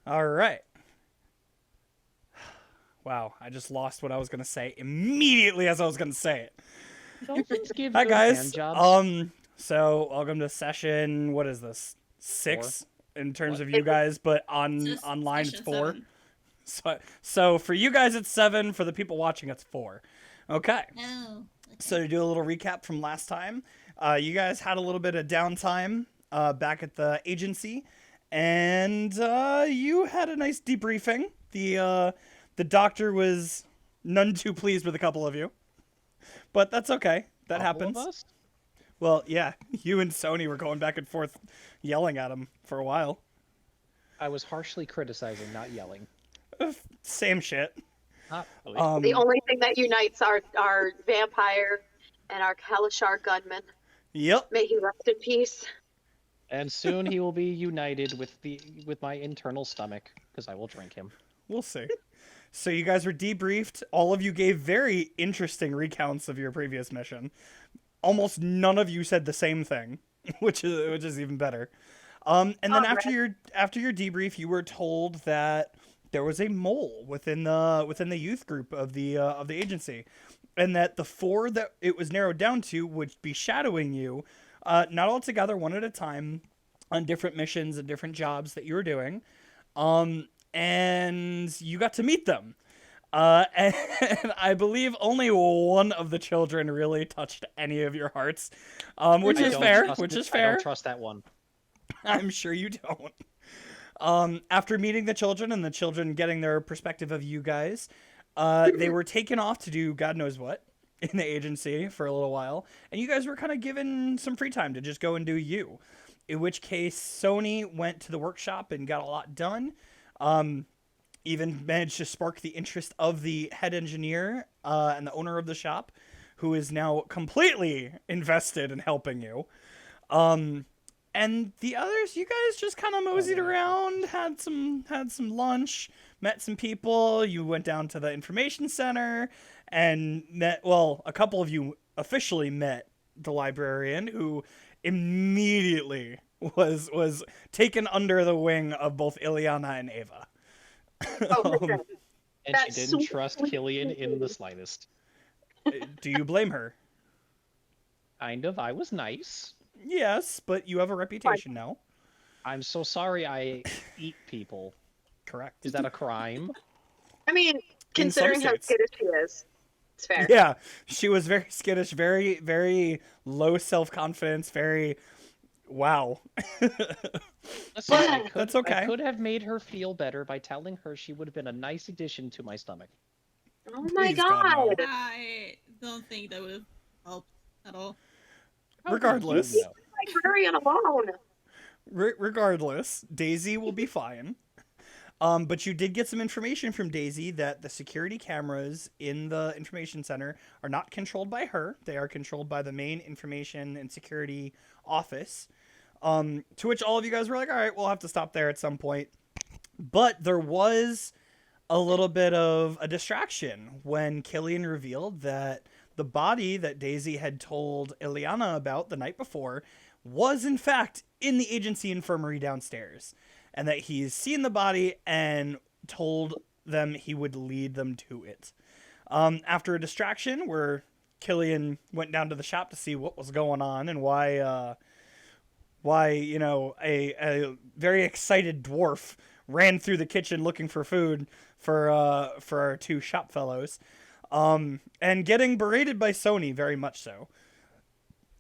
All right. Wow, I just lost what I was gonna say immediately as I was gonna say it. Dolphins give Hi good hand guys. jobs. So welcome to session. What is this? 4. 6 in terms What? of you It was guys, but on just online it's session 4. 7. So for you guys it's 7. For the people watching it's 4. Okay. Oh, So okay. to do a little recap from last time, you guys had a little bit of downtime back at the agency, and you had a nice debriefing. The doctor was none too pleased with a couple of you, but that's okay. That Couple of happens. us? Well, yeah, you and Sony were going back and forth, yelling at him for a while. I was harshly criticizing, not yelling. Same shit. Not really. The Um, only thing that unites our vampire and our Kalashar gunman. yep. May he rest in peace. And soon he will be united with my internal stomach, because I will drink him. We'll see. So you guys were debriefed. All of you gave very interesting recounts of your previous mission. Almost none of you said the same thing, which is even better. And then after your debrief, you were told that there was a mole within the youth group of the agency, and that the 4 that it was narrowed down to would be shadowing you, not all together, one at a time, on different missions and different jobs that you were doing. And you got to meet them. And I believe only one of the children really touched any of your hearts, which I is don't fair. trust Which it. is I fair. don't trust that one. I'm sure you don't. After meeting the children and the children getting their perspective of you guys, they were taken off to do God knows what in the agency for a little while, and you guys were kind of given some free time to just go and do you. In which case, Sony went to the workshop and got a lot done. Even managed to spark the interest of the head engineer and the owner of the shop, who is now completely invested in helping you. And the others, you guys just kind of moseyed yeah. around, had some lunch, met some people. You went down to the information center and met. Well, a couple of you officially met the librarian, who immediately was taken under the wing of both Ileana and Ava. Oh, Um, listen, And That's she didn't sweet, trust sweet Killian in the lady. slightest. do you blame her? Kind of. I was nice. Yes, but you have a reputation now. I'm so sorry I eat people. Correct. Is that a crime? I mean, In some considering how states. skittish she is, it's fair. Yeah, she was very skittish, very, very low self confidence, very. Wow. Listen, That's okay. I could have made her feel better by telling her she would have been a nice addition to my stomach. Oh my Please, God, no. god. I don't think that would have helped at all. How do Regardless. you know? Librarian alone. Regardless, Daisy will be fine. But you did get some information from Daisy that the security cameras in the information center are not controlled by her. They are controlled by the main information and security office. To which all of you guys were like, all right, we'll have to stop there at some point. But there was a little bit of a distraction when Killian revealed that the body that Daisy had told Ileana about the night before was in fact in the agency infirmary downstairs, and that he's seen the body and told them he would lead them to it. After a distraction where Killian went down to the shop to see what was going on and why a very excited dwarf ran through the kitchen looking for food for our 2 shop fellows, and getting berated by Sony very much so.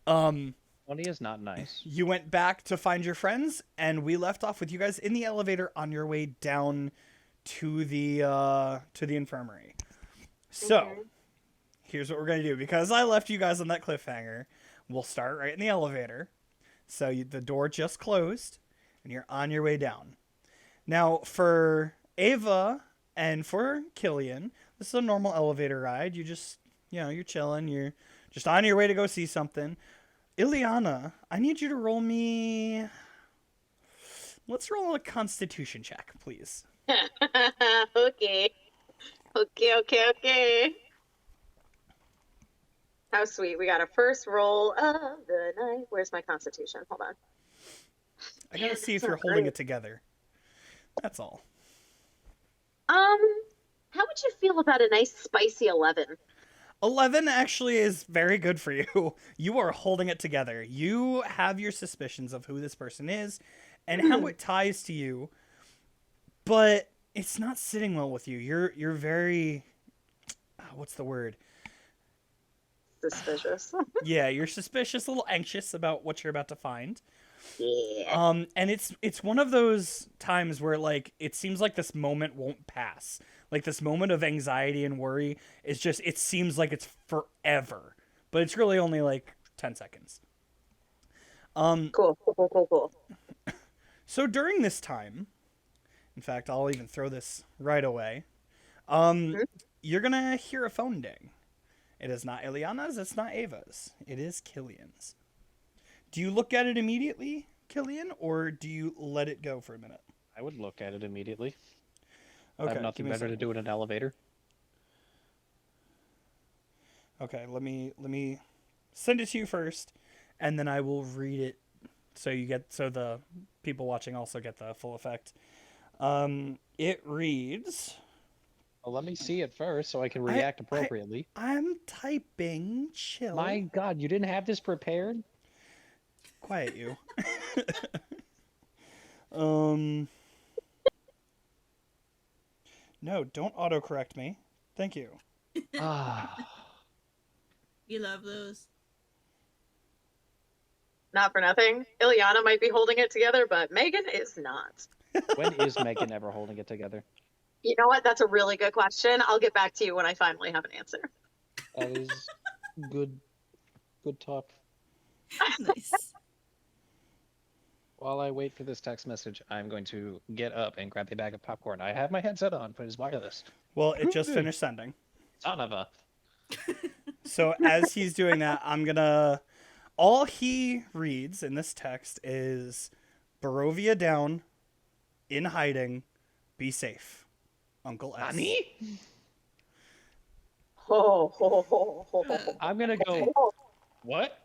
Money is not nice. You went back to find your friends, and we left off with you guys in the elevator on your way down to the infirmary. So, here's what we're gonna do. Because I left you guys on that cliffhanger, we'll start right in the elevator. So the door just closed, and you're on your way down. Now, for Ava and for Killian, this is a normal elevator ride. You just, you're chilling. You're just on your way to go see something. Ileana, I need you to roll me. Let's roll a Constitution check, please. Okay. Okay. How sweet. We got a first roll of the night. Where's my constitution? Hold on. I gotta see if That's you're not holding great. it together. That's all. How would you feel about a nice spicy 11? 11 actually is very good for you. You are holding it together. You have your suspicions of who this person is and how it ties to you, but it's not sitting well with you. You're very what's the word? Suspicious. Yeah, you're suspicious, a little anxious about what you're about to find. Yeah. And it's one of those times where like it seems like this moment won't pass. Like this moment of anxiety and worry is just it seems like it's forever, but it's really only like 10 seconds. Cool. So during this time, in fact, I'll even throw this right away. You're gonna hear a phone ding. It is not Ileana's, it's not Ava's. It is Killian's. Do you look at it immediately, Killian, or do you let it go for a minute? I would look at it immediately. Okay, I have nothing give me a better to second. do in an elevator. Okay, let me send it to you first, and then I will read it so the people watching also get the full effect. It reads. Well, let me see it first so I can react appropriately. I'm typing. Chill. My God, you didn't have this prepared? Quiet you. No, don't autocorrect me. Thank you. Ah, You love those. Not for nothing. Ileana might be holding it together, but Megan is not. when is Megan ever holding it together? You know what? That's a really good question. I'll get back to you when I finally have an answer. That is good talk. Nice. While I wait for this text message, I'm going to get up and grab a bag of popcorn. I have my headset on, but it's wireless. Well, it just finished sending. Son of a... So as he's doing that, I'm gonna. All he reads in this text is Barovia down, in hiding, be safe. Uncle S. Nani? Ho. I'm gonna go... What?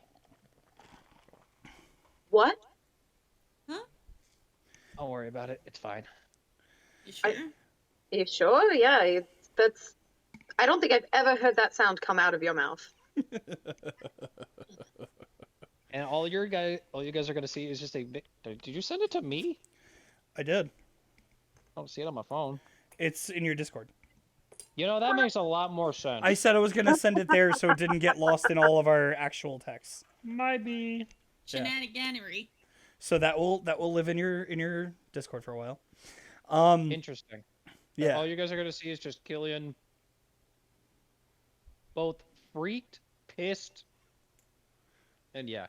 What? Don't worry about it. It's fine. You sure? You sure? Yeah, that's. I don't think I've ever heard that sound come out of your mouth. And all you guys are gonna see is just a... Did you send it to me? I did. I don't see it on my phone. It's in your Discord. You know, that makes a lot more sense. I said I was gonna send it there so it didn't get lost in all of our actual texts. Might be. Shenaniganery. So that will live in your Discord for a while. Interesting. Yeah. All you guys are gonna see is just Killian both freaked, pissed, and yeah.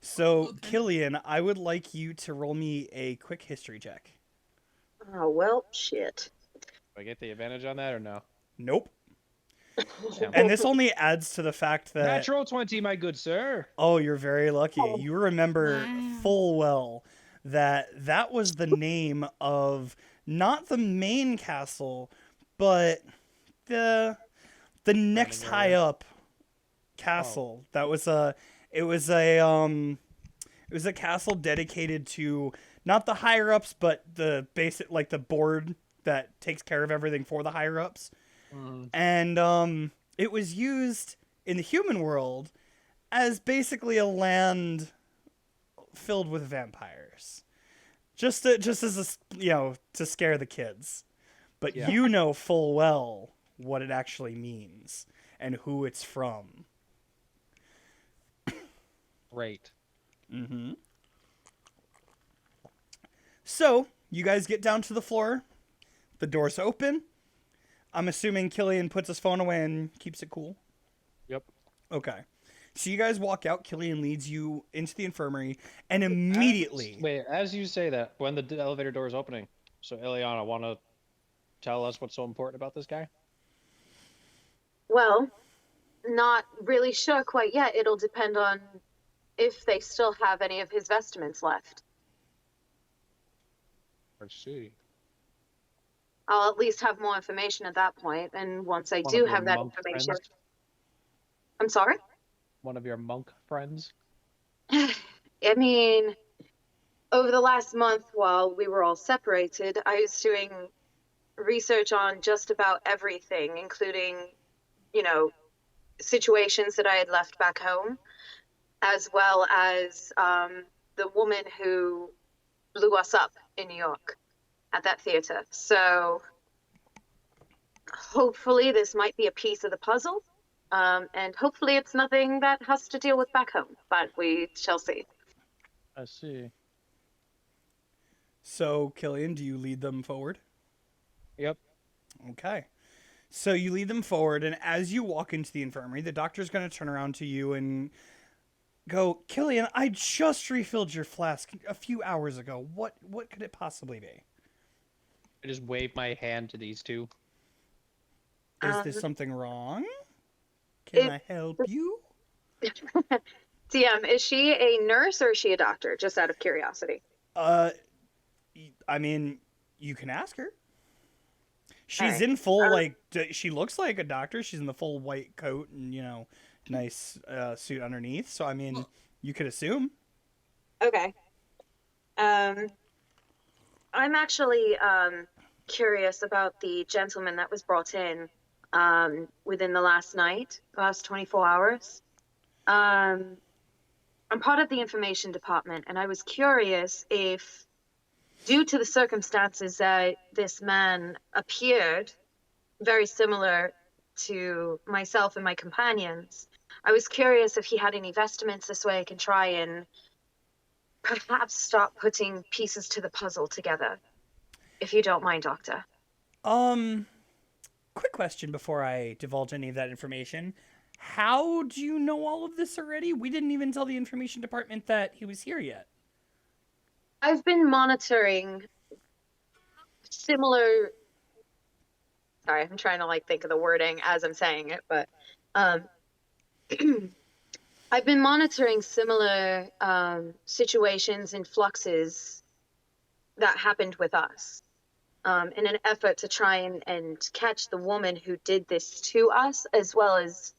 So Okay. Killian, I would like you to roll me a quick history check. Oh well, shit. Do I get the advantage on that or no? Nope. Damn. And this only adds to the fact that Natural 20, my good sir. oh, you're very lucky. You remember Wow. full well that was the name of not the main castle, but the next area. high up castle. That was a it was a castle dedicated to not the higher ups, but the basic like the board that takes care of everything for the higher ups. And it was used in the human world as basically a land filled with vampires, just as a, to scare the kids. But Yeah. you know full well what it actually means and who it's from. Great. Mm-hmm. So you guys get down to the floor. The door's open. I'm assuming Killian puts his phone away and keeps it cool. Yep. Okay. So you guys walk out. Killian leads you into the infirmary, and immediately, Wait, as you say that, when the elevator door is opening, so Ileana, want to tell us what's so important about this guy? Well, not really sure quite yet. It'll depend on if they still have any of his vestments left. Let's see. I'll at least have more information at that point, and once I One do of your have that monk information. friends? I'm sorry? One of your monk friends? I mean, over the last month while we were all separated, I was doing research on just about everything, including, you know, situations that I had left back home, as well as the woman who blew us up in New York at that theater. So hopefully this might be a piece of the puzzle. And hopefully it's nothing that has to deal with back home, but we shall see. I see. So, Killian, do you lead them forward? Yep. Okay. So you lead them forward, and as you walk into the infirmary, the doctor's going to turn around to you and go, Killian, I just refilled your flask a few hours ago. What could it possibly be? I just wave my hand to these two. Is this something wrong? Can I help you? DM, is she a nurse or is she a doctor? Just out of curiosity. I mean, you can ask her. She's Alright. in full, like, she looks like a doctor. She's in the full white coat and, you know, nice suit underneath. So, I mean, you could assume. Okay. I'm actually curious about the gentleman that was brought in within the last 24 hours. I'm part of the information department, and I was curious if, due to the circumstances that this man appeared very similar to myself and my companions, I was curious if he had any vestments this way I can try and perhaps start putting pieces to the puzzle together. If you don't mind, Doctor. Quick question before I divulge any of that information. How do you know all of this already? We didn't even tell the information department that he was here yet. I've been monitoring similar. Sorry, I'm trying to like think of the wording as I'm saying it, but I've been monitoring similar situations and fluxes that happened with us in an effort to try and catch the woman who did this to us, as well as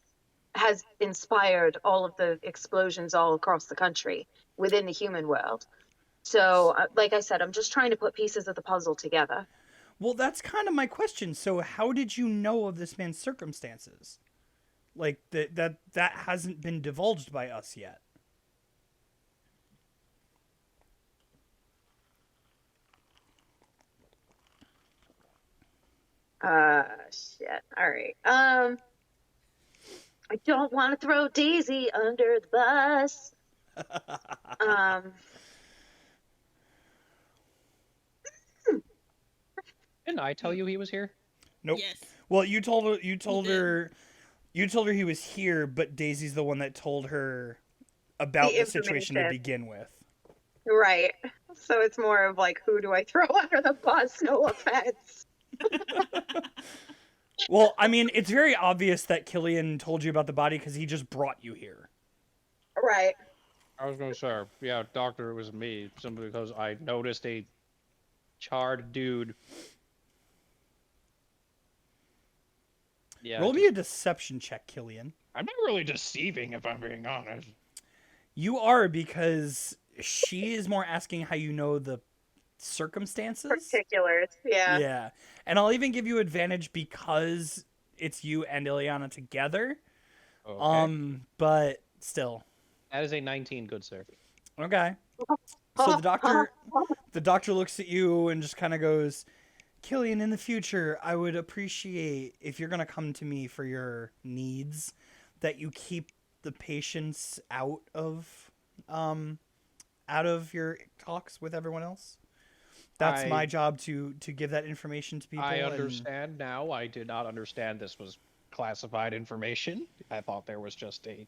has inspired all of the explosions all across the country within the human world. So, like I said, I'm just trying to put pieces of the puzzle together. Well, that's kind of my question. So, how did you know of this man's circumstances? Like that hasn't been divulged by us yet. Shit. All right. I don't want to throw Daisy under the bus. Didn't I tell you he was here? Nope. Yes. Well, you told her he was here, but Daisy's the one that told her about the situation to information. begin with. Right. So it's more of like, who do I throw under the bus? No offense. Well, I mean, it's very obvious that Killian told you about the body because he just brought you here. Right. I was going to say, yeah, doctor, it was me, simply because I noticed a charred dude. Yeah. Roll me a deception check, Killian. I'm not really deceiving, if I'm being honest. You are, because she is more asking how you know the circumstances. Particulars. Yeah. Yeah. And I'll even give you advantage because it's you and Ileana together. Okay. But still. That is a 19, good sir. Okay. So the doctor looks at you and just kind of goes, Killian, in the future, I would appreciate if you're going to come to me for your needs, that you keep the patients out of your talks with everyone else. That's my job to give that information to people. I understand now. I did not understand this was classified information. I thought there was just a...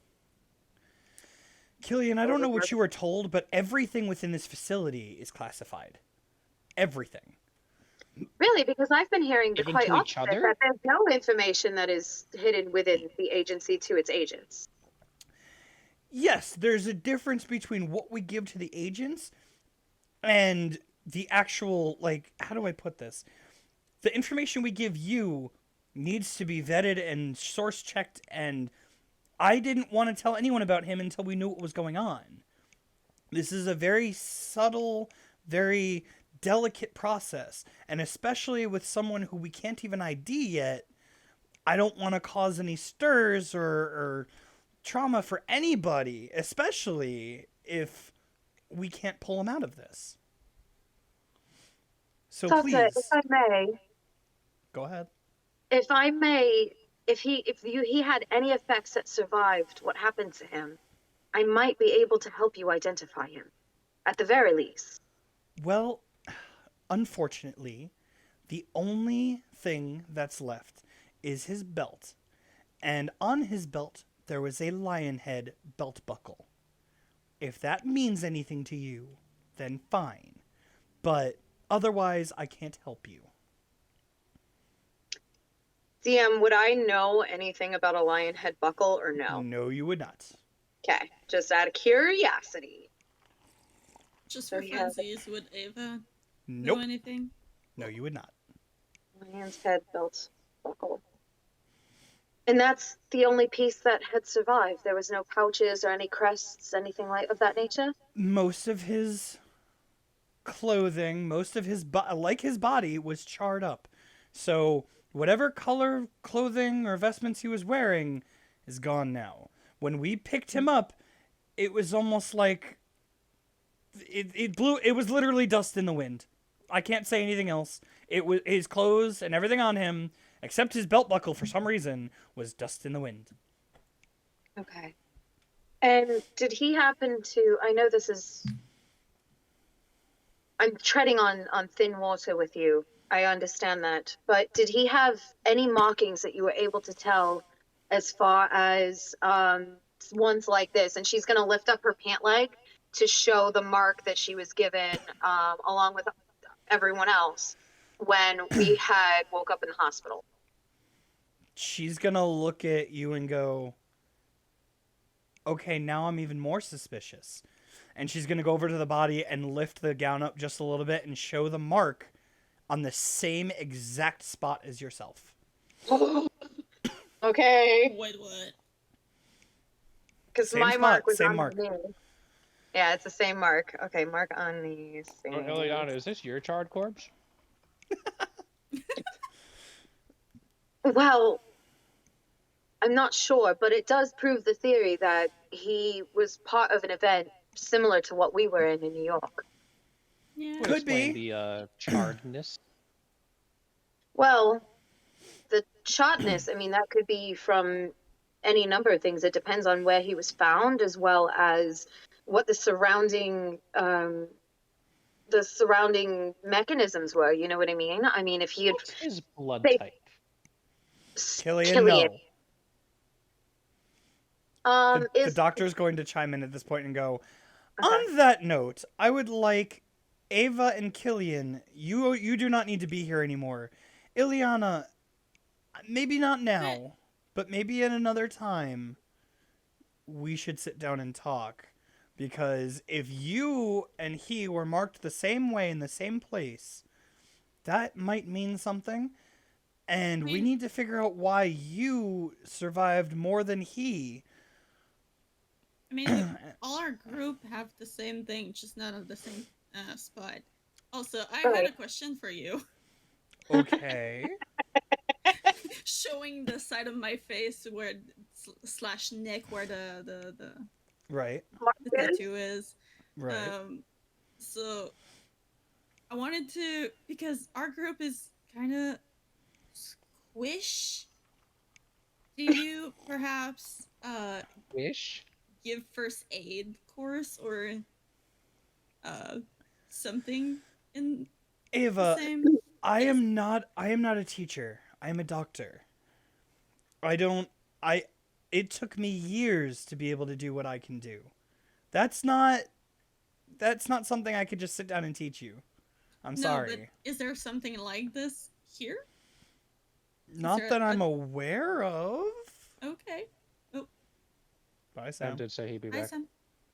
Killian, I don't know what you were told, but everything within this facility is classified. Everything. Really, because I've been hearing the Even quite to each opposite, other? that there's no information that is hidden within the agency to its agents. Yes, there's a difference between what we give to the agents and the actual, like, how do I put this? The information we give you needs to be vetted and source checked, and I didn't want to tell anyone about him until we knew what was going on. This is a very subtle, very delicate process. And especially with someone who we can't even ID yet, I don't want to cause any stirs or trauma for anybody, especially if we can't pull him out of this. So Doctor, please, if I may, go ahead. if I may, if he had any effects that survived what happened to him, I might be able to help you identify him, at the very least. Well, unfortunately, the only thing that's left is his belt. And on his belt, there was a lion head belt buckle. If that means anything to you, then fine. But otherwise, I can't help you. DM, would I know anything about a lion head buckle or no? No, you would not. Okay, just out of curiosity. Just So for he has- funsies, would Ava Nope. know anything? No, you would not. Lion's head belt buckle. And that's the only piece that had survived. There was no pouches or any crests, anything of that nature? Most of his clothing, most of his like his body was charred up. So whatever color clothing or vestments he was wearing is gone now. When we picked him up, it was almost like it blew. It was literally dust in the wind. I can't say anything else. It was his clothes and everything on him, except his belt buckle for some reason, was dust in the wind. Okay. And did he happen to, I know this is, I'm treading on thin water with you. I understand that. But did he have any markings that you were able to tell as far as ones like this? And she's going to lift up her pant leg to show the mark that she was given along with everyone else when we had woke up in the hospital. She's gonna look at you and go, okay, now I'm even more suspicious. And she's gonna go over to the body and lift the gown up just a little bit and show the mark on the same exact spot as yourself. Okay. Wait, what? Because Same my spot, mark was same on mark. me. Yeah, it's the same mark. Okay, mark on the Oh, same. Eliana, is this your charred corpse? Well, I'm not sure, but it does prove the theory that he was part of an event similar to what we were in New York. Yeah. Would Could explain be. the charredness. Well, the chartness, I mean, that could be from any number of things. It depends on where he was found, as well as what the surrounding mechanisms were. You know what I mean? I mean, if he had What's his blood They- type? Killian, no. The is doctor's going to chime in at this point and go, Okay. on that note, I would like Ava and Killian, you do not need to be here anymore. Ileana, maybe not now, but maybe at another time, we should sit down and talk. Because if you and he were marked the same way in the same place, that might mean something. And we mean- need to figure out why you survived more than he. I mean, all our group have the same thing, just not at the same spot. Also, I had a Alright. question for you. Okay. Showing the side of my face where slash neck where the Right. tattoo is. Right. So I wanted to, because our group is kind of squish. Do you perhaps Wish? give first aid course or something in the Ava, same? I am not a teacher. I am a doctor. It took me years to be able to do what I can do. That's not something I could just sit down and teach you. I'm No, sorry. but is there something like this here? Not there that a- I'm aware of. Okay. Bye, Sam Sam. did say he'd be Hi, back. Sam.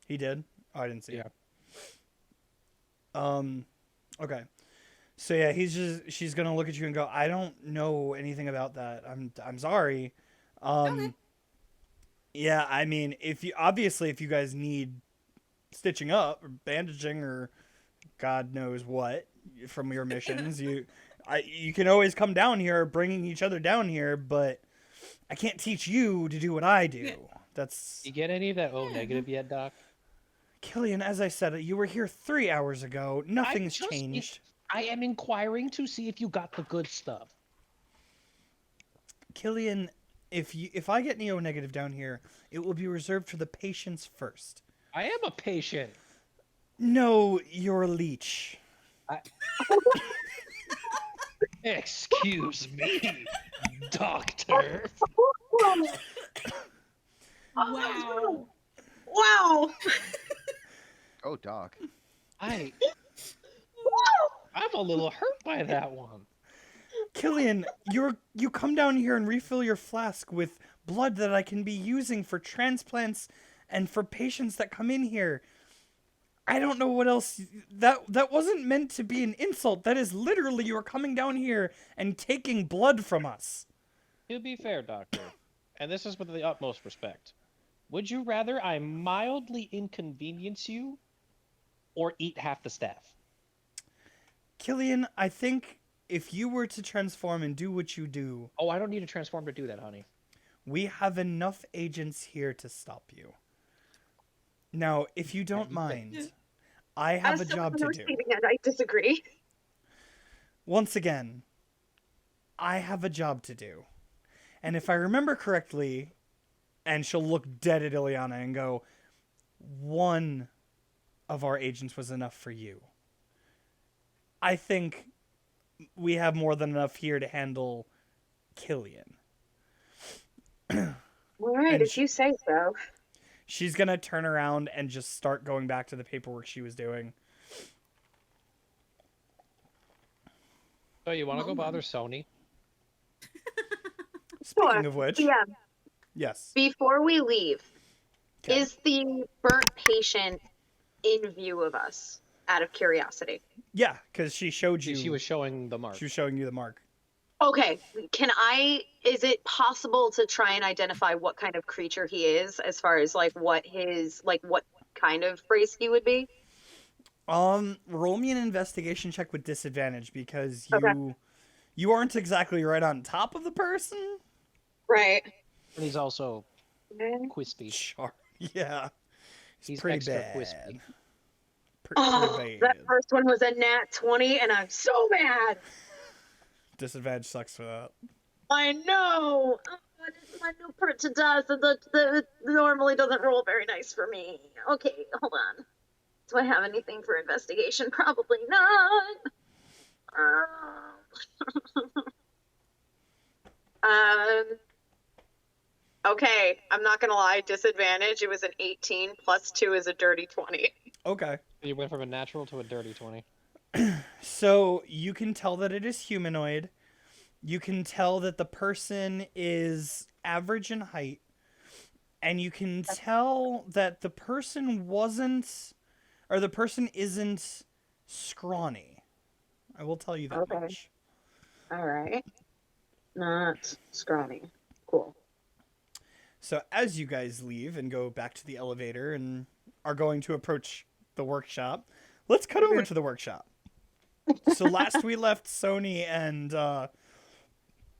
He did? Oh, I didn't see Yeah. it. Okay. So yeah, she's gonna look at you and go, I don't know anything about that. I'm sorry. Okay. Yeah, I mean, if you guys need stitching up or bandaging or God knows what from your missions. You can always come down here, bringing each other down here, but I can't teach you to do what I do. Yeah. That's You get any of that O Yeah. negative yet, Doc? Killian. As I said, you were here 3 hours ago. Nothing's just- changed. I am inquiring to see if you got the good stuff. Killian, if I get Neo negative down here, it will be reserved for the patients first. I am a patient. No, you're a leech. Excuse me, doctor. Wow. Wow. Oh, Doc. I'm a little hurt by that one. Killian, you come down here and refill your flask with blood that I can be using for transplants and for patients that come in here. I don't know what else. That wasn't meant to be an insult. That is literally you are coming down here and taking blood from us. To be fair, doctor, and this is with the utmost respect, would you rather I mildly inconvenience you or eat half the staff? Killian, I think if you were to transform and do what you do, Oh, I don't need to transform to do that, honey. we have enough agents here to stop you. Now, if you don't mind, I have As a job someone to on do. receiving end, I disagree. Once again, I have a job to do. And if I remember correctly, and she'll look dead at Ileana and go, one of our agents was enough for you. I think we have more than enough here to handle Killian. All right, And if you say so. She's going to turn around and just start going back to the paperwork she was doing. So you want to go bother Sony? Speaking Sure. of which, Yeah. yes. Before we leave, 'Kay. is the burnt patient in view of us? Out of curiosity. Yeah, because she showed you. She was showing the mark. She was showing you the mark. Okay. Is it possible to try and identify what kind of creature he is as far as what kind of race he would be? Roll me an investigation check with disadvantage because Okay. you aren't exactly right on top of the person. Right. And he's also quispy. Sure. Yeah. He's pretty extra bad. quispy. Oh, Pretty that bad. first one was a nat 20 and I'm so mad. Disadvantage sucks for that. I know. Oh, it's my new person does. The normally doesn't roll very nice for me. Okay, hold on. Do I have anything for investigation? Probably not. Okay, I'm not gonna lie. Disadvantage. It was an 18 plus 2 is a dirty 20. Okay. You went from a natural to a dirty 20. So you can tell that it is humanoid. You can tell that the person is average in height. And you can tell that the person isn't scrawny. I will tell you that Okay. much. All right. Not scrawny. Cool. So as you guys leave and go back to the elevator and are going to approach the workshop, let's cut over to the workshop. So last we left Sony and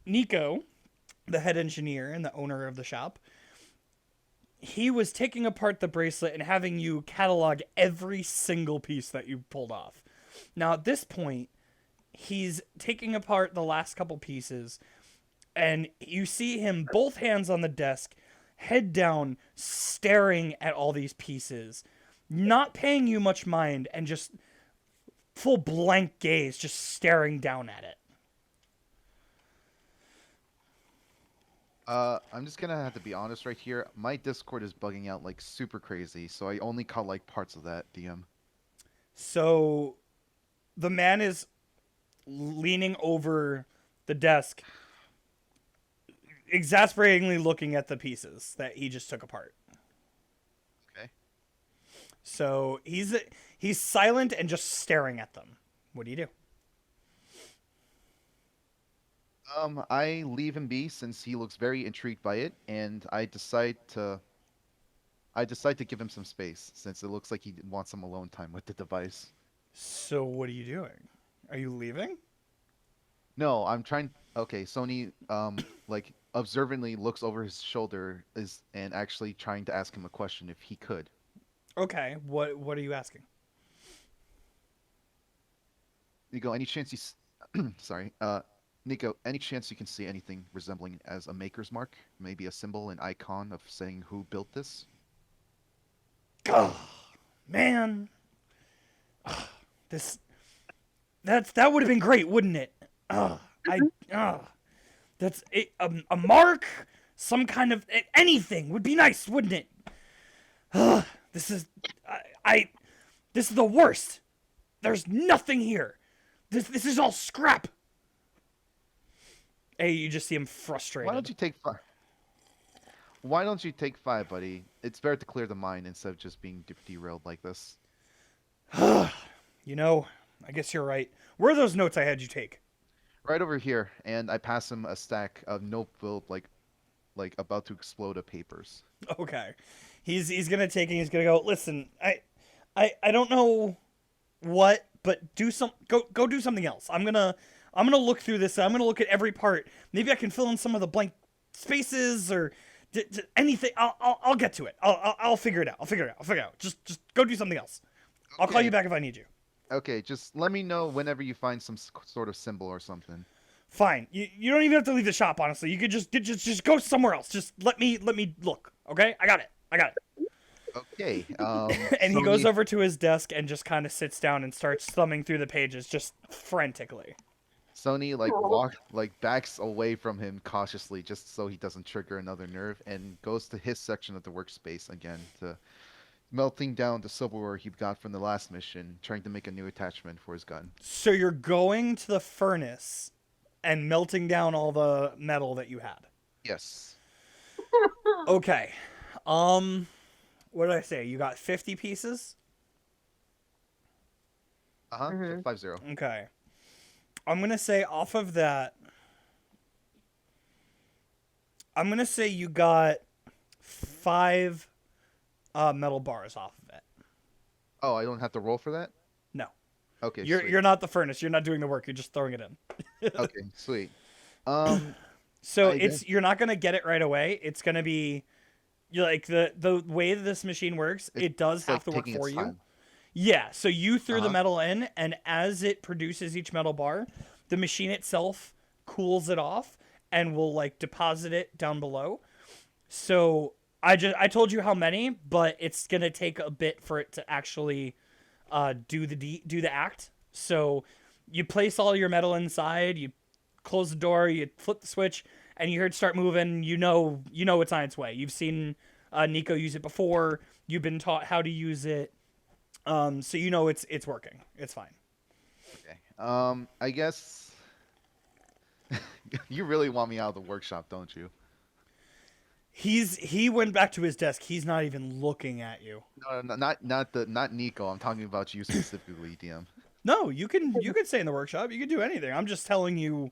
Nico, the head engineer and the owner of the shop. He was taking apart the bracelet and having you catalog every single piece that you pulled off. Now at this point, he's taking apart the last couple pieces, and you see him both hands on the desk, head down, staring at all these pieces, not paying you much mind, and just full blank gaze, just staring down at it. I'm just gonna have to be honest right here. My Discord is bugging out like super crazy, so I only caught like parts of that, DM. So the man is leaning over the desk, exasperatingly looking at the pieces that he just took apart. Okay. So he's silent and just staring at them. What do you do? I leave him be since he looks very intrigued by it, and I I decide to give him some space since it looks like he wants some alone time with the device. So what are you doing? Are you leaving? No, I'm trying. Okay, Sony like observantly looks over his shoulder and actually trying to ask him a question if he could. Okay. What are you asking? Nico, any chance sorry, Nico, any chance you can see anything resembling as a maker's mark? Maybe a symbol, an icon of saying who built this? Oh, man. This that would have been great, wouldn't it? That's a mark, some kind of anything would be nice, wouldn't it? This is this is the worst. There's nothing here. This is all scrap. Hey, you just see him frustrated. Why don't you take 5? Why don't you take 5, buddy? It's better to clear the mind instead of just being derailed like this. You know, I guess you're right. Where are those notes I had you take? Right over here, and I pass him a stack of note-filled, like about to explode of papers. Okay. He's gonna take it, he's gonna go, listen, I don't know what, but go do something else. I'm gonna look through this, I'm gonna look at every part. Maybe I can fill in some of the blank spaces or anything. I'll get to it. I'll figure it out. I'll figure it out. Just go do something else. I'll call you back if I need you. Okay, just let me know whenever you find some sort of symbol or something. Fine. You don't even have to leave the shop, honestly. You could just go somewhere else. Just let me look. Okay? I got it. Okay. And he goes over to his desk and just kind of sits down and starts thumbing through the pages just frantically. Sony backs away from him cautiously just so he doesn't trigger another nerve and goes to his section of the workspace again to melting down the silverware he got from the last mission, trying to make a new attachment for his gun. So you're going to the furnace and melting down all the metal that you had. Yes. Okay. What did I say? You got 50 pieces? Uh-huh. Mhm. 50. Okay. I'm going to say off of that, I'm going to say you got 5 metal bars off of it. Oh, I don't have to roll for that? No. Okay, You're sweet. you're not the furnace. You're not doing the work. You're just throwing it in. Okay, sweet. So I you're not gonna get it right away. It's gonna be like the way that this machine works. It does It's have like to work taking for its you. time. Yeah. So you threw the Uh-huh. metal in, and as it produces each metal bar, the machine itself cools it off and will like deposit it down below. So I told you how many, but it's gonna take a bit for it to actually do the act. So you place all your metal inside, you close the door, you flip the switch, and you hear it start moving. You know it's on its way. You've seen Nico use it before. You've been taught how to use it, so you know it's working. It's fine. Okay. I guess you really want me out of the workshop, don't you? He went back to his desk. He's not even looking at you. No, not Nico. I'm talking about you specifically, DM. No, you can stay in the workshop. You can do anything. I'm just telling you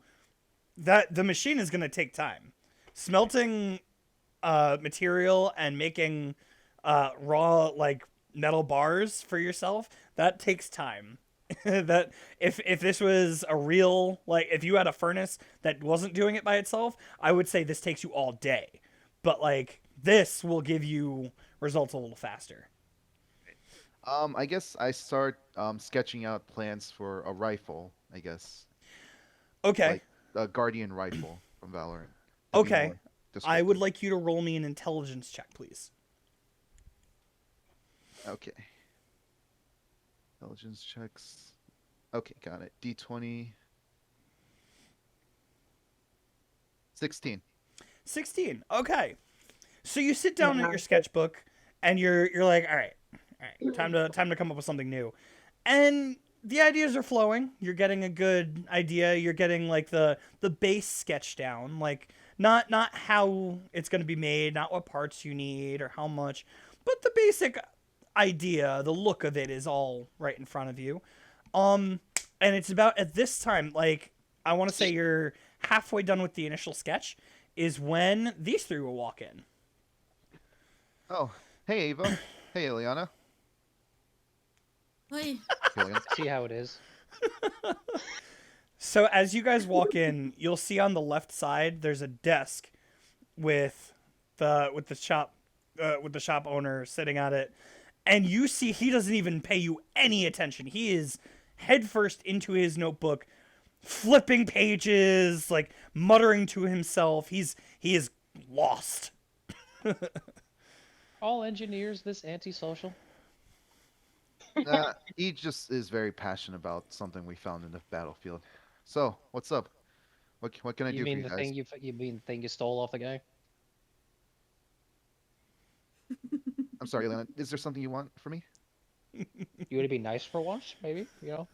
that the machine is going to take time. Smelting material and making raw like metal bars for yourself, that takes time. That if this was a real, like if you had a furnace that wasn't doing it by itself, I would say this takes you all day. But like this will give you results a little faster. I guess I start sketching out plans for a rifle, I guess. Okay. Like a Guardian rifle from Valorant. to be Okay. more I would descriptive. like you to roll me an intelligence check, please. Okay. Intelligence checks. Okay, got it. D20. 16. 16. Okay. So you sit down at your sketchbook and you're like, all right, time to come up with something new. And the ideas are flowing. You're getting a good idea. You're getting like the base sketch down, like not how it's going to be made, not what parts you need or how much, but the basic idea, the look of it is all right in front of you. And it's about at this time, like I want to say you're halfway done with the initial sketch, is when these three will walk in. Oh, Hey, Ava. Hey, Ileana. Wait, Killian. See how it is. So as you guys walk in, you'll see on the left side there's a desk with the shop owner sitting at it, and you see he doesn't even pay you any attention. He is headfirst into his notebook, flipping pages, like muttering to himself. He is lost. All engineers this antisocial? He just is very passionate about something we found in the battlefield. So, what's up? What can I do You for mean you the guys? thing you mean the thing you stole off the guy? I'm sorry, Ileana. Is there something you want from me? You would be nice for once, maybe, you know?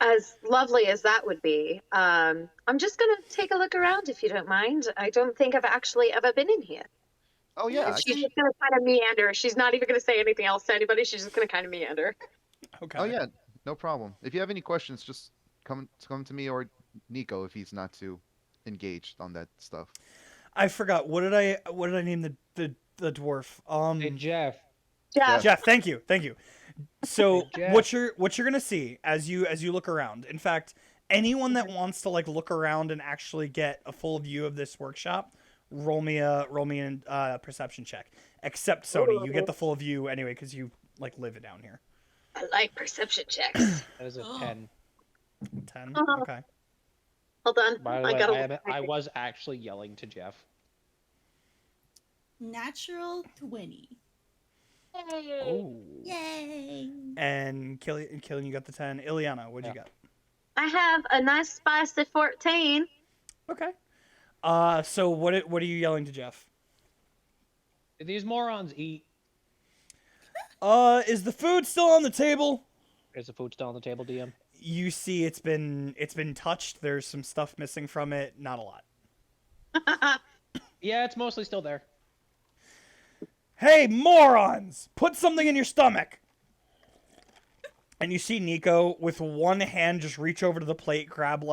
As lovely as that would be, I'm just gonna take a look around if you don't mind. I don't think I've actually ever been in here. Oh yeah, Yeah, I She's can- just gonna kind of meander. She's not even gonna say anything else to anybody. She's just gonna kind of meander. Okay. Oh yeah, no problem. If you have any questions, just come to me or Nico if he's not too engaged on that stuff. I forgot. What did I name the dwarf? Hey, Jeff. Yeah. Jeff, thank you. So Hey, Jeff. what you're gonna see as you look around. In fact, anyone that wants to like look around and actually get a full view of this workshop, roll me a perception check. Except Sony, you get the full view anyway because you like live down here. I like perception checks. That is a Oh. 10. 10. Uh-huh. Okay. Hold on. By the I way, gotta. I was actually yelling to Jeff. natural 20. Oh. Yay! And Killian, you got the 10. Ileana, what'd you got? I have a nice spicy 14. Okay. So what are you yelling to Jeff? Did these morons eat? Is the food still on the table? Is the food still on the table, DM? You see it's been touched. There's some stuff missing from it. Not a lot. Yeah, it's mostly still there. Hey, morons! Put something in your stomach! And you see Nico with one hand just reach over to the plate, grab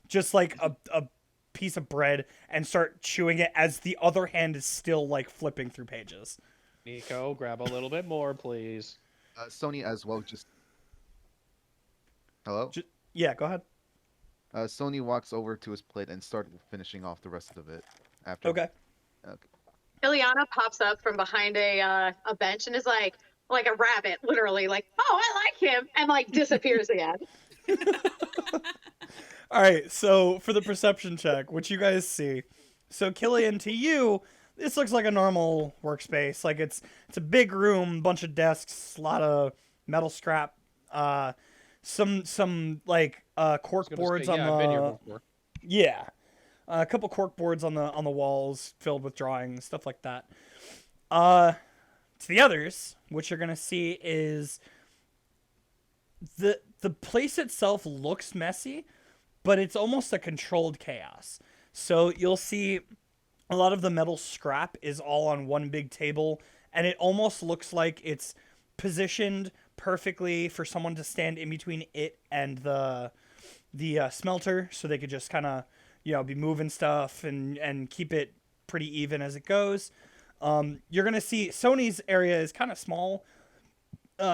just like a piece of bread and start chewing it as the other hand is still like flipping through pages. Nico, grab a little bit more, please. Sony as well. Just hello. Yeah, go ahead. Sony walks over to his plate and started finishing off the rest of it. After. Okay. Ileana pops up from behind a bench and is like a rabbit, literally, like, oh, I like him, and like disappears again. All right, so for the perception check, what you guys see. So Killian, to you, this looks like a normal workspace. Like it's a big room, bunch of desks, a lot of metal scrap, some like cork boards on I've been here the before. yeah, a couple cork boards on the walls filled with drawings, stuff like that. To the others, what you're gonna see is the place itself looks messy, but it's almost a controlled chaos. So you'll see a lot of the metal scrap is all on one big table, and it almost looks like it's positioned perfectly for someone to stand in between it and the smelter, so they could just kind of be moving stuff and keep it pretty even as it goes. You're gonna see Sony's area is kind of small,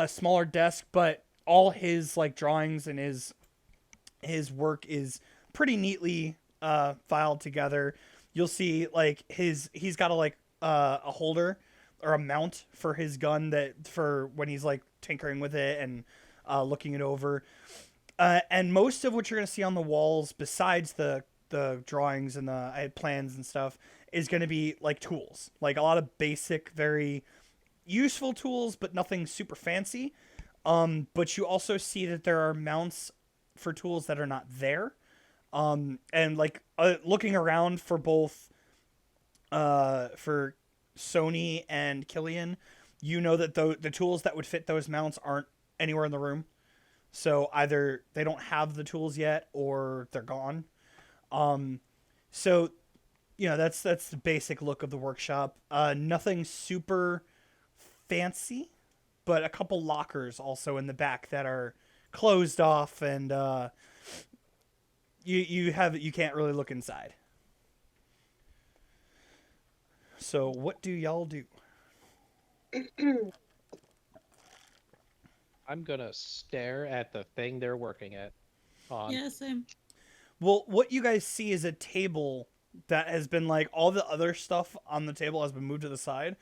smaller desk, but all his like drawings and his work is pretty neatly filed together. You'll see like he's got a holder or a mount for his gun that for when he's like tinkering with it and looking it over. And most of what you're gonna see on the walls, besides the drawings and the plans and stuff, is going to be like tools, like a lot of basic, very useful tools, but nothing super fancy. But you also see that there are mounts for tools that are not there. And like looking around for both, for Sony and Killian, you know that the tools that would fit those mounts aren't anywhere in the room. So either they don't have the tools yet or they're gone. So that's the basic look of the workshop. Nothing super fancy, but a couple lockers also in the back that are closed off, and you can't really look inside. So what do y'all do? I'm gonna stare at the thing they're working at. On. Yeah, same. Well, what you guys see is a table that has been like all the other stuff on the table has been moved to the side,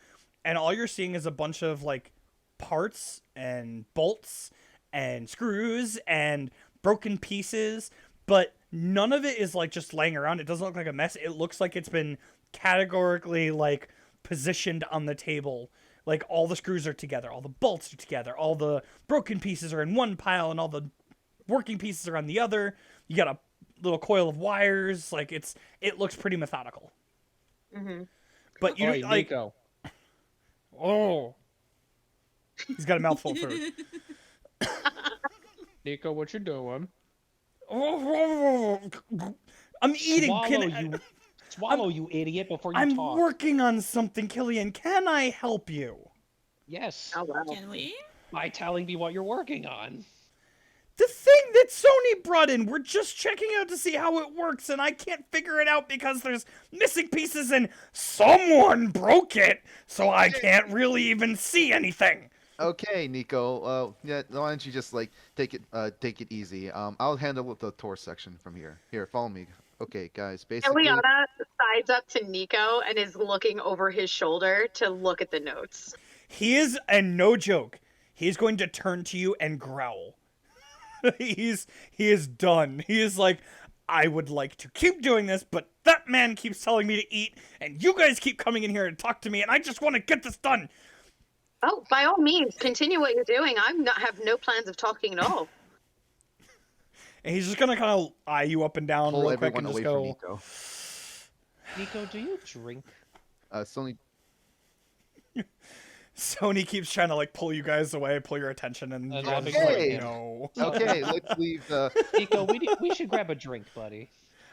and all you're seeing is a bunch of like parts and bolts and screws and broken pieces, but none of it is like just laying around. It doesn't look like a mess. It looks like it's been categorically like positioned on the table. Like all the screws are together, all the bolts are together, all the broken pieces are in one pile, and all the working pieces are on the other. You got a little coil of wires. Like it looks pretty methodical. Mm-hmm. But you Oi, like Nico. oh, he's got a mouthful of food. Nico, what you doing? I'm eating. Swallow, you idiot, before you I'm talk. working on something, Killian. Can I help you? Yes, Oh wow. Can we? by telling me what you're working on. The thing that Sony brought in, we're just checking out to see how it works, and I can't figure it out because there's missing pieces and someone broke it, so I can't really even see anything. Okay, Nico. Yeah, why don't you just like take it easy? I'll handle the tour section from here. Here, follow me. Okay, guys. Basically, Eliana sides up to Nico and is looking over his shoulder to look at the notes. He is, and no joke, he's going to turn to you and growl. He is done. He is like, I would like to keep doing this, but that man keeps telling me to eat, and you guys keep coming in here and talk to me, and I just want to get this done. Oh, by all means, continue what you're doing. Have no plans of talking at all. And he's just gonna kind of eye you up and down pull real quick everyone and just away from go, Nico. Nico, do you drink? Sony. Sony keeps trying to like pull you guys away, pull your attention, and And you're I'll be just like, like, no. Okay, let's leave the. Nico, we should grab a drink, buddy.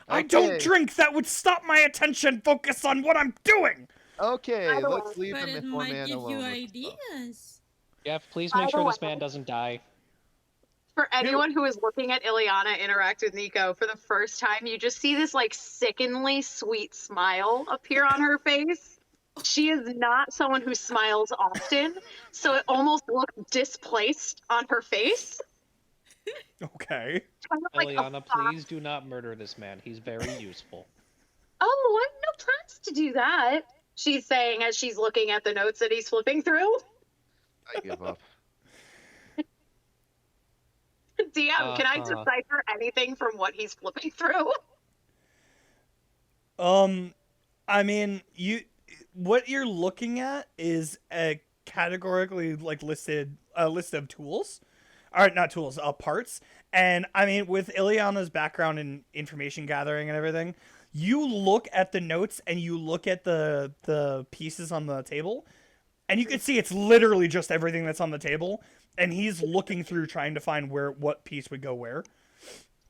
I don't Okay. drink. That would stop my attention. Focus on what I'm doing. Okay, By the let's way- leave But the it myth one might man give alone. you with ideas. Jeff, please By make the sure this way- man doesn't die. For anyone who is looking at Ileana interact with Nico for the first time, you just see this like sickeningly sweet smile appear on her face. She is not someone who smiles often, so it almost looks displaced on her face. Okay. Kind of like a Eliana, fox. please do not murder this man. He's very useful. Oh, I have no plans to do that. She's saying as she's looking at the notes that he's flipping through. I give up. DM, can I Uh-huh. decipher anything from what he's flipping through? I mean, what you're looking at is a categorically like listed list of tools, or not tools, parts. And I mean, with Ileana's background in information gathering and everything, you look at the notes and you look at the pieces on the table, and you can see it's literally just everything that's on the table. And he's looking through trying to find what piece would go where.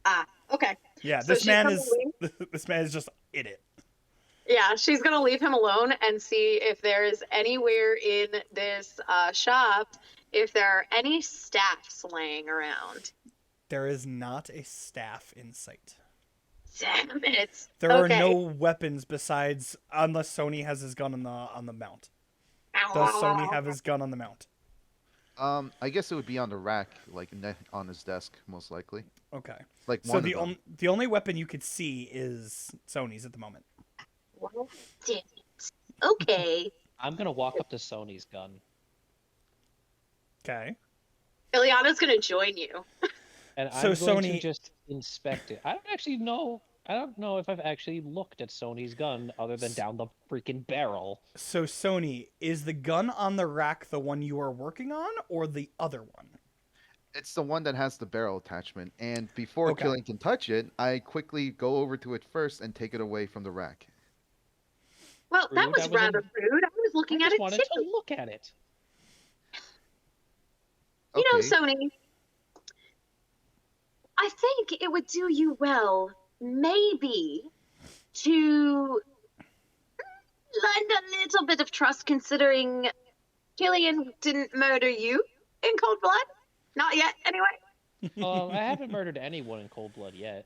Ah, okay. Yeah, So this she's man gonna is this man is just in it. Yeah, she's gonna leave him alone and see if there is anywhere in this shop if there are any staffs laying around. There is not a staff in sight. Damn it! There are Okay. no weapons besides, unless Sony has his gun on the mount. Does Sony have his gun on the mount? I guess it would be on the rack, like on his desk, most likely. Okay. Like So one the of them. the only weapon you could see is Sony's at the moment. Well, damn it. Okay. I'm gonna walk up to Sony's gun. Okay. Ileana's gonna join you. And So I'm going Sony- to just inspect it. I don't know if I've actually looked at Sony's gun other than down the freaking barrel. So Sony, is the gun on the rack the one you are working on, or the other one? It's the one that has the barrel attachment, and before Okay. Killing can touch it, I quickly go over to it first and take it away from the rack. Well, that Rude, was that was rather rude. I was I looking at just it wanted too. to look at it. You know, Okay. Sony, I think it would do you well, maybe, to lend a little bit of trust considering Killian didn't murder you in cold blood. Not yet, anyway. I haven't murdered anyone in cold blood yet.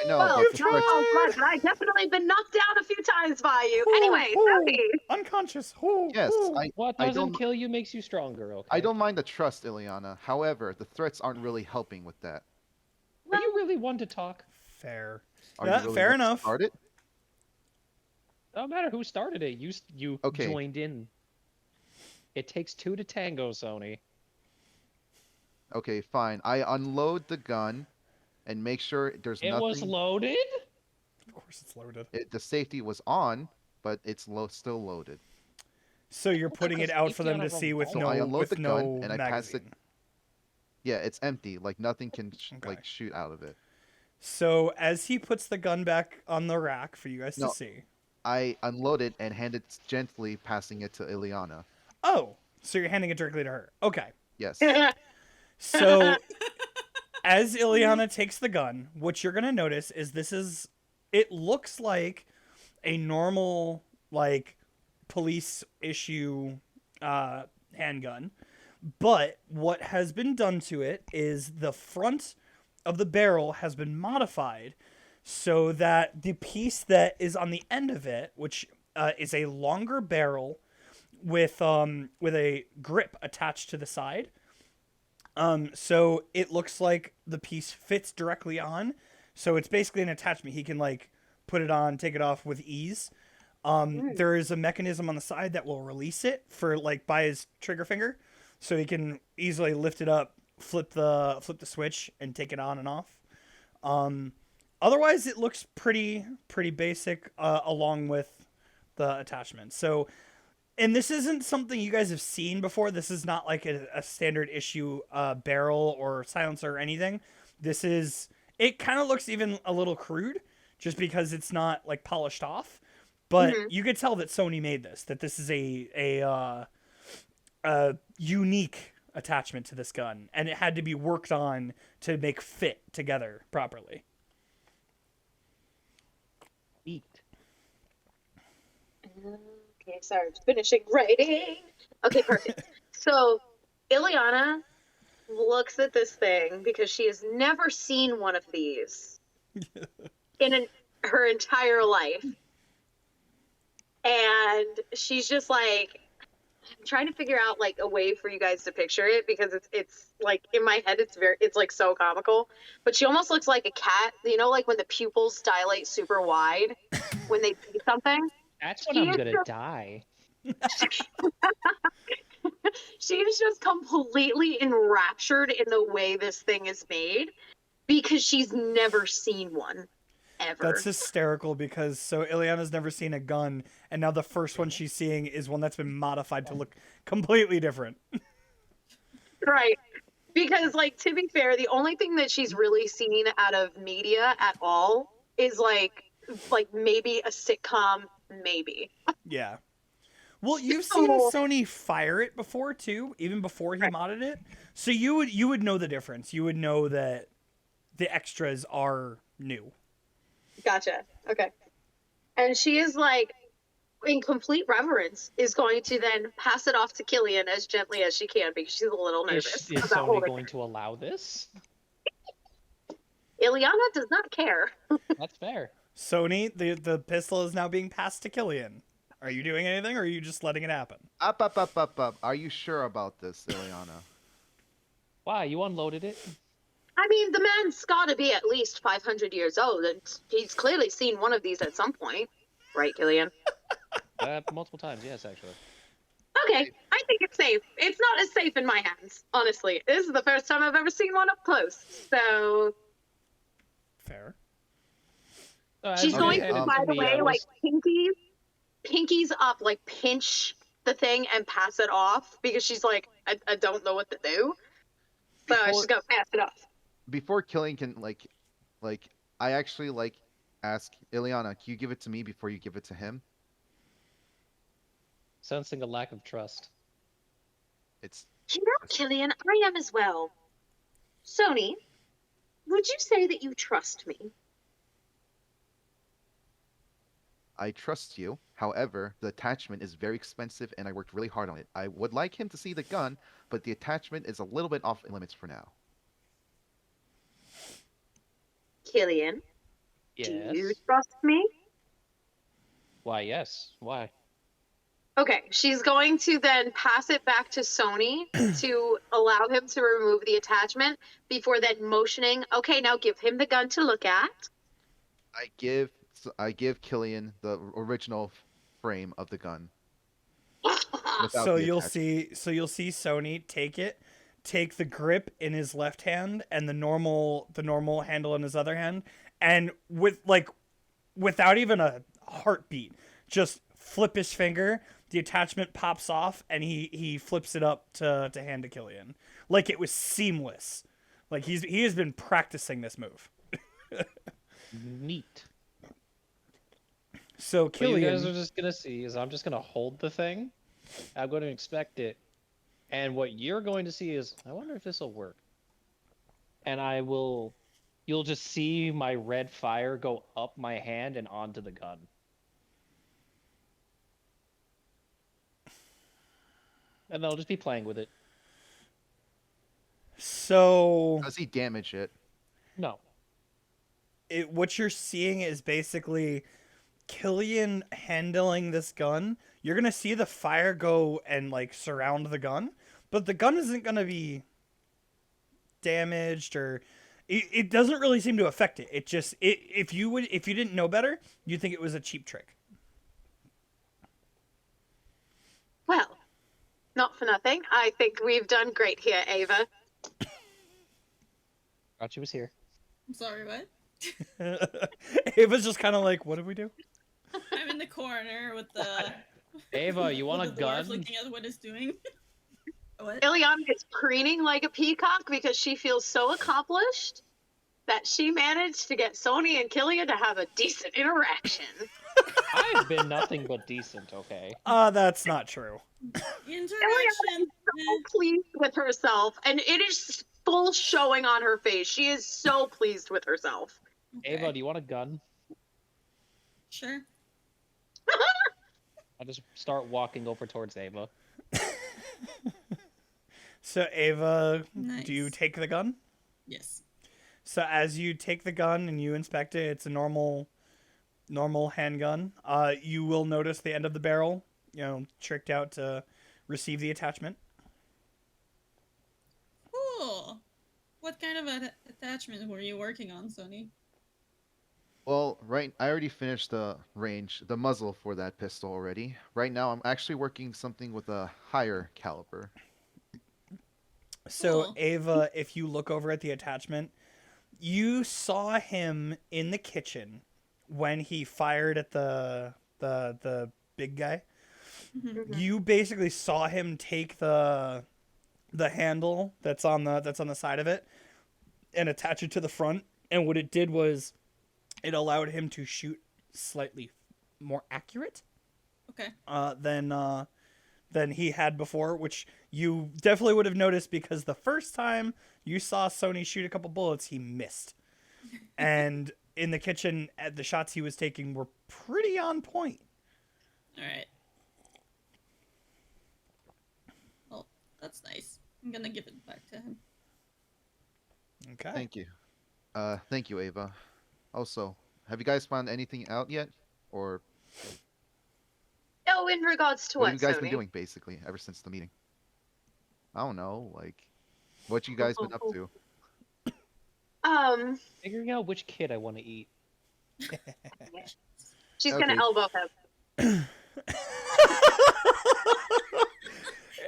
I know, Well, but You've the tried. threats, oh, but I've definitely been knocked down a few times by you. Ooh, Anyway, ooh. Sophie. Unconscious. Ooh, yes, ooh. What I doesn't don't, kill you makes you stronger. Okay. I don't mind the trust, Ileana. However, the threats aren't really helping with that. Are you really one to talk? Fair. Are Yeah, you really fair want to enough. start it? No matter who started it, you Okay. joined in. It takes two to tango, Sony. Okay, fine. I unload the gun and make sure there's It nothing. was loaded. Of course, it's loaded. The safety was on, but it's still loaded. So you're What's putting the it out for safety them on to a see with So no I unload with the gun no and I pass it- magazine. Yeah, it's empty. Like nothing can Okay. like shoot out of it. So as he puts the gun back on the rack for you guys No. to see. I unload it and hand it gently, passing it to Ileana. Oh, so you're handing it directly to her. Okay. Yes. So as Ileana takes the gun, what you're gonna notice is it looks like a normal like police issue handgun, but what has been done to it is the front of the barrel has been modified so that the piece that is on the end of it, which is a longer barrel with a grip attached to the side. So it looks like the piece fits directly on. So it's basically an attachment. He can like put it on, take it off with ease. There is a mechanism on the side that will release it for like by his trigger finger, so he can easily lift it up, flip the switch, and take it on and off. Otherwise, it looks pretty basic along with the attachment. So. And this isn't something you guys have seen before. This is not like a standard issue barrel or silencer or anything. It kind of looks even a little crude just because it's not like polished off. But you could tell that Sony made this, that this is a unique attachment to this gun. And it had to be worked on to make fit together properly. Eat. Okay, sorry, just finishing writing. Okay, perfect. So, Ileana looks at this thing because she has never seen one of these her entire life. And she's just like, I'm trying to figure out like a way for you guys to picture it because it's like in my head it's like so comical. But she almost looks like a cat, you know, like when the pupils dilate super wide when they see something. That's when She I'm is gonna just- die. She is just completely enraptured in the way this thing is made because she's never seen one ever. That's hysterical because so Ileana's never seen a gun, and now the first one she's seeing is one that's been modified to look completely different. Right. Because, like, to be fair, the only thing that she's really seen out of media at all is like maybe a sitcom, maybe. Yeah. Well, you've seen So- Sony fire it before too, even before he modded it. So you would know the difference. You would know that the extras are new. Gotcha. Okay. And she is like, in complete reverence, is going to then pass it off to Killian as gently as she can because she's a little nervous Is about Sony holding going to allow this? it. Ileana does not care. That's fair. Sony, the pistol is now being passed to Killian. Are you doing anything, or are you just letting it happen? Up. Are you sure about this, Ileana? Why? You unloaded it? I mean, the man's got to be at least 500 years old, and he's clearly seen one of these at some point. Right, Killian? Multiple times, yes, actually. Okay, I think it's safe. It's not as safe in my hands, honestly. This is the first time I've ever seen one up close. So Fair. she's as going you to, handed by the me, way, I like was- pinkies up, like pinch the thing and pass it off because she's like, I don't know what to do. So Before- she's gonna pass it off. Before Killing can like, I actually like ask Ileana, can you give it to me before you give it to him? sensing a lack of trust. It's You know, Killian, I am as well. Sony, would you say that you trust me? I trust you. However, the attachment is very expensive and I worked really hard on it. I would like him to see the gun, but the attachment is a little bit off limits for now. Killian, Yes. Do you trust me? Why? Yes. Why? Okay, she's going to then pass it back to Sony to allow him to remove the attachment before then motioning, okay, now give him the gun to look at. I give Killian the original frame of the gun without So the you'll attachment. you'll see Sony take the grip in his left hand and the normal handle in his other hand, and without even a heartbeat, just flip his finger. The attachment pops off, and he flips it up to hand to Killian, like it was seamless. Like he has been practicing this move. Neat. So What you guys are Killian, just gonna see is I'm just gonna hold the thing. I'm going to inspect it, and what you're going to see is I wonder if this will work. And you'll just see my red fire go up my hand and onto the gun. And they'll just be playing with it. so Does he damage it? No. what you're seeing is basically Killian handling this gun. You're gonna see the fire go and like surround the gun, but the gun isn't gonna be damaged, or it doesn't really seem to affect it. It just if you didn't know better, you'd think it was a cheap trick. Well, not for nothing. I think we've done great here, Ava. Thought she was here. I'm sorry, what? Ava's just kind of like, what did we do? I'm in the corner with the. Ava, you want a with the dwarf gun? looking at what it's doing. What? Ileana is preening like a peacock because she feels so accomplished that she managed to get Sony and Killian to have a decent interaction. I've been nothing but decent, okay? That's not true. Interaction. So pleased with herself, and it is full showing on her face. She is so pleased with herself. Ava, do you want a gun? Sure. I just start walking over towards Ava. So Ava, do you Nice. take the gun? Yes. So as you take the gun and you inspect it, it's a normal handgun. You will notice the end of the barrel, tricked out to receive the attachment. Cool. What kind of attachment were you working on, Sony? Well, I already finished the muzzle for that pistol already. Right now, I'm actually working something with a higher caliber. So Cool. Ava, if you look over at the attachment, you saw him in the kitchen when he fired at the big guy. Mhm. You basically saw him take the handle that's on the side of it and attach it to the front, and what it did was it allowed him to shoot slightly more accurate Okay. than he had before, which you definitely would have noticed because the first time you saw Sony shoot a couple bullets, he missed. And in the kitchen, the shots he was taking were pretty on point. All right. Well, that's nice. I'm gonna give it back to him. Okay. Thank you. Thank you, Ava. Also, have you guys found anything out yet? Or Oh, in regards to what what, have you guys Sony? been doing, basically, ever since the meeting? I don't know, like, what you guys been up to? Figuring out which kid I want to eat. She's Okay. gonna elbow him.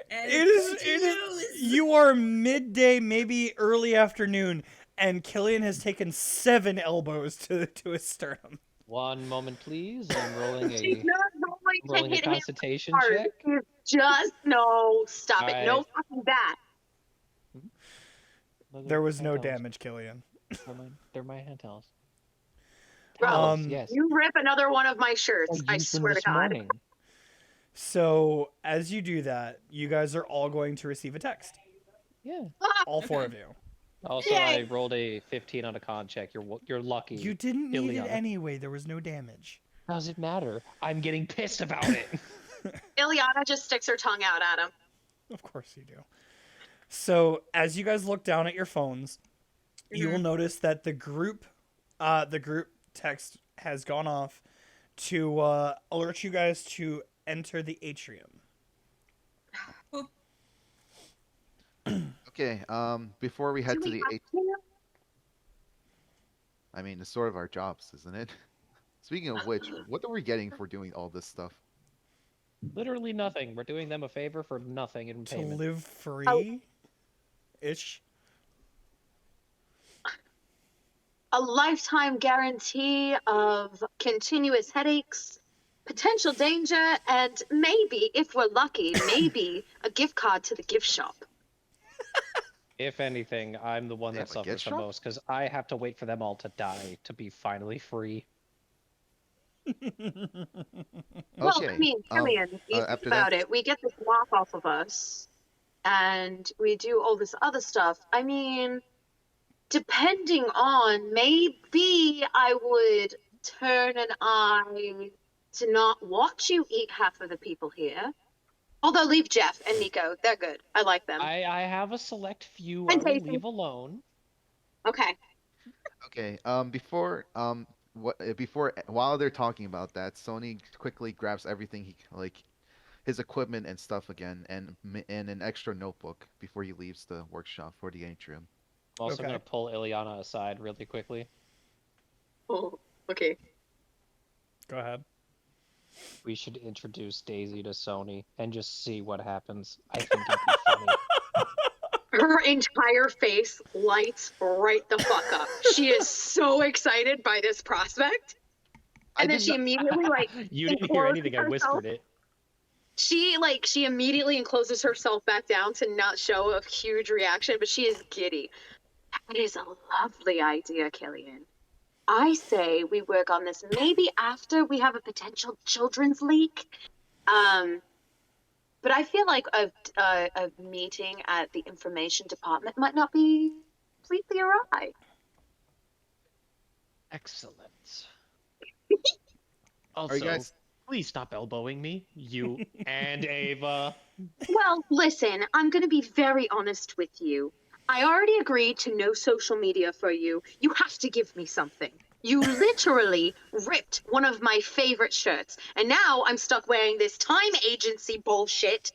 And It is. what It you is. lose. You are midday, maybe early afternoon, and Killian has taken 7 elbows to his sternum. One moment, please. I'm rolling She's a not going to rolling a hit him constitution hard. check. She's just no. Stop it. No Alright. fucking that. There was no Handhelds. damage, Killian. They're my handhelds. Bro, Handhelds, yes. You rip another one of my shirts. I used them swear to this God. morning. So as you do that, you guys are all going to receive a text. Yeah. All 4 Okay. of you. Also, Yay. I rolled a 15 on a con check. You're lucky. You didn't need it Ileana. anyway. There was no damage. How does it matter? I'm getting pissed about it. Ileana just sticks her tongue out at him. Of course you do. So as you guys look down at your phones, you will notice that the group text has gone off to alert you guys to enter the atrium. Okay. Before we head Do to we the, have to? I mean, it's sort of our jobs, isn't it? Speaking of which, what are we getting for doing all this stuff? Literally nothing. We're doing them a favor for nothing in To payment. live free ish. A lifetime guarantee of continuous headaches, potential danger, and maybe, if we're lucky, maybe a gift card to the gift shop. If anything, I'm the one They that have a gift suffers the shop? most because I have to wait for them all to die to be finally free. Well, Okay. I mean, Killian, you think after about that- it. We get this lock off of us, and we do all this other stuff. I mean, depending on, maybe I would turn an eye to not watch you eat half of the people here. Although leave Jeff and Nico, they're good. I like them. I have a select few And I will Jason. leave alone. Okay. Okay. While they're talking about that, Sony quickly grabs everything his equipment and stuff again, and an extra notebook before he leaves the workshop for the atrium. I'm also Okay. going to pull Ileana aside really quickly. Oh, okay. Go ahead. We should introduce Daisy to Sony and just see what happens. I think it'd be funny. Her entire face lights right the fuck up. She is so excited by this prospect. And then she immediately You didn't hear anything. I encloses herself. whispered it. She immediately encloses herself back down to not show a huge reaction, but she is giddy. That is a lovely idea, Killian. I say we work on this maybe after we have a potential children's leak. But I feel like a meeting at the information department might not be completely awry. Excellent. Also, Are you guys? please stop elbowing me, you and Ava. Well, listen, I'm going to be very honest with you. I already agreed to no social media for you. You have to give me something. You literally ripped one of my favorite shirts, and now I'm stuck wearing this time agency bullshit.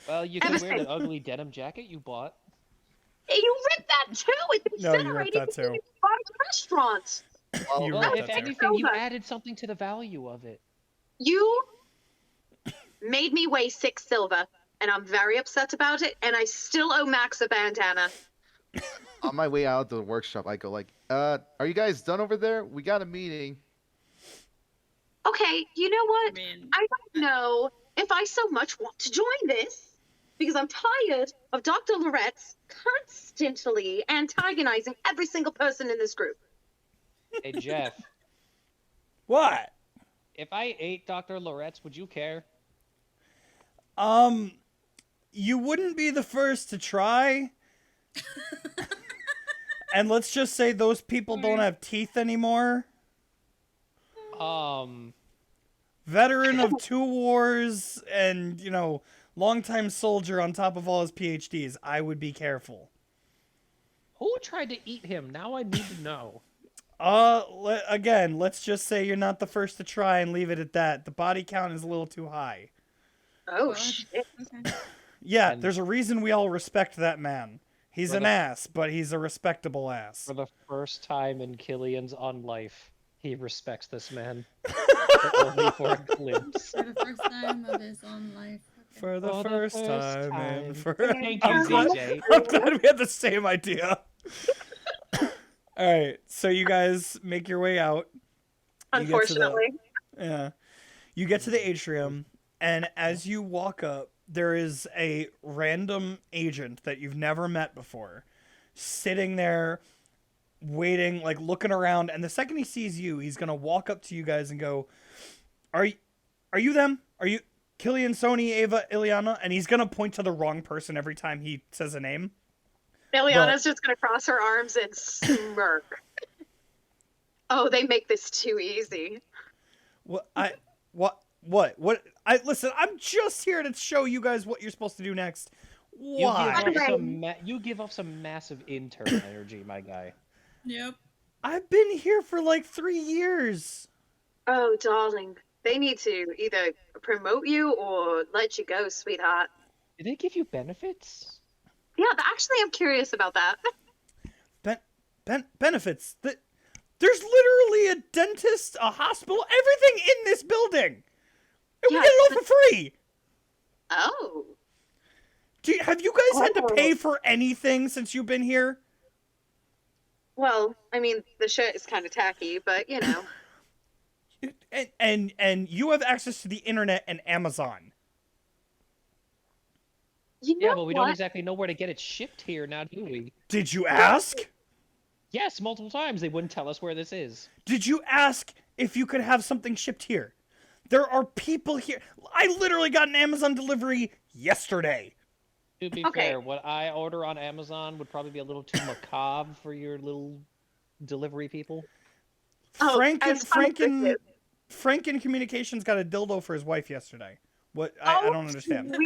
Well, you can wear the ugly denim jacket you bought. You ripped that too! It's No, you ripped incinerated that too. in a restaurant. You Well, ripped if that too. anything, you Silver. added something to the value of it. You made me weigh 6 silver, and I'm very upset about it, and I still owe Max a bandana. On my way out of the workshop, I go are you guys done over there? We got a meeting. Okay, you know what? I mean, I don't know if I so much want to join this because I'm tired of Dr. Loretz constantly antagonizing every single person in this group. Hey, Jeff, What? if I ate Dr. Loretz, would you care? You wouldn't be the first to try. And let's just say those people don't have teeth anymore. Veteran of 2 wars and, longtime soldier on top of all his PhDs. I would be careful. Who tried to eat him? Now I need to know. Again, let's just say you're not the first to try and leave it at that. The body count is a little too high. Oh, God. shit. Okay. Yeah, And- there's a reason we all respect that man. He's For an the- ass, but he's a respectable ass. For the first time in Killian's unlife, he respects this man. But only for a glimpse. For the first time of his own life. Okay. For the For the first first time time. in for Thank I'm you, glad, DJ. I'm glad we had the same idea. All right, so you guys make your way out. You get to the- Unfortunately. Yeah. You get to the atrium, and as you walk up, there is a random agent that you've never met before sitting there waiting, like looking around, and the second he sees you, he's gonna walk up to you guys and go, Are you them? Are you Killian, Sony, Ava, Ileana? And he's gonna point to the wrong person every time he says a name. Ileana's just going to cross her arms and smirk. Oh, they make this too easy. Listen, I'm just here to show you guys what you're supposed to do next. Why? You give, Why? off you give off some massive intern energy, my guy. Yep. I've been here for like 3 years. Oh, darling. They need to either promote you or let you go, sweetheart. Did they give you benefits? Yeah, actually, I'm curious about that. Benefits. There's literally a dentist, a hospital, everything in this building. And we Yes, get it all for free. Oh. Have you guys had to Oh. pay for anything since you've been here? Well, I mean, the shirt is kind of tacky, but you know. And you have access to the internet and Amazon. You Yeah, know but we what? don't exactly know where to get it shipped here now, do we? Did you ask? Yes, multiple times they wouldn't tell us where this is. Did you ask if you could have something shipped here? There are people here. I literally got an Amazon delivery yesterday. To be Okay. fair, what I order on Amazon would probably be a little too macabre for your little delivery people. Oh, as fun as this is. Franken Communications got a dildo for his wife yesterday. What? I Oh, don't understand.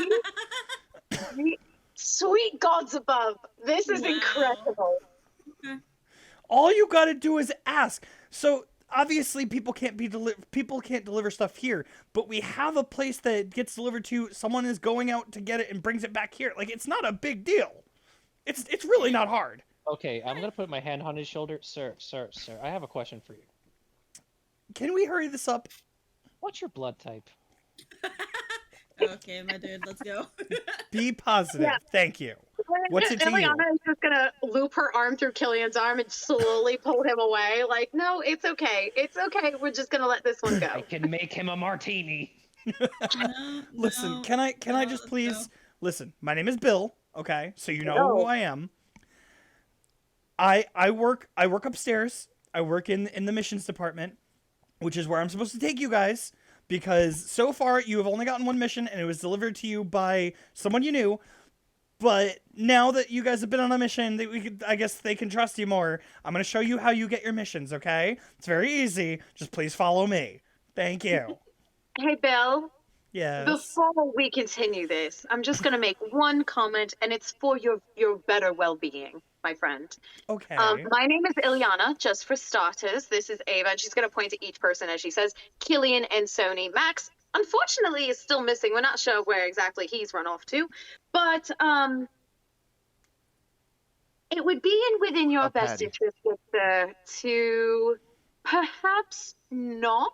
Sweet gods above. This is Wow. incredible. All you got to do is ask. So obviously people can't deliver stuff here, but we have a place that it gets delivered to. Someone is going out to get it and brings it back here. Like, it's not a big deal. It's really not hard. Okay, I'm gonna put my hand on his shoulder. Sir, I have a question for you. Can we hurry this up? What's your blood type? Okay, my dude, let's go. Be positive. Yeah. Thank you. What's it to you? Ileana is just gonna loop her arm through Killian's arm and slowly pull him away. Like, no, it's okay. It's okay. We're just gonna let this one I go. can make him a martini. No, Listen, no, can I no, just let's please go. listen? My name is Bill, okay? So you know Bill. who I am. I work upstairs. I work in the missions department, which is where I'm supposed to take you guys, because so far you have only gotten one mission and it was delivered to you by someone you knew. But now that you guys have been on a mission, I guess they can trust you more. I'm going to show you how you get your missions, okay? It's very easy. Just please follow me. Thank you. Hey, Bill. Yes. Before we continue this, I'm just gonna make one comment, and it's for your better well-being, my friend. Okay. My name is Ileana, just for starters. This is Ava, and she's going to point to each person as she says, Killian and Sony. Max, unfortunately, is still missing. We're not sure where exactly he's run off to, but it would be within your Oh, best Patty. interest, to perhaps not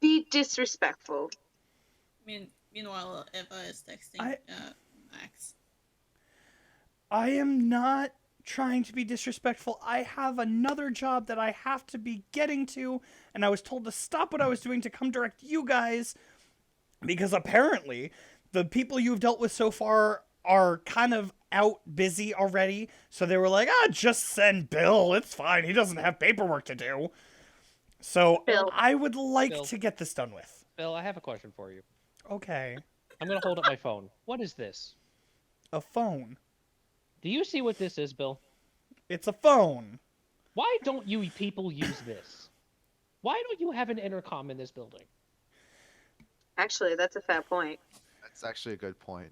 be disrespectful. Meanwhile, Eva is texting I- Max. I am not trying to be disrespectful. I have another job that I have to be getting to, and I was told to stop what I was doing to come direct you guys, because apparently the people you've dealt with so far are kind of out busy already. So they were like, just send Bill. It's fine. He doesn't have paperwork to do. So Bill. I would like Bill. to get this done with. Bill, I have a question for you. Okay. I'm gonna hold up my phone. What is this? A phone. Do you see what this is, Bill? It's a phone. Why don't you people use this? Why don't you have an intercom in this building? Actually, that's a fair point. That's actually a good point.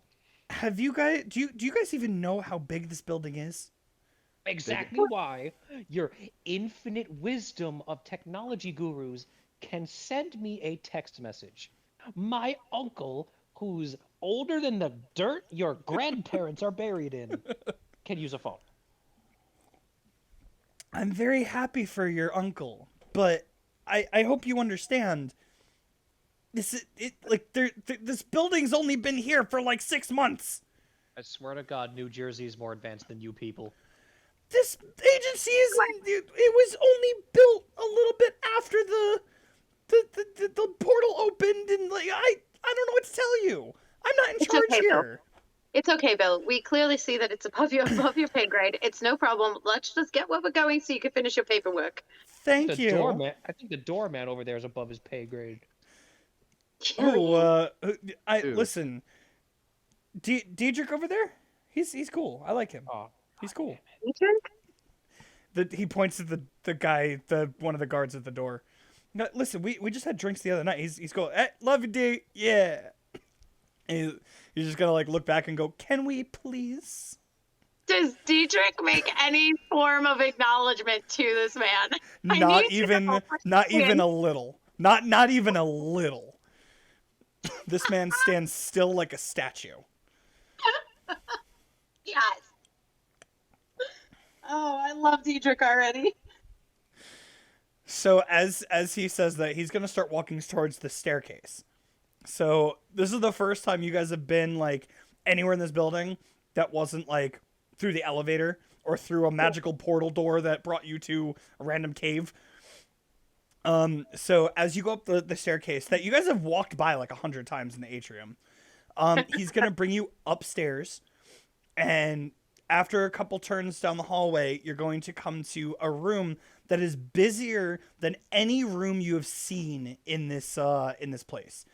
Have you guys do you guys even know how big this building is? Exactly why your infinite wisdom of technology gurus can send me a text message. My uncle, who's older than the dirt your grandparents are buried in, can use a phone. I'm very happy for your uncle, but I hope you understand. This building's only been here for like 6 months. I swear to God, New Jersey is more advanced than you people. This agency isn't. It was only built a little bit after the portal opened, and like I don't know what to tell you. I'm not in It's charge okay, Bill. here. It's okay, Bill. We clearly see that it's above your pay grade. It's no problem. Let's just get where we're going so you can finish your paperwork. Thank The you. doorman, I think the doorman over there is above his pay grade. Oh, Dude. listen. Diedrich over there? He's cool. I like him. Oh, He's cool. Ethan? He points to the guy, one of the guards at the door. No, listen, we just had drinks the other night. He's going, love you, D. Yeah. And he's just gonna like look back and go, can we please? Does Diedrich make any form of acknowledgement to this man? I Not need to even know. not even a little. Not even a little. This man stands still like a statue. Yes. Oh, I love Diedrich already. So as he says that, he's gonna start walking towards the staircase. So this is the first time you guys have been like anywhere in this building that wasn't like through the elevator or through a magical portal door that brought you to a random cave. So as you go up the staircase that you guys have walked by like 100 times in the atrium, he's gonna bring you upstairs, and after a couple turns down the hallway, you're going to come to a room that is busier than any room you have seen in this place.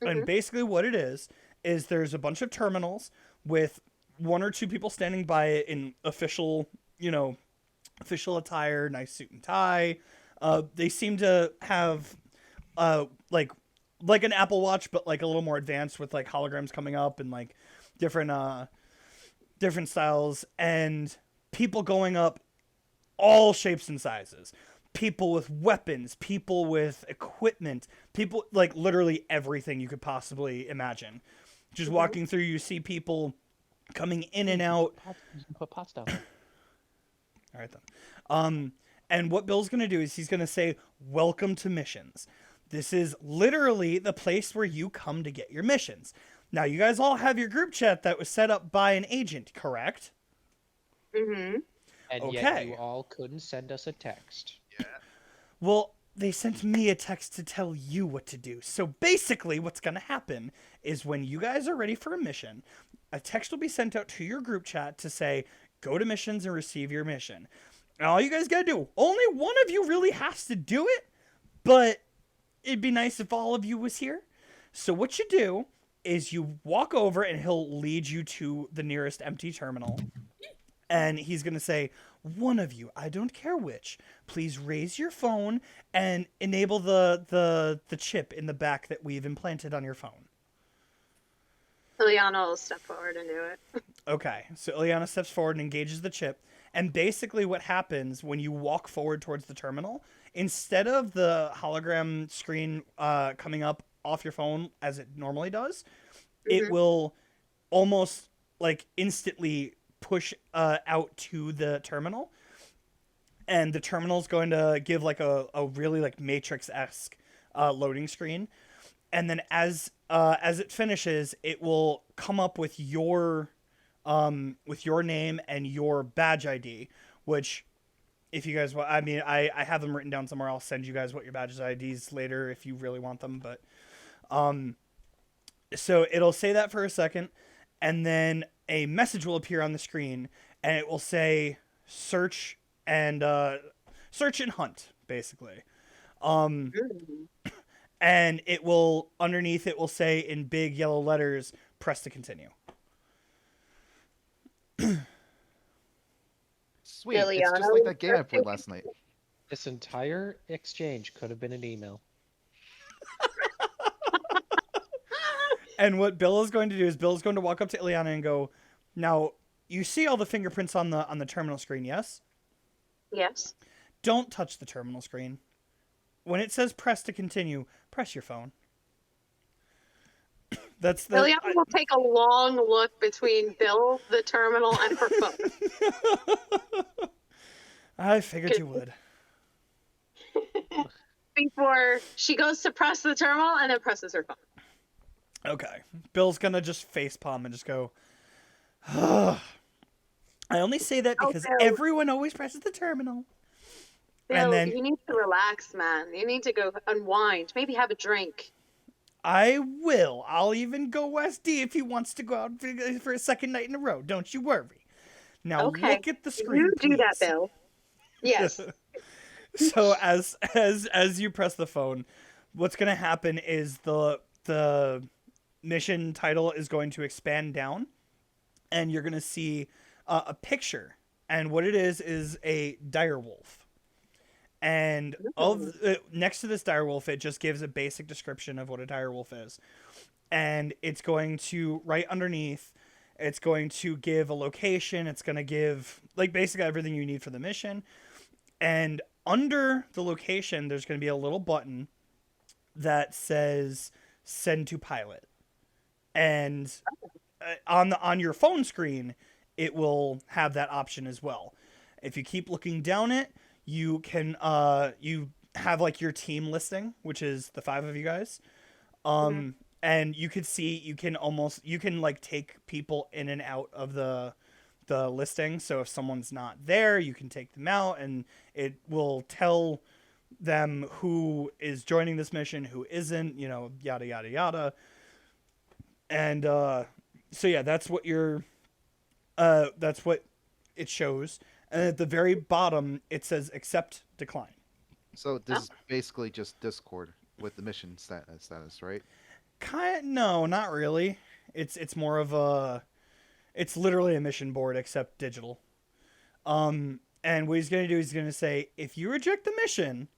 And basically what it is there's a bunch of terminals with one or two people standing by it in official attire, nice suit and tie. They seem to have like an Apple Watch, but like a little more advanced with like holograms coming up and like different styles, and people going up all shapes and sizes. People with weapons, people with equipment, people like literally everything you could possibly imagine. Just walking through, you see people coming in and out. You can put pots down there. All right then. And what Bill's gonna do is he's gonna say, "Welcome to missions. This is literally the place where you come to get your missions." Now, you guys all have your group chat that was set up by an agent, correct? Mm-hmm. And yet Okay. you all couldn't send us a text. Well, they sent me a text to tell you what to do. So basically, what's going to happen is when you guys are ready for a mission, a text will be sent out to your group chat to say, go to missions and receive your mission. And all you guys got to do, only one of you really has to do it, but it'd be nice if all of you was here. So what you do is you walk over and he'll lead you to the nearest empty terminal. And he's going to say, one of you, I don't care which, please raise your phone and enable the chip in the back that we've implanted on your phone. Ileana will step forward and do it. Okay, so Ileana steps forward and engages the chip. And basically what happens when you walk forward towards the terminal, instead of the hologram screen coming up off your phone as it normally does, it will almost like instantly push out to the terminal, and the terminal is going to give like a really like Matrix-esque loading screen, and then as it finishes, it will come up with your name and your badge ID, which if you guys want, I mean, I have them written down somewhere. I'll send you guys what your badges IDs later if you really want them, but so it'll say that for a second, and then a message will appear on the screen, and it will say search and hunt, basically. And it will, underneath it will say in big yellow letters, press to continue. Sweet. It's just like that game I played last night. This entire exchange could have been an email. And what Bill is going to do is Bill is going to walk up to Ileana and go, now, you see all the fingerprints on the terminal screen, yes? Yes. Don't touch the terminal screen. When it says press to continue, press your phone. That's the... Ileana will take a long look between Bill, the terminal, and her phone. I figured you would. Before she goes to press the terminal and then presses her phone. Okay. Bill's gonna just facepalm and just go, I only say that because Bill. everyone always presses the terminal. Bill, And then- you need to relax, man. You need to go unwind. Maybe have a drink. I will. I'll even go SD if he wants to go out for a second night in a row. Don't you worry. Now Okay. look at the screen, You do that, please. Bill. Yes. So as you press the phone, what's going to happen is the mission title is going to expand down, and you're going to see a picture, and what it is a direwolf. And next to this direwolf, it just gives a basic description of what a direwolf is, and it's going to right underneath It's going to give a location. It's going to give like basically everything you need for the mission. And under the location, there's going to be a little button that says "Send to pilot," and on your phone screen, it will have that option as well. If you keep looking down it, you can you have like your team listing, which is the 5 of you guys. And you could see you can like take people in and out of the listing. So if someone's not there, you can take them out, and it will tell them who is joining this mission, who isn't, you know, yada yada yada. And so yeah, that's what it shows. And at the very bottom, it says accept, decline. So this is basically just Discord with the mission status, right? No, not really. It's more of it's literally a mission board except digital. And what he's gonna do is he's gonna say, if you reject the mission,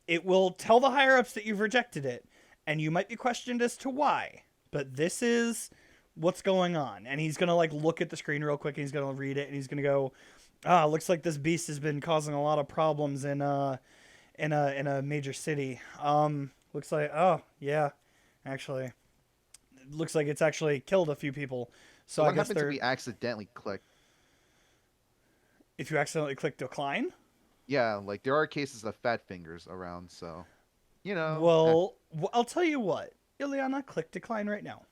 it will tell the higher ups that you've rejected it, and you might be questioned as to why. But this is what's going on. And he's gonna like look at the screen real quick, and he's gonna read it, and he's gonna go, looks like this beast has been causing a lot of problems in a major city. Looks like, oh yeah, actually, it looks like it's actually killed a few people. So what I guess happens if we accidentally click? if you accidentally click decline. Yeah, like there are cases of fat fingers around, so you know. Well, I'll tell you what, Ileana, click decline right now.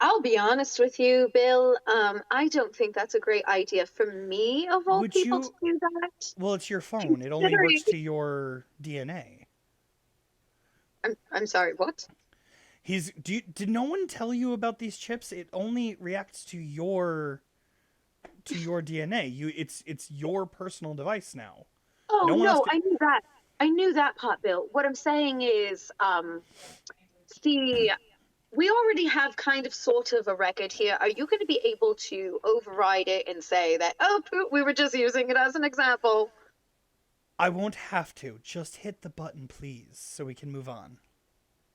I'll be honest with you, Bill. I don't think that's a great idea for me, of all Would people, you- to do that. Well, it's your phone. It only Considering- works to your DNA. I'm sorry, what? Did no one tell you about these chips? It only reacts to your DNA. It's your personal device now. Oh, No one else no, can- I knew that. I knew that part, Bill. What I'm saying is, see, we already have kind of sort of a record here. Are you going to be able to override it and say that, oh, poop, we were just using it as an example? I won't have to. Just hit the button, please, so we can move on.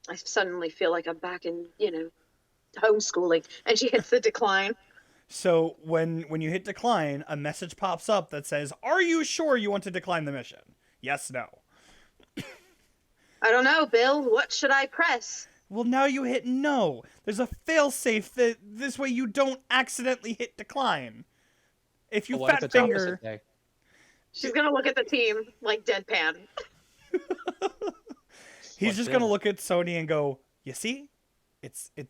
I suddenly feel like I'm back in, homeschooling. And she hits the decline. So when you hit decline, a message pops up that says, "Are you sure you want to decline the mission? Yes, no." I don't know, Bill. What should I press? Well, now you hit no. There's a failsafe that this way you don't accidentally hit decline. If you But what if fat it's finger, opposite day? She's going to look at the team like deadpan. he's What just then? gonna look at Sony and go, "You see,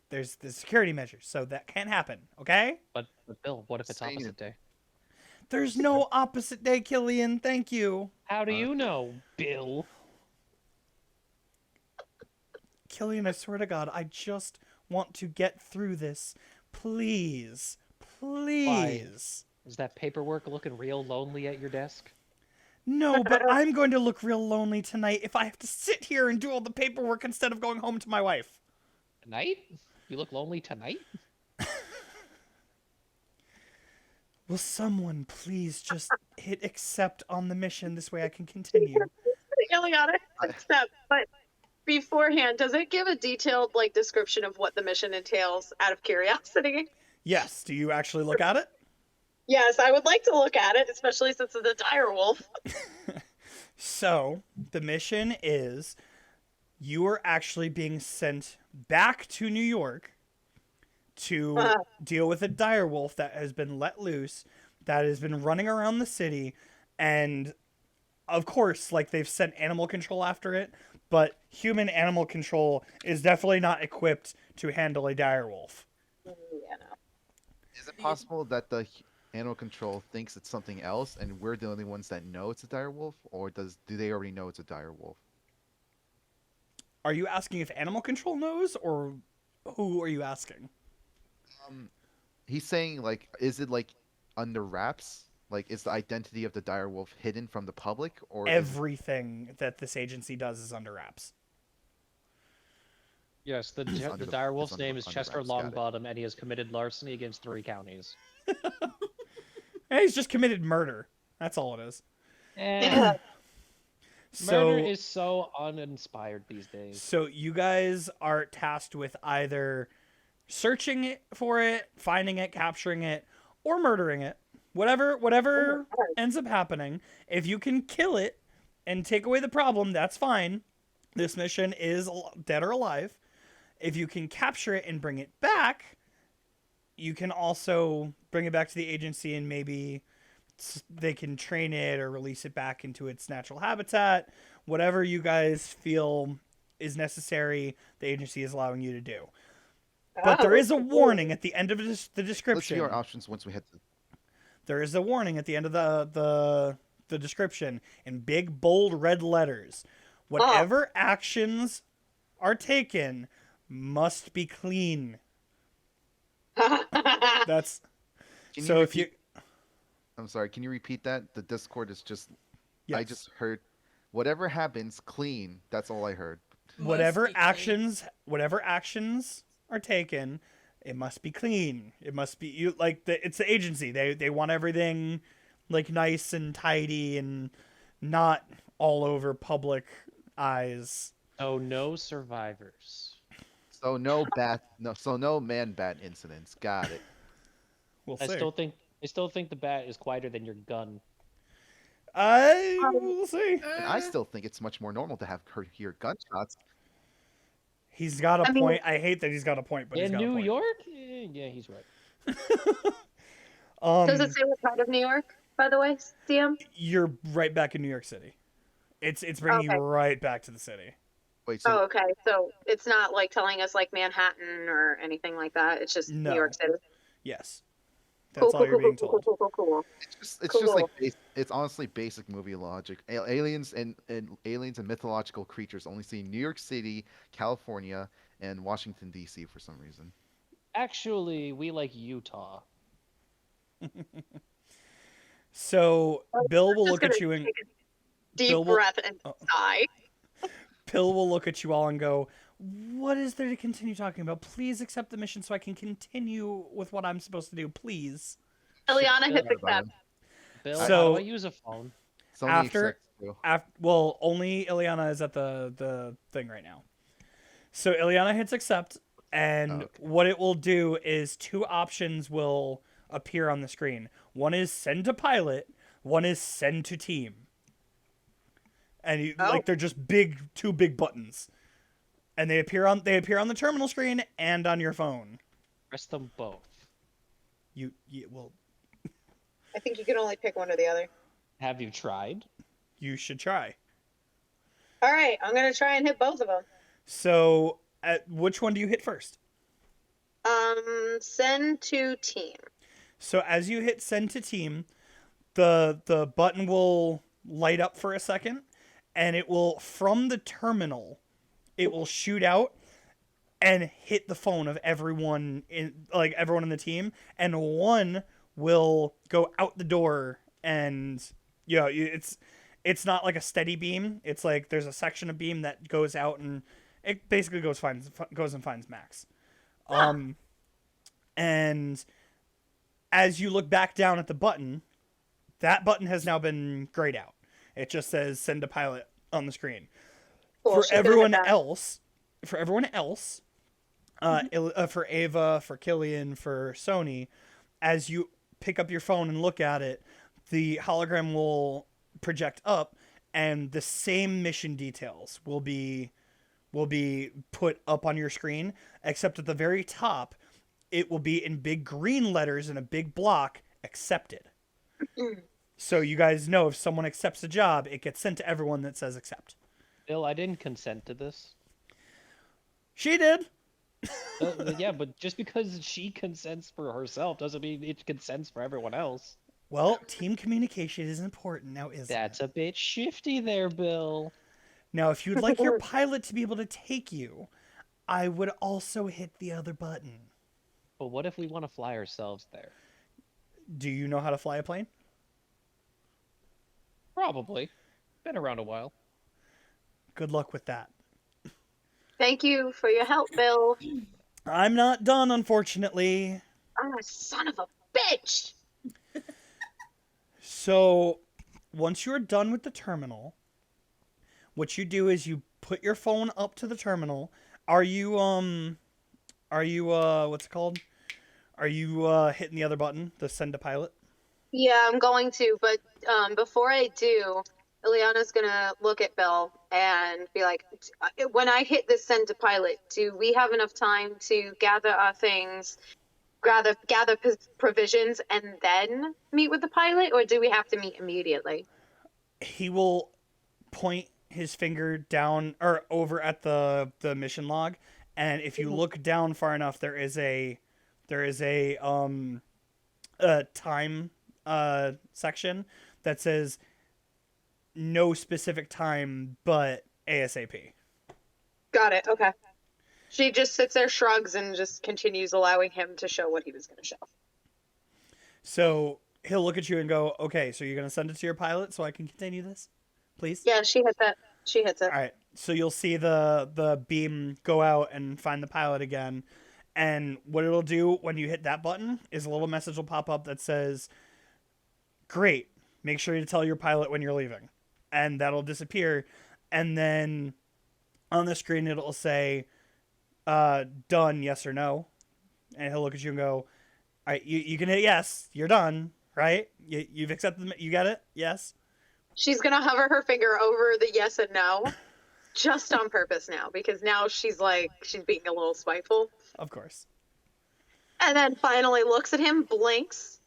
there's the security measures, so that can't happen. Okay? But Bill, what if it's Saying opposite day? There's no opposite day, Killian. Thank you, How do you know, Bill? Killian. I swear to God, I just want to get through this. Please, please." Is that paperwork looking real lonely at your desk? No, but I'm going to look real lonely tonight if I have to sit here and do all the paperwork instead of going home to my wife. Tonight? You look lonely tonight? Will someone please just hit accept on the mission? This way I can continue. Ileana, step. But beforehand, does it give a detailed description of what the mission entails out of curiosity? Yes, do you actually look at it? Yes, I would like to look at it, especially since it's a dire wolf. So, the mission is you are actually being sent back to New York to deal with a direwolf that has been let loose, that has been running around the city, and of course, they've sent animal control after it, but human animal control is definitely not equipped to handle a direwolf. Yeah, no. Is it possible that the animal control thinks it's something else, and we're the only ones that know it's a dire wolf, or do they already know it's a dire wolf? Are you asking if animal control knows, or who are you asking? He's saying is it under wraps? Is the identity of the dire wolf hidden from the public, or Everything that this agency does is under wraps. Yes, the under the- dire it's wolf's under- name is under Chester wraps, got it. Longbottom, and he has committed larceny against 3 counties. Hey, he's just committed murder. That's all it is. And So, murder is so uninspired these days. so you guys are tasked with either searching it for it, finding it, capturing it, or murdering it. Whatever ends up happening, if you can kill it and take away the problem, that's fine. This mission is dead or alive. If you can capture it and bring it back, you can also bring it back to the agency and maybe they can train it or release it back into its natural habitat. Whatever you guys feel is necessary, the agency is allowing you to do. But there is a warning at the end of the Let's description. see our options once we hit the. There is a warning at the end of the description in big bold red letters. Whatever actions are taken must be clean. That's Can so. If you, I'm sorry. Can you repeat that? The Discord is just. I yes. just heard, whatever happens, clean. That's all I heard. whatever Must be actions are taken, it must be clean. It must be you like it's the agency. They want everything like nice and tidy and not all over public eyes. Oh, no survivors. So no man bat incidents. Got it. We'll I see. still think the bat is quieter than your gun. We'll see. And I still think it's much more normal to have hear gunshots. He's got a I mean- point. I hate that he's got a point, but he's In got a New point. York? Yeah, he's right. Does it say what part of New York, by the way, CM? You're right back in New York City. It's bringing you Okay. right back to the city. Wait, Oh, so okay. So it's not like telling us like Manhattan or anything like that. It's just No. New York City. Yes, that's all you're being told. Cool. it's just like Cool. it's honestly basic movie logic. Aliens and mythological creatures only see New York City, California, and Washington D.C. for some reason. Actually, we like Utah. So Bill will Just look at gonna you and take a deep Bill will- breath and Oh. sigh. Bill will look at you all and go, "What is there to continue talking about? Please accept the mission so I can continue with what I'm supposed to do, please." Eliana hits Forgot about accept. him. Bill, So- how do I use a phone? Sony After- accepts too. Well, only Ileana is at the thing right now. So Ileana hits accept, and Okay. what it will do is two options will appear on the screen. One is send to pilot. One is send to team. And you, Oh. like they're just two big buttons, and they appear on the terminal screen and on your phone. Press them both. You well, I think you can only pick one or the other. Have you tried? you should try. All right, I'm gonna try and hit both of them. So, which one do you hit first? Send to team. So as you hit send to team, the button will light up for a second, and it will from the terminal, it will shoot out and hit the phone of everyone in the team, and one will go out the door, and it's not like a steady beam. It's like there's a section of beam that goes out, and it basically goes and finds Max. And as you look back down at the button, that button has now been grayed out. It just says send to pilot on the screen. Cool, For she's gonna hit everyone that. else, for Ava, for Killian, for Sony, as you pick up your phone and look at it, the hologram will project up, and the same mission details will be put up on your screen, except at the very top, it will be in big green letters in a big block, accepted. So you guys know if someone accepts a job, it gets sent to everyone that says accept. Bill, I didn't consent to this. She did. Yeah, but just because she consents for herself doesn't mean it consents for everyone else. Well, team communication is important now, isn't That's it? a bit shifty there, Bill. Now, if you'd like your pilot to be able to take you, I would also hit the other button. But what if we want to fly ourselves there? Do you know how to fly a plane? Probably. Been around a while. Good luck with that. Thank you for your help, Bill. I'm not done, unfortunately. Ah, son of a bitch. So, once you're done with the terminal, what you do is you put your phone up to the terminal. Are you Are you what's it called? Are you hitting the other button, the send to pilot? Yeah, I'm going to, but before I do, Ileana's gonna look at Bill and be like, when I hit this send to pilot, do we have enough time to gather our things, gather provisions, and then meet with the pilot, or do we have to meet immediately? He will point his finger down or over at the mission log, and if you look down far enough, there is a time section that says no specific time but ASAP. Got it. Okay. She just sits there, shrugs, and just continues allowing him to show what he was going to show. So he'll look at you and go, "Okay, so you're gonna send it to your pilot so I can continue this, please?" Yeah, she hit that. She hits it. All right. So you'll see the beam go out and find the pilot again, and what it'll do when you hit that button is a little message will pop up that says, "Great. Make sure to tell your pilot when you're leaving," and that'll disappear, and then on the screen it'll say, "Done, yes or no," and he'll look at you and go, "All right, you can hit yes. You're done, right? You've accepted. You got it. Yes." She's gonna hover her finger over the yes and no, just on purpose now, because now she's being a little spiteful. Of course. And then finally looks at him, blinks,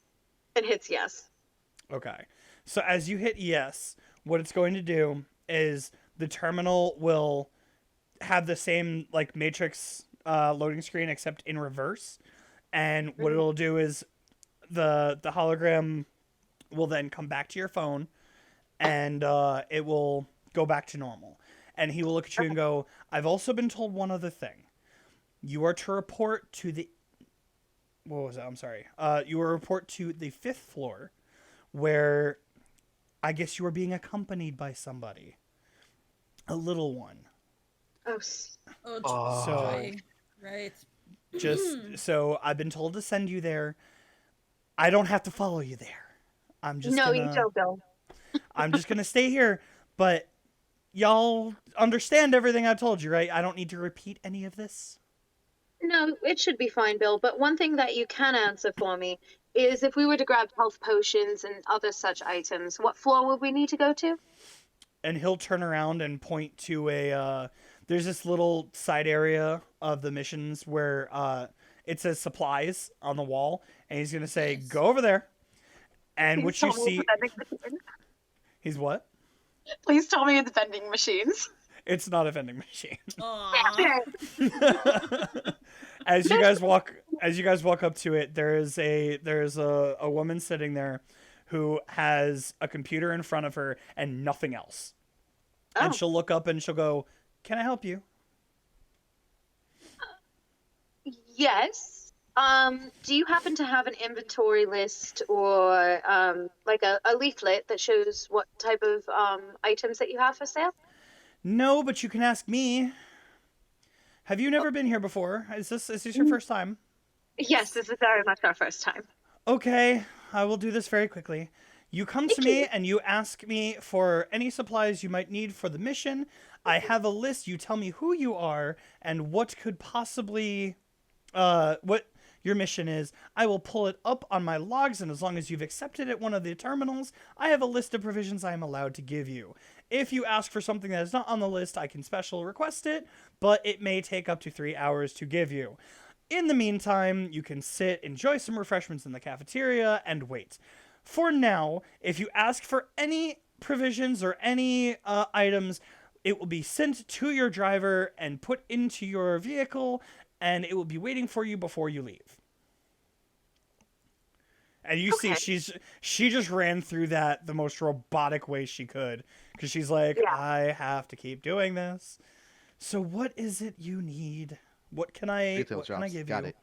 and hits yes. Okay. So as you hit yes, what it's going to do is the terminal will have the same like matrix loading screen except in reverse. And what it'll do is the hologram will then come back to your phone and it will go back to normal. And he will look at you and go, "I've also been told one other thing. You are to report to the what was that? I'm sorry. You will report to the 5th floor where I guess you were being accompanied by somebody. A little one. Oh, Oh, So- right. Just so I've been told to send you there. I don't have to follow you there. I'm just no, gonna, you don't, Bill. I'm just gonna stay here, but y'all understand everything I told you, right? I don't need to repeat any of this. No, it should be fine, Bill. But one thing that you can answer for me is if we were to grab health potions and other such items, what floor would we need to go to? And he'll turn around and point to a there's this little side area of the missions where it says supplies on the wall, and he's gonna say, Nice. "Go over there." And what you Please tell me see, it's vending machines. he's what? Please tell me it's vending machines. It's not a vending machine. Aw. As you guys walk up to it, there's a woman sitting there who has a computer in front of her and nothing else. Oh. And she'll look up and she'll go, "Can I help you?" Yes. Do you happen to have an inventory list or like a leaflet that shows what type of items that you have for sale? No, but you can ask me. Have you never been here before? Is this your first time? Yes, this is very much our first time. Okay, I will do this very quickly. You come to Thank me you. and you ask me for any supplies you might need for the mission. I have a list. You tell me who you are and what could possibly, what your mission is. I will pull it up on my logs, and as long as you've accepted at one of the terminals, I have a list of provisions I am allowed to give you. If you ask for something that is not on the list, I can special request it, but it may take up to 3 hours to give you. In the meantime, you can sit, enjoy some refreshments in the cafeteria, and wait. For now, if you ask for any provisions or any items, it will be sent to your driver and put into your vehicle, and it will be waiting for you before you leave. And you see, Okay. she just ran through that the most robotic way she could, because she's like, Yeah. I have to keep doing this. So what is it you need? What can I Retail shops. give Got you? it.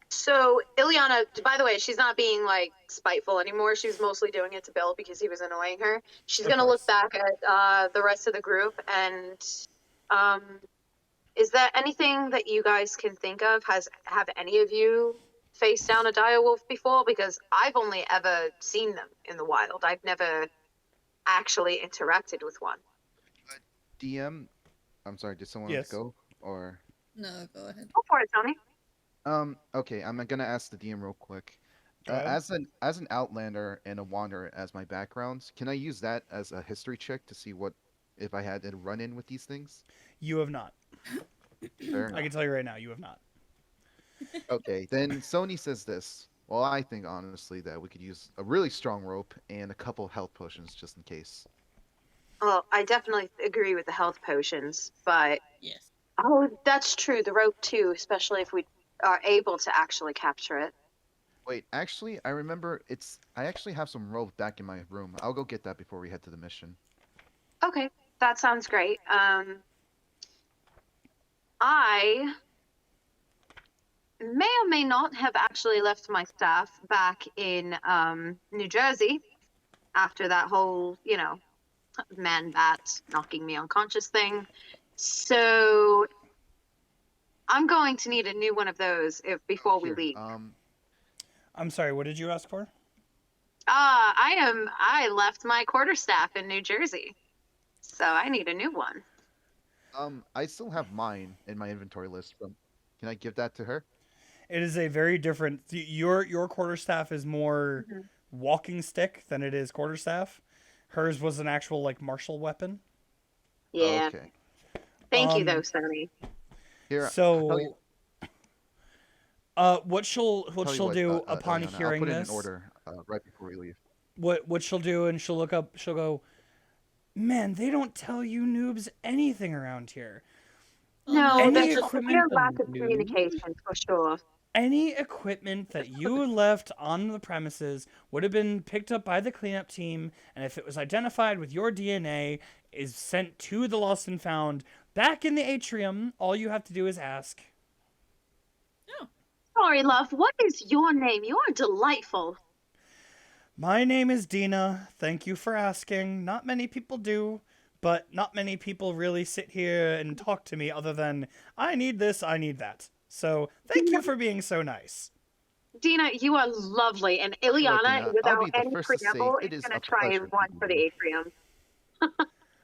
So Ileana, by the way, she's not being like spiteful anymore. She was mostly doing it to Bill because he was annoying her. She's Of gonna course. look back at the rest of the group and is there anything that you guys can think of? Have any of you faced down a dire wolf before? Because I've only ever seen them in the wild. I've never actually interacted with one. DM, I'm sorry. Did someone Yes. go or? No, go ahead. Go for it, Tony. Okay, I'm gonna ask the DM real quick. Go ahead. As an outlander and a wanderer as my backgrounds, can I use that as a history check to see what if I had a run in with these things? You have not. Fair I enough. can tell you right now, you have not. Okay, then Sony says this. Well, I think honestly that we could use a really strong rope and a couple health potions just in case. Oh, I definitely agree with the health potions, but Yes. oh, that's true. The rope too, especially if we are able to actually capture it. Wait, actually, I remember I actually have some rope back in my room. I'll go get that before we head to the mission. Okay, that sounds great. I may or may not have actually left my staff back in New Jersey after that whole, man bat knocking me unconscious thing. So I'm going to need a new one of those before we Here, leave. I'm sorry, what did you ask for? I left my quarterstaff in New Jersey, so I need a new one. I still have mine in my inventory list. Can I give that to her? It is a very different. Your quarterstaff is more walking stick than it is quarterstaff. Hers was an actual like martial weapon. Yeah. Okay. Thank you, Um, though, Sony. Here, I'll tell So, you- what she'll tell you she'll what, do upon Eliana, I'll hearing put it this, in order right before we leave. what she'll do, and she'll look up. She'll go, man, they don't tell you noobs anything around here. No, Any there's a equipment clear lack of new- communication for sure. Any equipment that you left on the premises would have been picked up by the cleanup team, and if it was identified with your DNA, is sent to the lost and found back in the atrium. All you have to do is ask. Sorry, love. What is your name? You are delightful. My name is Dina. Thank you for asking. Not many people do, but not many people really sit here and talk to me other than, I need this, I need that. So, thank you for being so nice. Dina, you are lovely, and Ileana, Dina, I'll without be the any first to say preamble, it is is going a to try pleasure and run meeting for the you. atrium.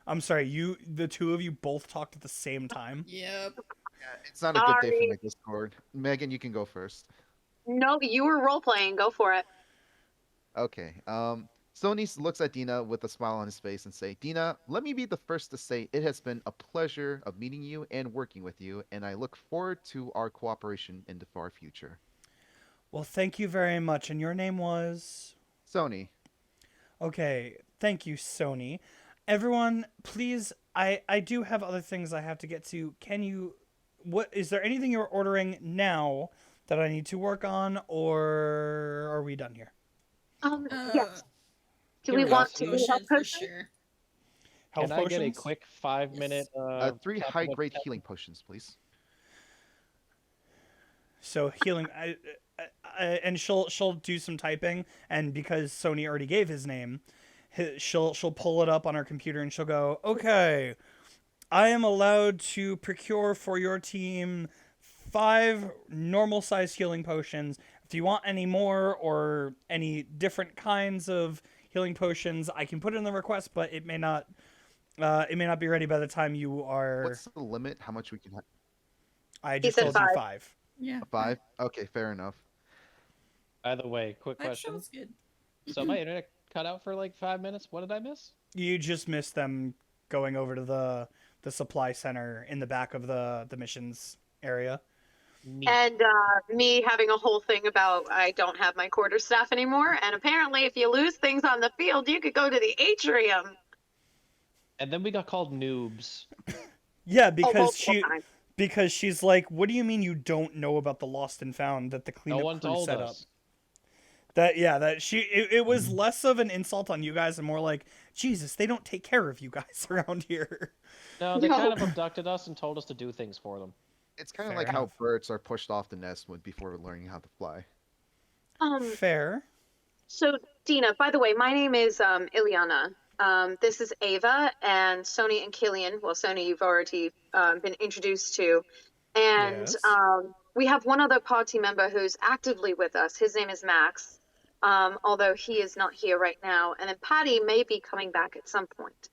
I'm sorry, the two of you both talked at the same time. Yep. It's not a good day Sorry. for my Discord. Megan, you can go first. No, you were role playing. Go for it. Okay. Sony looks at Dina with a smile on his face and say, Dina, let me be the first to say it has been a pleasure of meeting you and working with you, and I look forward to our cooperation in the far future. Well, thank you very much. And your name was? Sony. Okay, thank you, Sony. Everyone, please, I do have other things I have to get to. Is there anything you're ordering now that I need to work on, or are we done here? Yes. Do we want to do Potion health for potion? sure. Health Can I get a potions? quick 5-minute? 3 top of high-grade the- healing potions, please. So healing, and she'll do some typing, and because Sony already gave his name, she'll pull it up on her computer and she'll go, okay, I am allowed to procure for your team 5 normal size healing potions. If you want any more or any different kinds of healing potions, I can put it in the request, but it may not be ready by the time you are. What's the limit? How much we can have? I He just said told you 5. 5. Yeah. 5? Okay, fair enough. By the way, quick That question. sounds good. So my internet cut out for like 5 minutes. What did I miss? You just missed them going over to the supply center in the back of the missions area. Neat. And me having a whole thing about I don't have my quarterstaff anymore, and apparently if you lose things on the field, you could go to the atrium. And then we got called noobs. Yeah, multiple times. because she's like, what do you mean you don't know about the lost and found that the No cleanup one crew told set up? us. It was less of an insult on you guys and more like, Jesus, they don't take care of you guys around here. No, they No. kind of abducted us and told us to do things for them. It's kind of Fair like how enough. birds are pushed off the nest before learning how to fly. Fair. So Dina, by the way, my name is Ileana. This is Ava and Sony and Killian. Well, Sony, you've already been introduced to, and Yes. we have one other party member who's actively with us. His name is Max, although he is not here right now. And then Patty may be coming back at some point.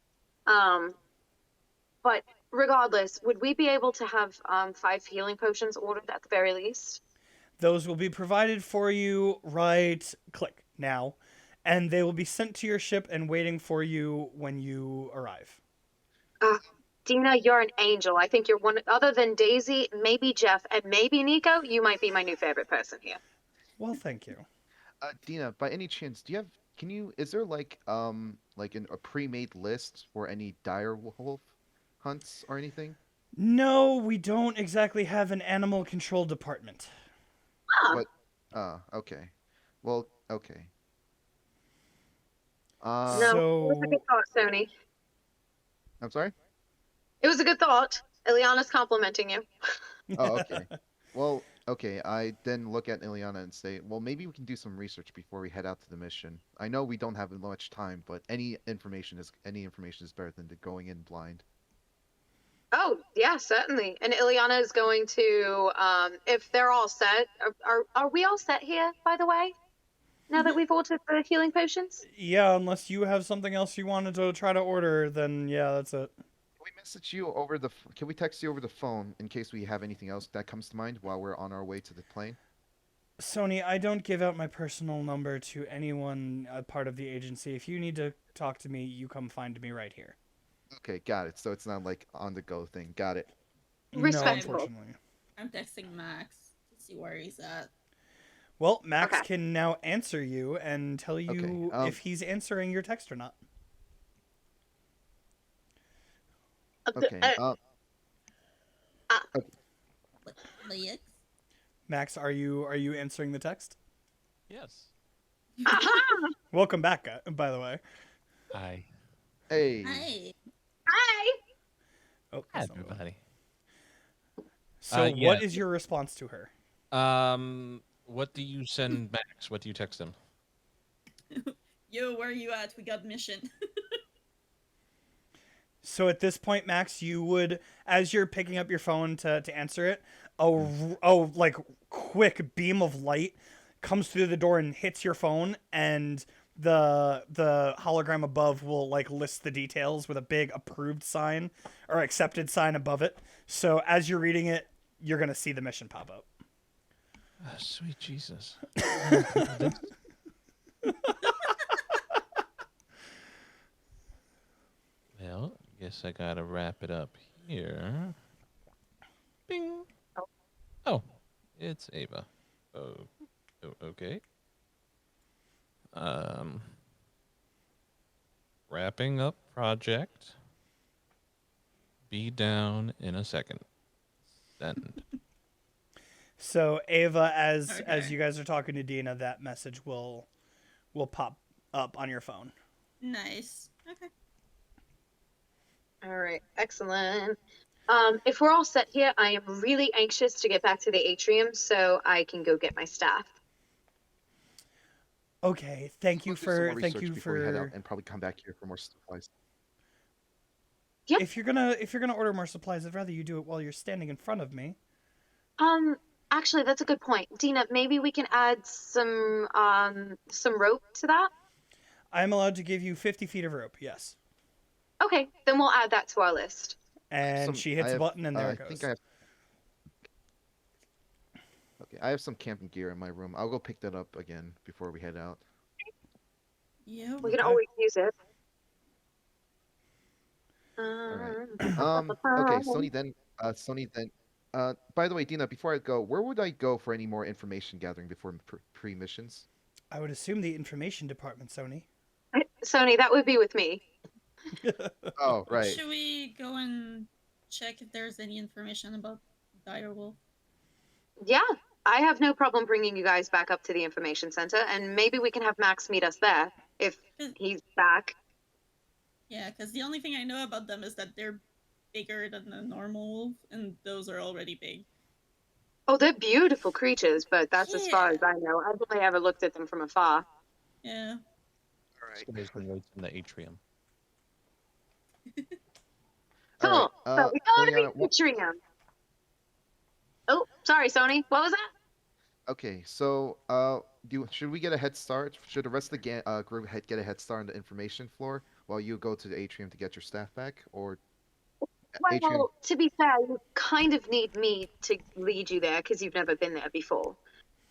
But regardless, would we be able to have 5 healing potions ordered at the very least? Those will be provided for you right click now, and they will be sent to your ship and waiting for you when you arrive. Dina, you're an angel. I think you're one. Other than Daisy, maybe Jeff, and maybe Nico, you might be my new favorite person here. Well, thank you. Dina, by any chance, do you have? Can you? Is there a pre-made list for any dire wolf hunts or anything? No, we don't exactly have an animal control department. What? Okay. Well, okay. No, So- it was a good thought, Sony. I'm sorry. It was a good thought. Ileana's complimenting you. Oh, okay. Well, okay. I then look at Ileana and say, well, maybe we can do some research before we head out to the mission. I know we don't have much time, but any information is better than going in blind. Oh, yeah, certainly. And Ileana is going to, if they're all set, are we all set here, by the way? Now that we've ordered the healing potions? Yeah, unless you have something else you wanted to try to order, then yeah, that's it. Can we message you over the? Can we text you over the phone in case we have anything else that comes to mind while we're on our way to the plane? Sony, I don't give out my personal number to anyone part of the agency. If you need to talk to me, you come find me right here. Okay, got it. So it's not like on the go thing. Got it. Respectful. No, unfortunately. I'm texting Max to see where he's at. Well, Max Okay. can now answer you and tell you Okay, if he's answering your text or not. Okay. Lex? Max, are you answering the text? Yes. Aha! Welcome back, by the way. Hi. Hey. Hi. Hi! Oh, Hi, that's not what- everybody. So, Yeah. what is your response to her? What do you send Max? What do you text him? Yo, where are you at? We got mission. So at this point, Max, you would, as you're picking up your phone to answer it, like quick beam of light comes through the door and hits your phone, and the hologram above will like list the details with a big approved sign or accepted sign above it. So as you're reading it, you're gonna see the mission pop up. Oh, sweet Jesus. Well, I guess I gotta wrap it up here. Bing. Oh, it's Ava. Okay. Wrapping up project. Be down in a second. Send. So Ava, as Okay. you guys are talking to Dina, that message will pop up on your phone. Nice. Okay. All right, excellent. If we're all set here, I am really anxious to get back to the atrium so I can go get my staff. Okay, thank you We'll do some more for thank research you before we head out for and probably come back here for more supplies. Yep. if you're gonna order more supplies, I'd rather you do it while you're standing in front of me. Actually, that's a good point. Dina, maybe we can add some rope to that. I'm allowed to give you 50 feet of rope, yes. Okay, then we'll add that to our list. And she hits I a have- button and there I it goes. think I have. Okay, I have some camping gear in my room. I'll go pick that up again before we head out. Yeah. We can Okay. always use it. right. Okay, Sony then. By the way, Dina, before I go, where would I go for any more information gathering before pre-missions? I would assume the information department, Sony. Sony, that would be with me. Oh, right. Should we go and check if there's any information about Direwolf? Yeah, I have no problem bringing you guys back up to the information center, and maybe we can have Max meet us there if he's back. Yeah, because the only thing I know about them is that they're bigger than the normal wolf, and those are already big. Oh, they're beautiful creatures, but that's as far Yeah. as I know. I've only ever looked at them from afar. Yeah. All right. Somebody's been waiting in the atrium. Cool. All So right. we go to Ileana, the atrium. Oh, sorry, Sony. What was that? Okay, so should we get a head start? Should the rest of the group get a head start on the information floor while you go to the atrium to get your staff back, or Atrium. Well, to be fair, you kind of need me to lead you there because you've never been there before.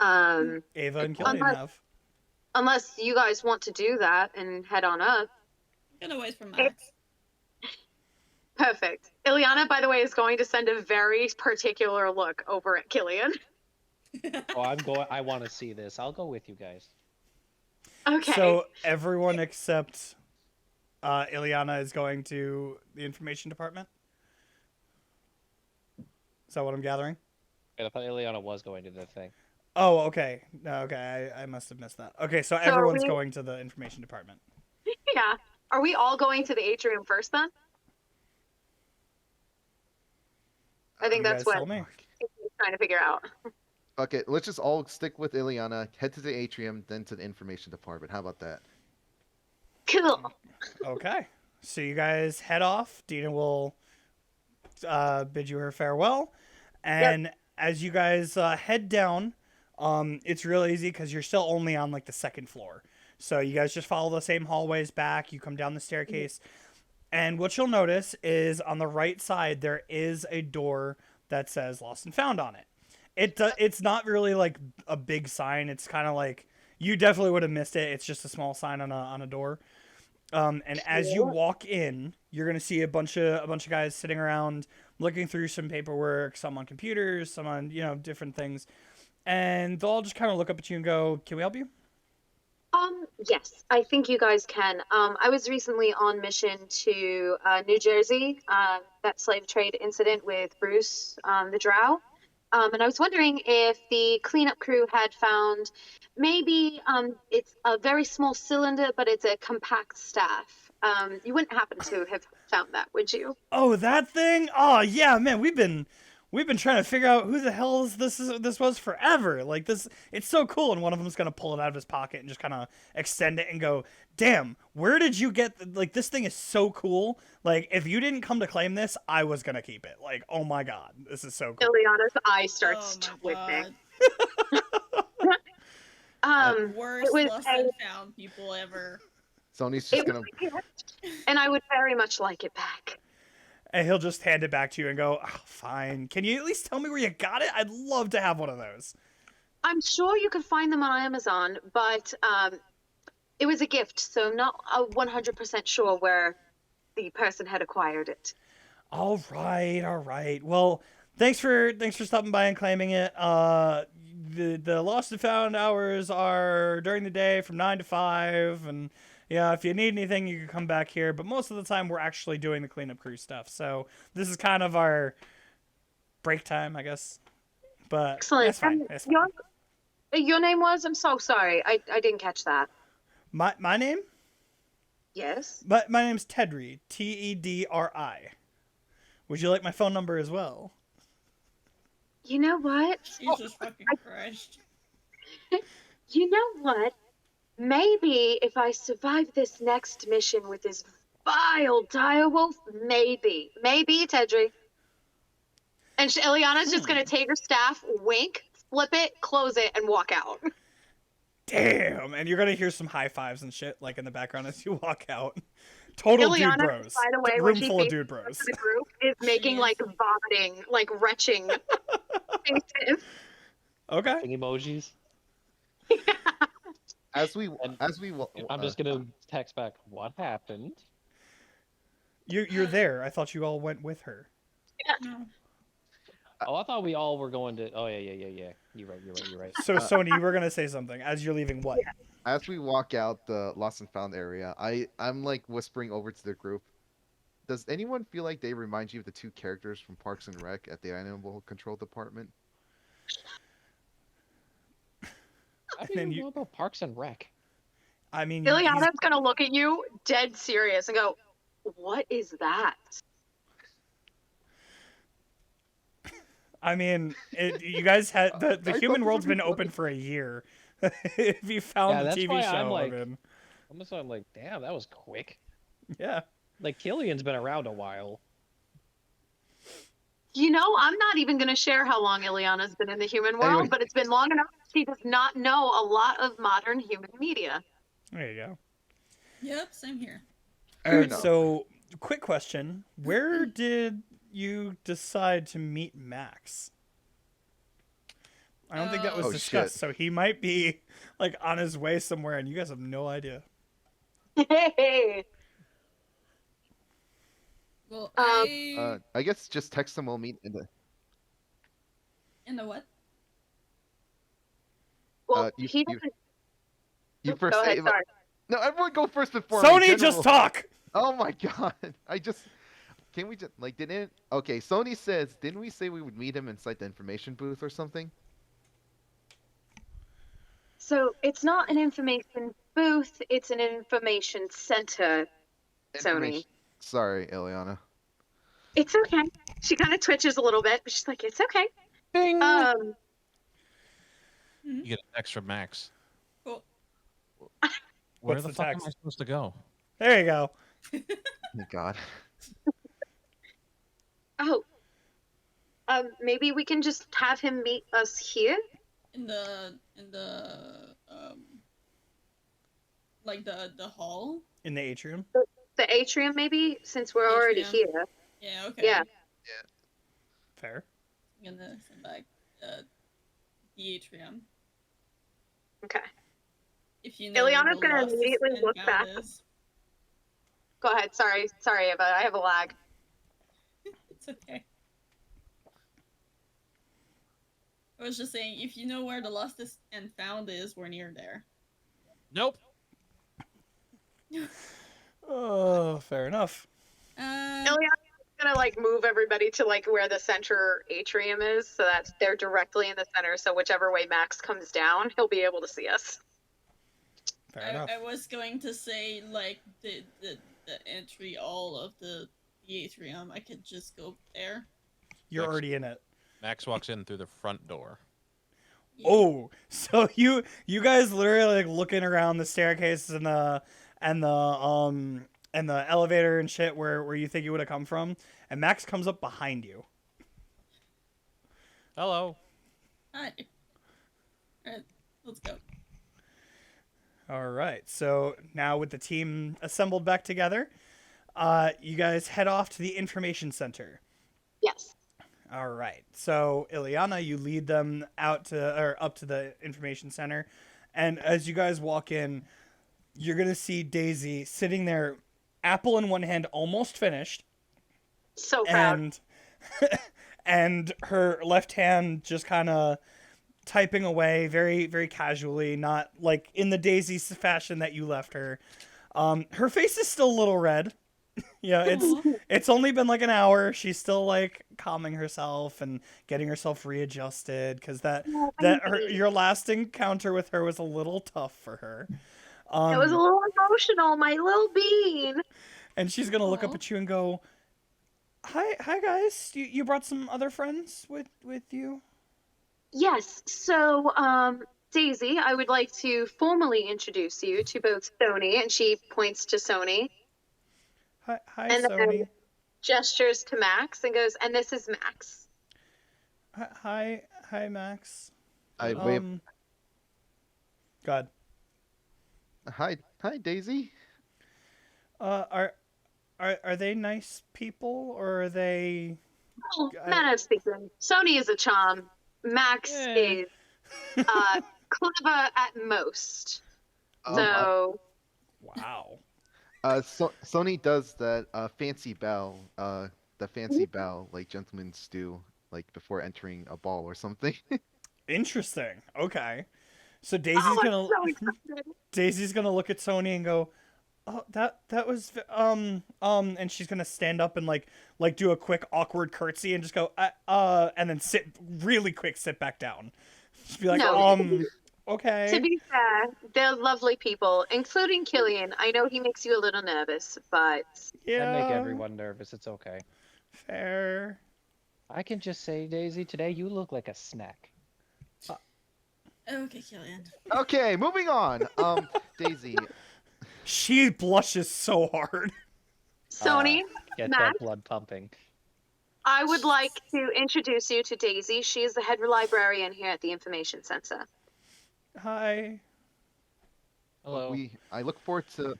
Ava and Killian Unless- have. Unless you guys want to do that and head on up. Get away from Max. Perfect. Ileana, by the way, is going to send a very particular look over at Killian. Oh, I want to see this. I'll go with you guys. Okay. So everyone except Ileana is going to the information department? Is that what I'm gathering? Wait, I thought Ileana was going to the thing. Oh, okay. No, okay, I must have missed that. Okay, so everyone's we- going to the information department. Yeah. Are we all going to the atrium first then? I think You that's guys what tell me. I'm trying to figure out. Okay, let's just all stick with Ileana, head to the atrium, then to the information department. How about that? Cool. Okay. So you guys head off. Dina will bid you her farewell. And as you guys head down, it's real easy because you're still only on like the second floor. So you guys just follow the same hallways back. You come down the staircase. And what you'll notice is on the right side, there is a door that says Lost and Found on it. It's not really like a big sign. It's kind of like, you definitely would have missed it. It's just a small sign on a door. And as you walk in, you're gonna see a bunch of guys sitting around looking through some paperwork, some on computers, some on different things, and they'll all just kind of look up at you and go, "Can we help you?" Yes, I think you guys can. I was recently on mission to New Jersey, that slave trade incident with Bruce, the Drow. And I was wondering if the cleanup crew had found maybe it's a very small cylinder, but it's a compact staff. You wouldn't happen to have found that, would you? Oh, that thing! Oh yeah, man, we've been trying to figure out who the hell this was forever. Like this, it's so cool. And one of them's gonna pull it out of his pocket and just kind of extend it and go, "Damn, where did you get? Like this thing is so cool. Like if you didn't come to claim this, I was gonna keep it. Like oh my god, this is so cool." Ileana's eye starts Oh my twitching. God. Worst it was lost a- and found people ever. Sony's It just was gonna. a gift, and I would very much like it back. And he'll just hand it back to you and go, oh, "Fine. Can you at least tell me where you got it? I'd love to have one of those." I'm sure you can find them on Amazon, but it was a gift, so I'm not 100% sure where the person had acquired it. All right. Well, thanks for stopping by and claiming it. The lost and found hours are during the day from 9 to 5, and yeah, if you need anything, you can come back here. But most of the time, we're actually doing the cleanup crew stuff. So this is kind of our break time, I guess. But Excellent. that's fine. And That's fine. your name was? I'm so sorry. I didn't catch that. My name? Yes. My name's Tedri. Tedri. Would you like my phone number as well? You know what? Jesus fucking Christ. You know what? Maybe if I survive this next mission with this vile direwolf, maybe, Tedri. And Ileana's just gonna take her staff, wink, flip it, close it, and walk out. Damn! And you're gonna hear some high fives and shit like in the background as you walk out. Total dude Ileana, bros. by the way, when Room she full of came dude bros. The group is making is. like vomiting, like retching faces. Okay. Thing emojis. As we And I'm uh, just gonna text back. What happened? You're there. I thought you all went with her. No. Oh, I thought we all were going to. Oh yeah. You're right. So Sony, you were gonna say something as you're leaving. What? as we walk out the lost and found area, I'm like whispering over to the group. Does anyone feel like they remind you of the two characters from Parks and Rec at the Animal Control Department? I then don't you- know about Parks and Rec. I mean, Ileana's gonna look at you dead serious and go, "What is that?" You guys had the I human thought world's this been was open for a year. If you found Yeah, the that's TV why show, I'm like- I mean, I'm like, damn, that was quick. yeah. Like Killian's been around a while. You know, I'm not even gonna share how long Ileana's been in the human world, Anyway. but it's been long enough that she does not know a lot of modern human media. There you go. Yep, same here. All Fair right, enough. so quick question: where did you decide to meet Max? I don't think that was Oh, discussed, shit. so he might be like on his way somewhere, and you guys have no idea. Hey. Well, I guess just text him. We'll meet in the. in the what? Well, You he you doesn't. you Oop, first. go ahead. Hey, Sorry. no, everyone go first before me. Sony, just General- talk. Oh my god! I just. Can we just like didn't? Okay, Sony says, didn't we say we would meet him inside the information booth or something? So it's not an information booth, it's an information center, Sony. Information- Sorry, Ileana. It's okay. She kind of twitches a little bit, but she's like, it's okay. Ding! Hmm? You get an extra Max. Cool. Where What's the the fuck am text? I supposed to go? There you go. Oh my god. Oh. Maybe we can just have him meet us here. In the like the hall. In the atrium. The atrium, maybe, since we're already Atrium. here. Yeah. Okay. Yeah. Fair. I'm gonna send back the atrium. Okay. If you know where Ileana's the gonna lost immediately and look found back. is. Go ahead. Sorry, Eva. I have a lag. It's okay. I was just saying, if you know where the lost and found is, we're near there. Nope. Oh, fair enough. Ileana's gonna like move everybody to like where the center atrium is, so that they're directly in the center. So whichever way Max comes down, he'll be able to see us. Fair enough. I was going to say like the entry all of the atrium. I could just go there. You're Next. already in it. Max walks in through the front door. Yeah. Oh, so you guys literally like looking around the staircase and the elevator and shit where you think you would have come from, and Max comes up behind you. Hello. Hi. Alright, let's go. All right. So now with the team assembled back together, you guys head off to the information center. Yes. All right. So Ileana, you lead them up to the information center, and as you guys walk in, you're gonna see Daisy sitting there, apple in one hand, almost finished, So proud. and and her left hand just kind of typing away very very casually, not like in the Daisy fashion that you left her. Her face is still a little red. Yeah, it's only been like an hour. She's still like calming herself and getting herself readjusted because your last encounter with her was a little tough for her. It was a little emotional, my little bean. And she's gonna look up Aw. at you and go, "Hi guys. You brought some other friends with you?" Yes. So, Daisy, I would like to formally introduce you to both Sony, and she points to Sony, Hi And then- Sony. gestures to Max, and goes, "And this is Max." Hi Max. I wave. God. Hi, Daisy. Are they nice people or are they? Well, I- manner of speaking, Sony is a charm. Max Yeah. is clever at most. Um, So, Wow. Sony does that fancy bow, the fancy bow like gentlemen do, like before entering a ball or something. Interesting. Okay. So Daisy's oh, gonna I'm so excited. Daisy's gonna look at Sony and go, "Oh, that was and she's gonna stand up and like do a quick awkward curtsy and just go and then sit back down. Just be like, No. okay." To be fair, they're lovely people, including Killian. I know he makes you a little nervous, but Yeah. I make everyone nervous. It's okay. fair. I can just say, Daisy, today you look like a snack. Okay, Killian. Okay, moving on. Daisy. She blushes so hard. Sony, Get Max? that blood pumping. I would like to introduce you to Daisy. She is the head librarian here at the Information Center. Hi. Hello. I look forward to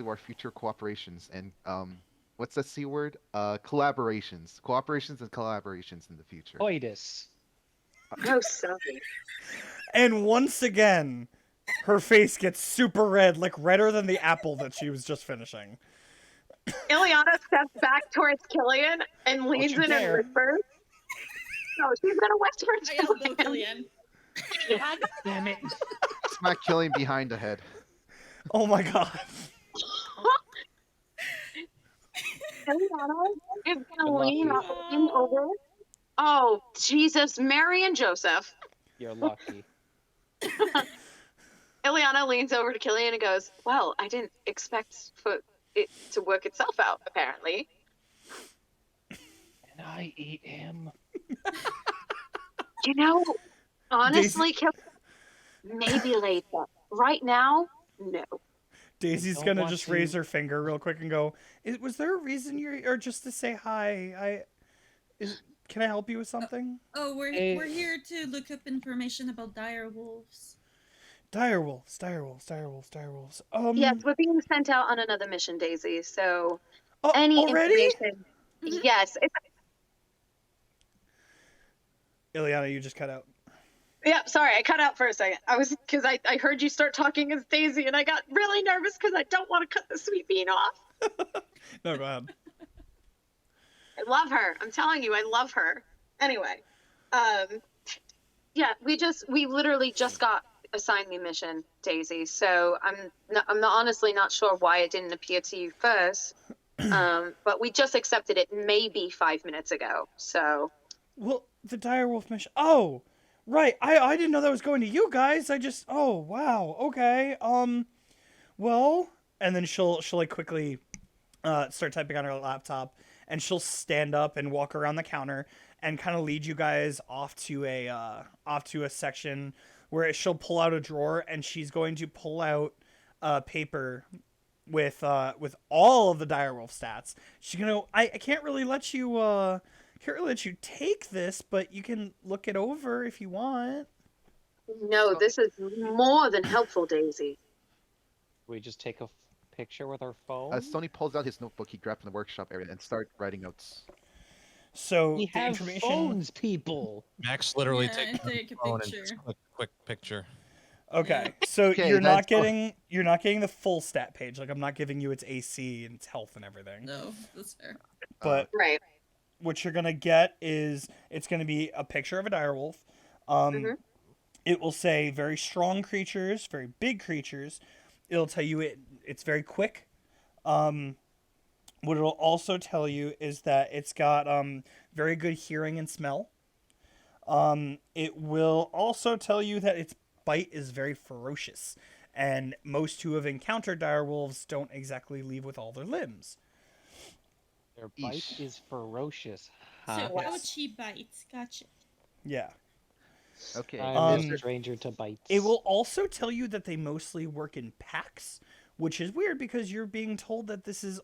our future cooperations, and what's that C word? Cooperations and collaborations in the future. Coitus. No, sorry. And once again, her face gets super red, like redder than the apple that she was just finishing. Ileana steps back towards Killian and leans you in and dare. whispers. No, she's gonna whisper I to yelled, no, Killian. Killian. God damn it. Smack Killian behind the head. Oh my god. Ileana is Good gonna luck, lean you. over. Oh, Jesus, Mary and Joseph. You're lucky. Ileana leans over to Killian and goes, "Well, I didn't expect for it to work itself out, apparently." And I eat him. You know, honestly, Killian, maybe later. Right now, no. Daisy's don't gonna want just to- raise her finger real quick and go, Was there a reason you're, or just to say hi? Can I help you with something? Oh, Hey. we're here to look up information about dire wolves. Direwolves, direwolves, direwolves, direwolves. Yes, we're being sent out on another mission, Daisy. So oh, any already? information, yes. Ileana, you just cut out. Yeah, sorry, I cut out for a second. I was because I heard you start talking as Daisy, and I got really nervous because I don't want to cut the sweet bean off. No, go ahead. I love her. I'm telling you, I love her. Anyway, yeah, we literally just got assigned the mission, Daisy. So I'm honestly not sure why it didn't appear to you first. But we just accepted it maybe 5 minutes ago. So Well, the direwolf mission. Oh, right. I didn't know that was going to you guys. Oh, wow. Okay. Well, and then she'll like quickly start typing on her laptop, and she'll stand up and walk around the counter and kind of lead you guys off to a section where she'll pull out a drawer, and she's going to pull out paper with all of the direwolf stats. She's gonna. I can't really let you take this, but you can look it over if you want. no, this is more than helpful, Daisy. We just take a picture with our phone. As Tony pulls out his notebook, he grabbed from the workshop area and started writing notes. So We the have information. phones, people. Max literally Yeah, takes take a the phone and picture. just click quick picture. Okay, so Okay, you're not that's- getting the full stat page. Like I'm not giving you its AC and its health and everything. No, that's fair. But Right. what you're gonna get is it's gonna be a picture of a direwolf. Mhm. It will say very strong creatures, very big creatures. It'll tell you it's very quick. What it'll also tell you is that it's got very good hearing and smell. It will also tell you that its bite is very ferocious, and most who have encountered direwolves don't exactly leave with all their limbs. Their bite Eesh. is ferocious. So Huh? ouchie bites. Gotcha. Yeah. Okay. I'm Um, a stranger to bites. It will also tell you that they mostly work in packs, which is weird because you're being told that this is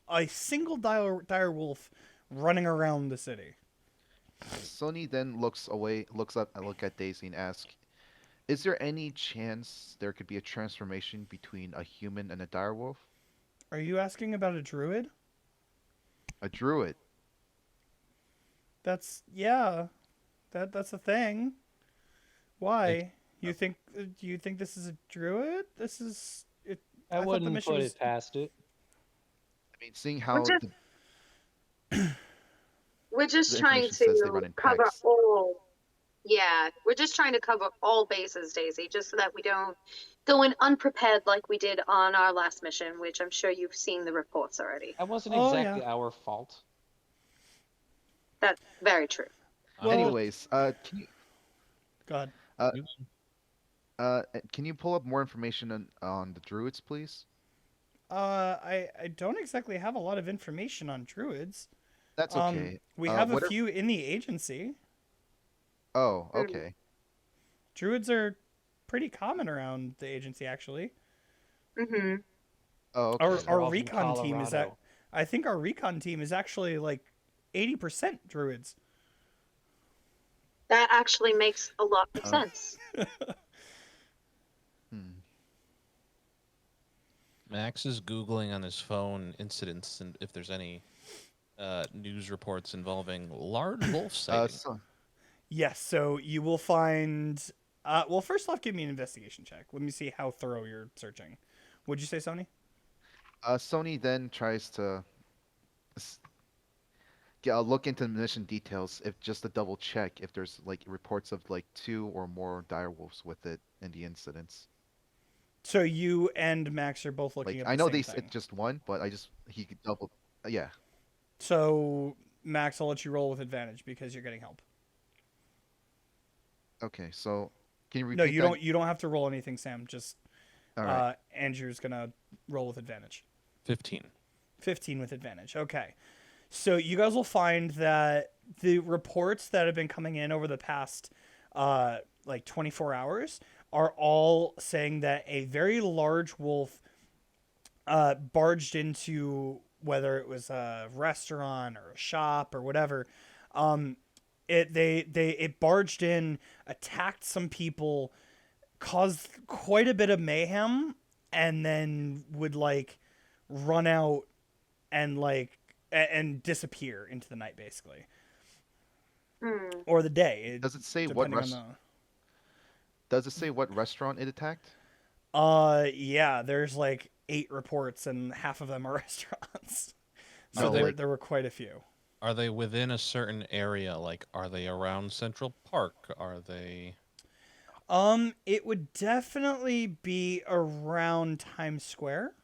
a single direwolf running around the city. Sony then looks up and look at Daisy and asks, "Is there any chance there could be a transformation between a human and a direwolf? Are you asking about a druid? A druid?" That's that's a thing. Why? You think? Do you think this is a druid? This is it. I thought the wouldn't mission put was- it past it. I mean, seeing how just- We're just The trying information says they run to in cover packs. all. Yeah, we're just trying to cover all bases, Daisy, just so that we don't go in unprepared like we did on our last mission, which I'm sure you've seen the reports already. That wasn't Oh, exactly yeah. our fault. That's very true. Well- anyways, can you God. can you pull up more information on the druids, please? I don't exactly have a lot of information on druids. That's okay. We have a what are- few in the agency. Oh, okay. Druids are pretty common around the agency, actually. Mm-hmm. Oh, okay. Our They're all from recon team is at. Colorado. I think our recon team is actually like 80% druids. That actually makes a lot of Oh. sense. Hmm. Max is Googling on his phone incidents and if there's any news reports involving large wolf sighting. Yes, so you will find. Well, first off, give me an investigation check. Let me see how thorough you're searching. What'd you say, Sony? Sony then tries to s- look into the mission details, if just to double check if there's like reports of like 2 or more direwolves with it in the incidents. So you and Max are both looking Like at I the know same they thing. said just one, but he could double. Yeah. So Max, I'll let you roll with advantage because you're getting help. Okay, so can you repeat No, you that? don't. You don't have to roll anything, Sam. Just All right. Andrew's gonna roll with advantage. 15. 15 with advantage. Okay. So you guys will find that the reports that have been coming in over the past like 24 hours are all saying that a very large wolf barged into, whether it was a restaurant or a shop or whatever. It barged in, attacked some people, caused quite a bit of mayhem, and then would like run out and and disappear into the night, basically, or the day. Does it say depending on the. Does it say what restaurant it attacked? Yeah, there's like 8 reports, and half of them are restaurants. So No, like- there were quite a few. Are they within a certain area? Like, are they around Central Park? Are they? It would definitely be around Times Square.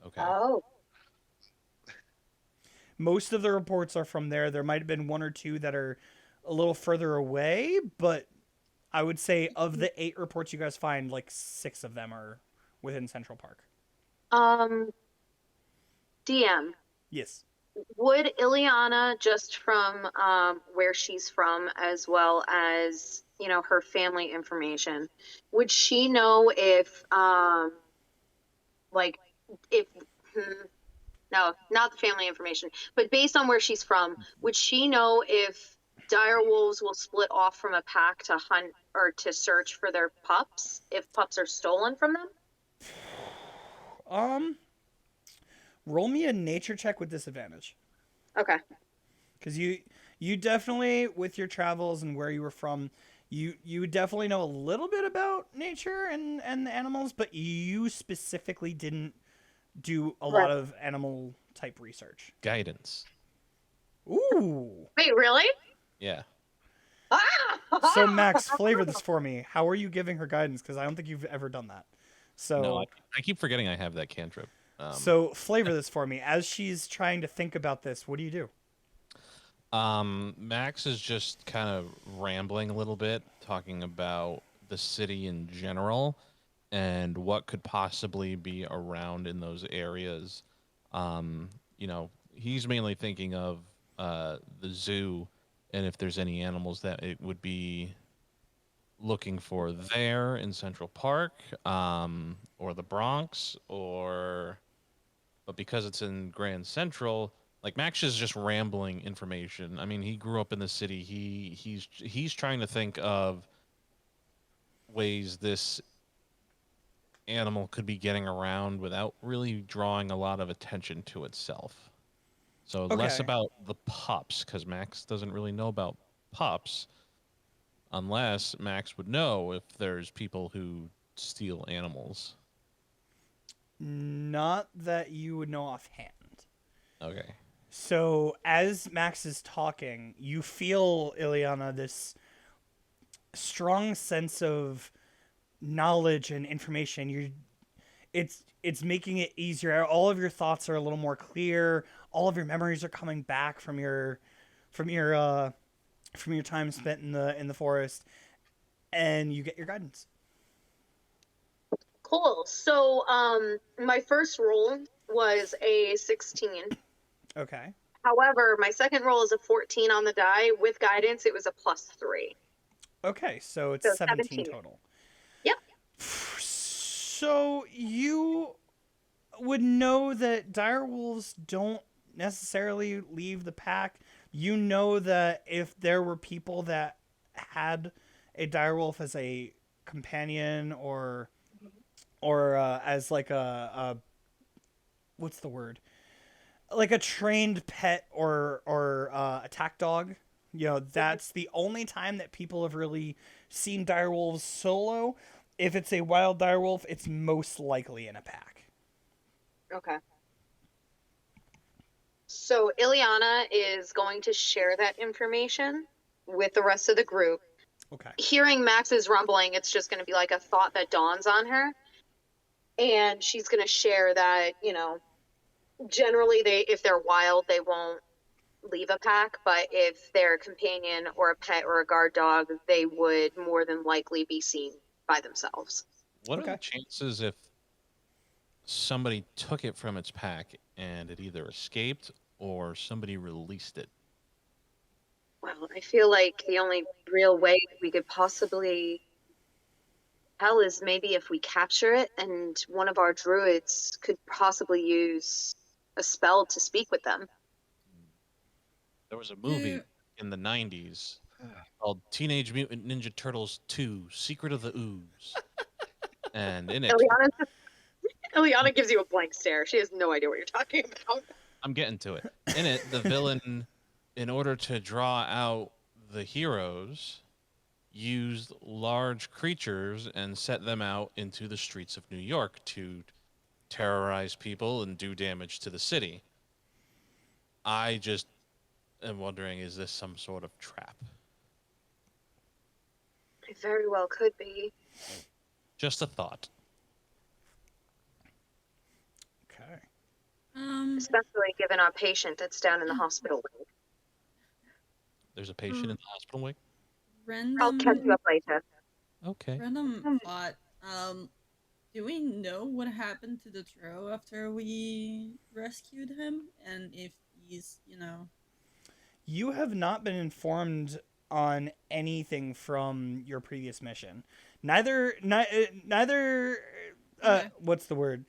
Okay. Oh. Most of the reports are from there. There might have been 1 or 2 that are a little further away, but I would say of the 8 reports you guys find, like 6 of them are within Central Park. DM, Yes. would Ileana, just from where she's from, as well as her family information, would she know if like if no, not the family information, but based on where she's from, would she know if dire wolves will split off from a pack to hunt or to search for their pups if pups are stolen from them? Roll me a nature check with disadvantage. Okay. Because you definitely, with your travels and where you were from, you definitely know a little bit about nature and the animals, but you specifically didn't do a lot of animal type research. Guidance. Ooh. Wait, really? Yeah. So Max, flavor this for me. How are you giving her guidance? Because I don't think you've ever done that. So No, I keep forgetting I have that cantrip. so flavor this for me. As she's trying to think about this, what do you do? Max is just kind of rambling a little bit, talking about the city in general and what could possibly be around in those areas. He's mainly thinking of the zoo and if there's any animals that it would be looking for there in Central Park, or the Bronx, but because it's in Grand Central, like Max is just rambling information. I mean, he grew up in the city. He's trying to think of ways this animal could be getting around without really drawing a lot of attention to itself. So less Okay. about the pups, because Max doesn't really know about pups, unless Max would know if there's people who steal animals. Not that you would know offhand. Okay. So as Max is talking, you feel, Ileana, this strong sense of knowledge and information. It's making it easier. All of your thoughts are a little more clear. All of your memories are coming back from your time spent in the forest, and you get your guidance. Cool. So, my first roll was a 16. Okay. However, my second roll is a 14 on the die. With guidance, it was a +3. Okay, so it's So 17 17. total. Yep. So you would know that dire wolves don't necessarily leave the pack. You know that if there were people that had a dire wolf as a companion or as like a what's the word? Like a trained pet or attack dog. You know, that's the only time that people have really seen direwolves solo. If it's a wild direwolf, it's most likely in a pack. Okay. So Ileana is going to share that information with the rest of the group. Okay. Hearing Max's rumbling, it's just going to be like a thought that dawns on her. And she's going to share that, you know, generally if they're wild, they won't leave a pack, but if they're a companion or a pet or a guard dog, they would more than likely be seen by themselves. What are Okay. the chances if somebody took it from its pack and it either escaped or somebody released it? Well, I feel like the only real way we could possibly tell is maybe if we capture it and one of our druids could possibly use a spell to speak with them. There was a movie Yeah. in the 90s called Teenage Mutant Ninja Turtles 2 Secret of the Ooze. And in it, Ileana gives you a blank stare. She has no idea what you're talking about. I'm getting to it. In it, the villain, in order to draw out the heroes, used large creatures and set them out into the streets of New York to terrorize people and do damage to the city. I just am wondering, is this some sort of trap? It very well could be. Just a thought. Okay. Especially given our patient that's down in the hospital wing. There's a patient in the hospital wing? I'll catch you Random, up later. Okay. random thought. Do we know what happened to the Tro after we rescued him, and if he's, you know? You have not been informed on anything from your previous mission. Neither Okay. what's the word?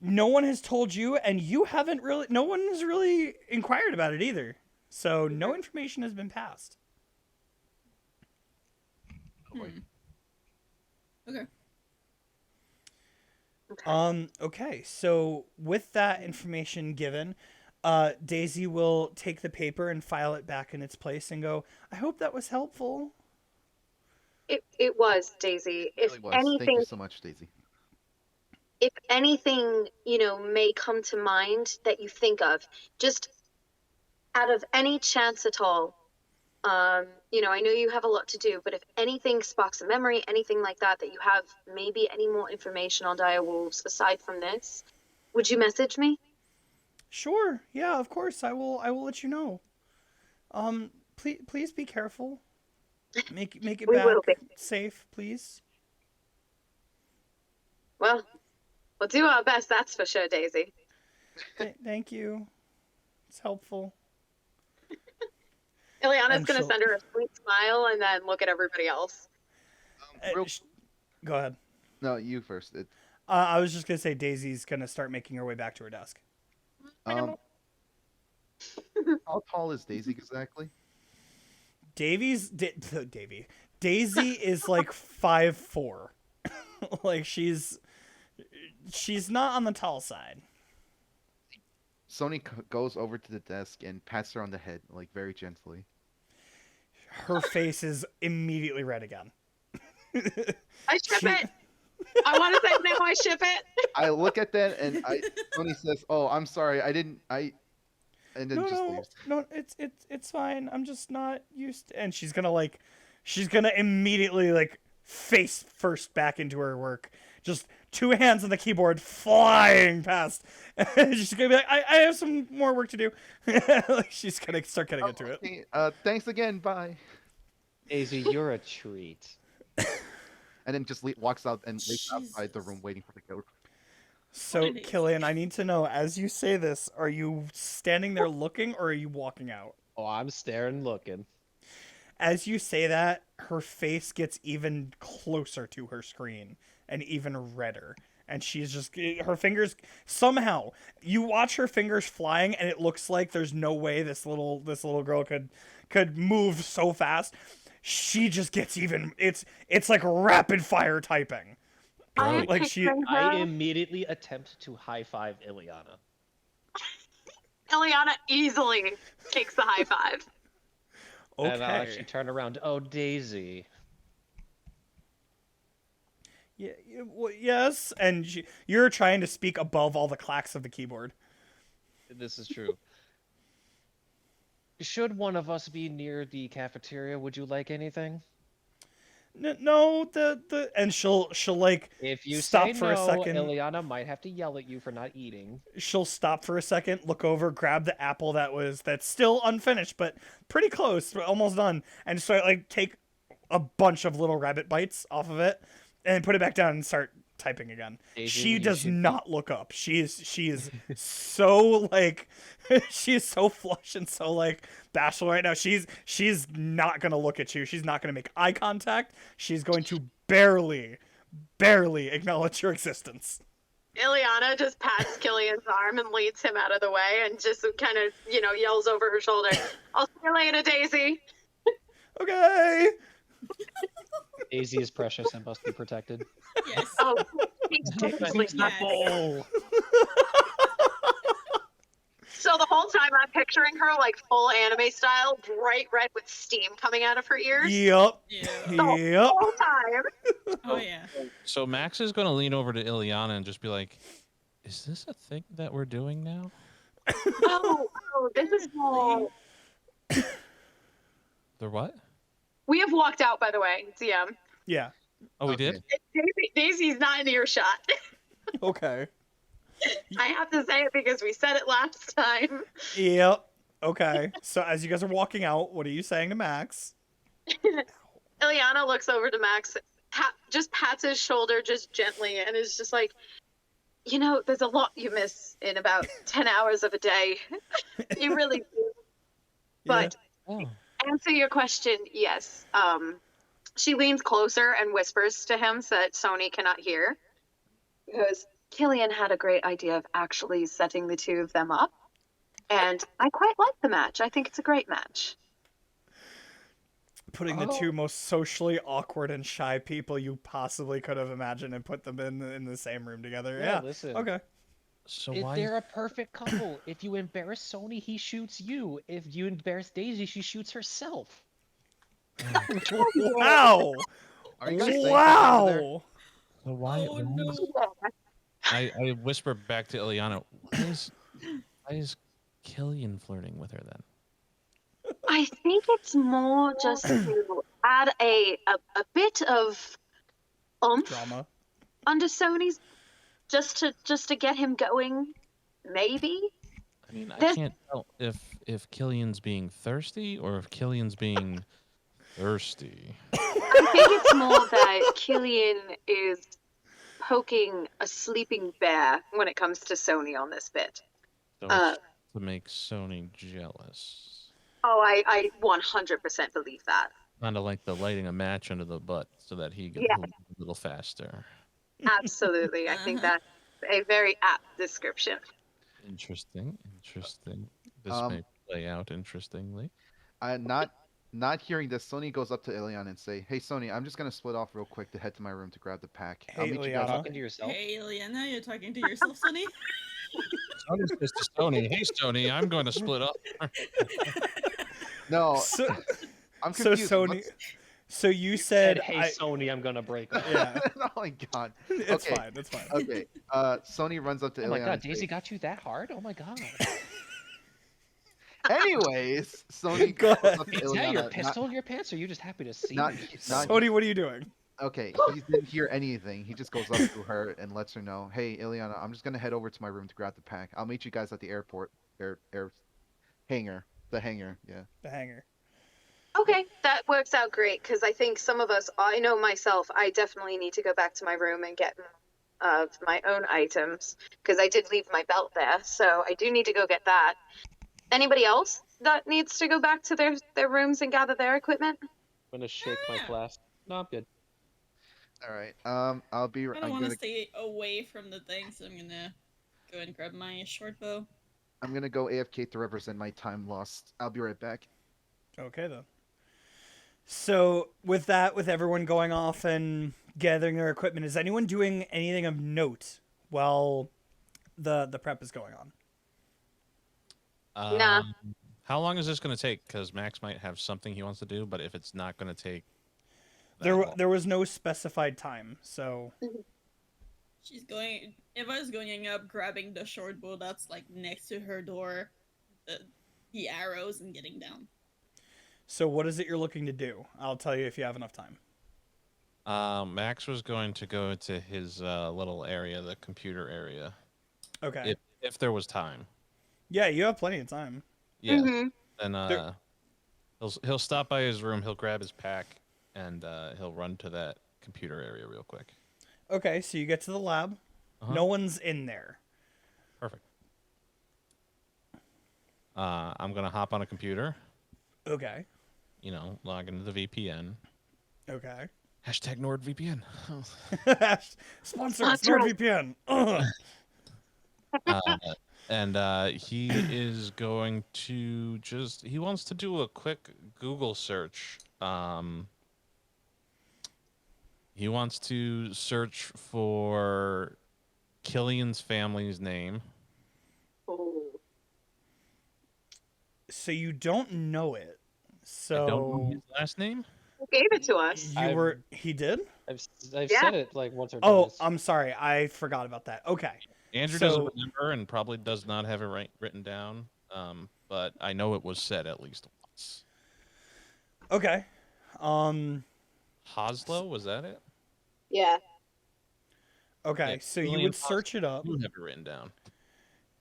No one has told you, and you haven't really. No one has really inquired about it either. So no information has been passed. boy. Okay. Okay. So with that information given, Daisy will take the paper and file it back in its place and go, I hope that was helpful. It was, Daisy. It really was. Thank you so much, Daisy. If anything, you know, may come to mind that you think of, just out of any chance at all, you know, I know you have a lot to do, but if anything sparks a memory, anything like that, that you have maybe any more information on direwolves aside from this, would you message me? Sure. Yeah, of course. I will let you know. Please be careful. Make it We back will be. safe, please. Well, we'll do our best, that's for sure, Daisy. Thank you. It's helpful. Ileana's And going to she'll- send her a sweet smile and then look at everybody else. Real- Go ahead. No, you first. I was just gonna say Daisy's gonna start making her way back to her desk. How tall is Daisy exactly? Davy. Daisy is like 5'4". Like she's not on the tall side. Sony goes over to the desk and pats her on the head, like very gently. Her face is immediately red again. I ship She- it. I want to say no, I ship it. I look at that and Sony says, "Oh, I'm sorry, and then just No, leaves. no, it's fine. I'm just not used to... And she's gonna immediately like face first back into her work. Just two hands on the keyboard flying past. And she's gonna be like, I have some more work to do. Like she's gonna start getting into it. Okay, thanks again, bye." Daisy, you're a treat. And then just walks out and waits outside the Jesus. room waiting for the code. So, What an Killian, I need to know, as you say this, are you standing there looking or are you walking out? Oh, I'm staring, looking. As you say that, her face gets even closer to her screen and even redder. And she's just, her fingers, somehow, you watch her fingers flying and it looks like there's no way this little girl could move so fast. She just gets even, it's like rapid fire typing. I'm Like she- picturing her. I immediately attempt to high five Ileana. Ileana easily takes the high five. And I'll Okay. actually turn around. Oh, Daisy. Yeah, yes, and you're trying to speak above all the clacks of the keyboard. This is true. Should one of us be near the cafeteria, would you like anything? No, and she'll like If you stop say for a no, second. Ileana might have to yell at you for not eating. She'll stop for a second, look over, grab the apple that's still unfinished but pretty close, almost done, and start like take a bunch of little rabbit bites off of it and put it back down and start typing again. Daisy, She you does should- not look up. She is so like she is so flush and so like bashful right now. She's not gonna look at you. She's not gonna make eye contact. She's going to barely acknowledge your existence. Ileana just pats Killian's arm and leads him out of the way and just kind of, yells over her shoulder, "I'll see you later, Daisy." Okay. Daisy is precious and must be protected. Yes. Oh, he's Take my totally Yes. Oh. So the whole time I'm picturing her like full anime style, bright red with steam coming out of her ears. Yep. Yeah. Yep. The whole time. Oh yeah. So Max is going to lean over to Ileana and just be like, "Is this a thing that we're doing now?" Oh, this is more. They're what? We have walked out, by the way, DM. Yeah. Oh, we Okay. did? Daisy's not in earshot. Okay. I have to say it because we said it last time. Yep. Okay. So as you guys are walking out, what are you saying to Max? Ileana looks over to Max, just pats his shoulder just gently, and is just like, there's a lot you miss in about 10 hours of a day. You really do. But Oh. answer your question, yes. She leans closer and whispers to him so that Sony cannot hear. Because Killian had a great idea of actually setting the two of them up. And I quite like the match. I think it's a great match. Putting the two most socially awkward and shy people you possibly could have imagined and put them in the same room together. Yeah. Listen. Okay. So If why? they're a perfect couple. If you embarrass Sony, he shoots you. If you embarrass Daisy, she shoots herself. Wow. Are you guys saying something over there? Wow. So why? Oh no. I whisper back to Ileana, why is Killian flirting with her then? I think it's more just to add a bit of oomph Drama. under Sony's, just to get him going, maybe. I mean, I This- can't tell if Killian's being thirsty or if Killian's being thirsty. I think it's more that Killian is poking a sleeping bear when it comes to Sony on this bit. So Uh, it's to make Sony jealous. Oh, I 100% believe that. Kind of like the lighting a match under the butt so that he gets Yeah. a little faster. Absolutely. I think that's a very apt description. Interesting. This Um, may play out interestingly. Not hearing this, Sony goes up to Ileana and say, "Hey, Sony, I'm just gonna split off real quick to head to my room to grab the pack. I'll Hey, meet you Ileana. guys." Talking to yourself. Hey, Liana, you're talking to yourself, Sonny? Sony says to Sony, "Hey, Sony, I'm going to split up." No, So, I'm so confused. Sony. What's- So you Said, said, "Hey, Sony, I'm gonna break up." Yeah. oh my god. It's Okay. fine. It's fine. Okay. Sony runs up to Oh Ileana. my god, and Daisy say- got you that hard? Oh my god. Anyways, Sony Go goes up to Is that your Ileana, pistol in your pants, or are you just happy to see not- me? not- Sony, what are you doing? Okay, he didn't hear anything. He just goes up to her and lets her know, "Hey, Ileana, I'm just gonna head over to my room to grab the pack. I'll meet you guys at the airport, air hangar, the hangar." Yeah. The hanger. Okay, that works out great because I think some of us, I know myself, I definitely need to go back to my room and get my own items because I did leave my belt there, so I do need to go get that. Anybody else that needs to go back to their rooms and gather their equipment? I'm gonna shake my flask. No, I'm good. All right. I'll be. I don't I'm want to gonna. stay away from the thing, so I'm gonna go and grab my short bow. I'm gonna go AFK to represent my time lost. I'll be right back. Okay then. So with that, with everyone going off and gathering their equipment, is anyone doing anything of note while the prep is going on? Nah. How long is this going to take? Because Max might have something he wants to do, but if it's not going to take that There long- there was no specified time, so She's going. Eva's going up, grabbing the short bow that's like next to her door, the arrows, and getting down. what is it you're looking to do? I'll tell you if you have enough time. Max was going to go to his little area, the computer area, Okay. if there was time. Yeah, you have plenty of time. Yeah. Mhm. Then There- he'll stop by his room. He'll grab his pack and he'll run to that computer area real quick. Okay, so you get to the lab. Uh-huh. No one's in there. Perfect. I'm gonna hop on a computer. Okay. Log into the VPN. Okay. Hashtag NordVPN. Sponsor That's right. NordVPN. Ugh. And he is going to he wants to do a quick Google search. He wants to search for Killian's family's name. Oh. So you don't know it. I don't know So his last name. Who gave it to us? he did? I've Yeah. said it like once or Oh, twice. I'm sorry. I forgot about that. Okay. Andrew So- doesn't remember and probably does not have it written down. But I know it was said at least once. Okay. Hoslow, was that it? Yeah. Okay. Yeah, So you Killian would search it up. You have it written down.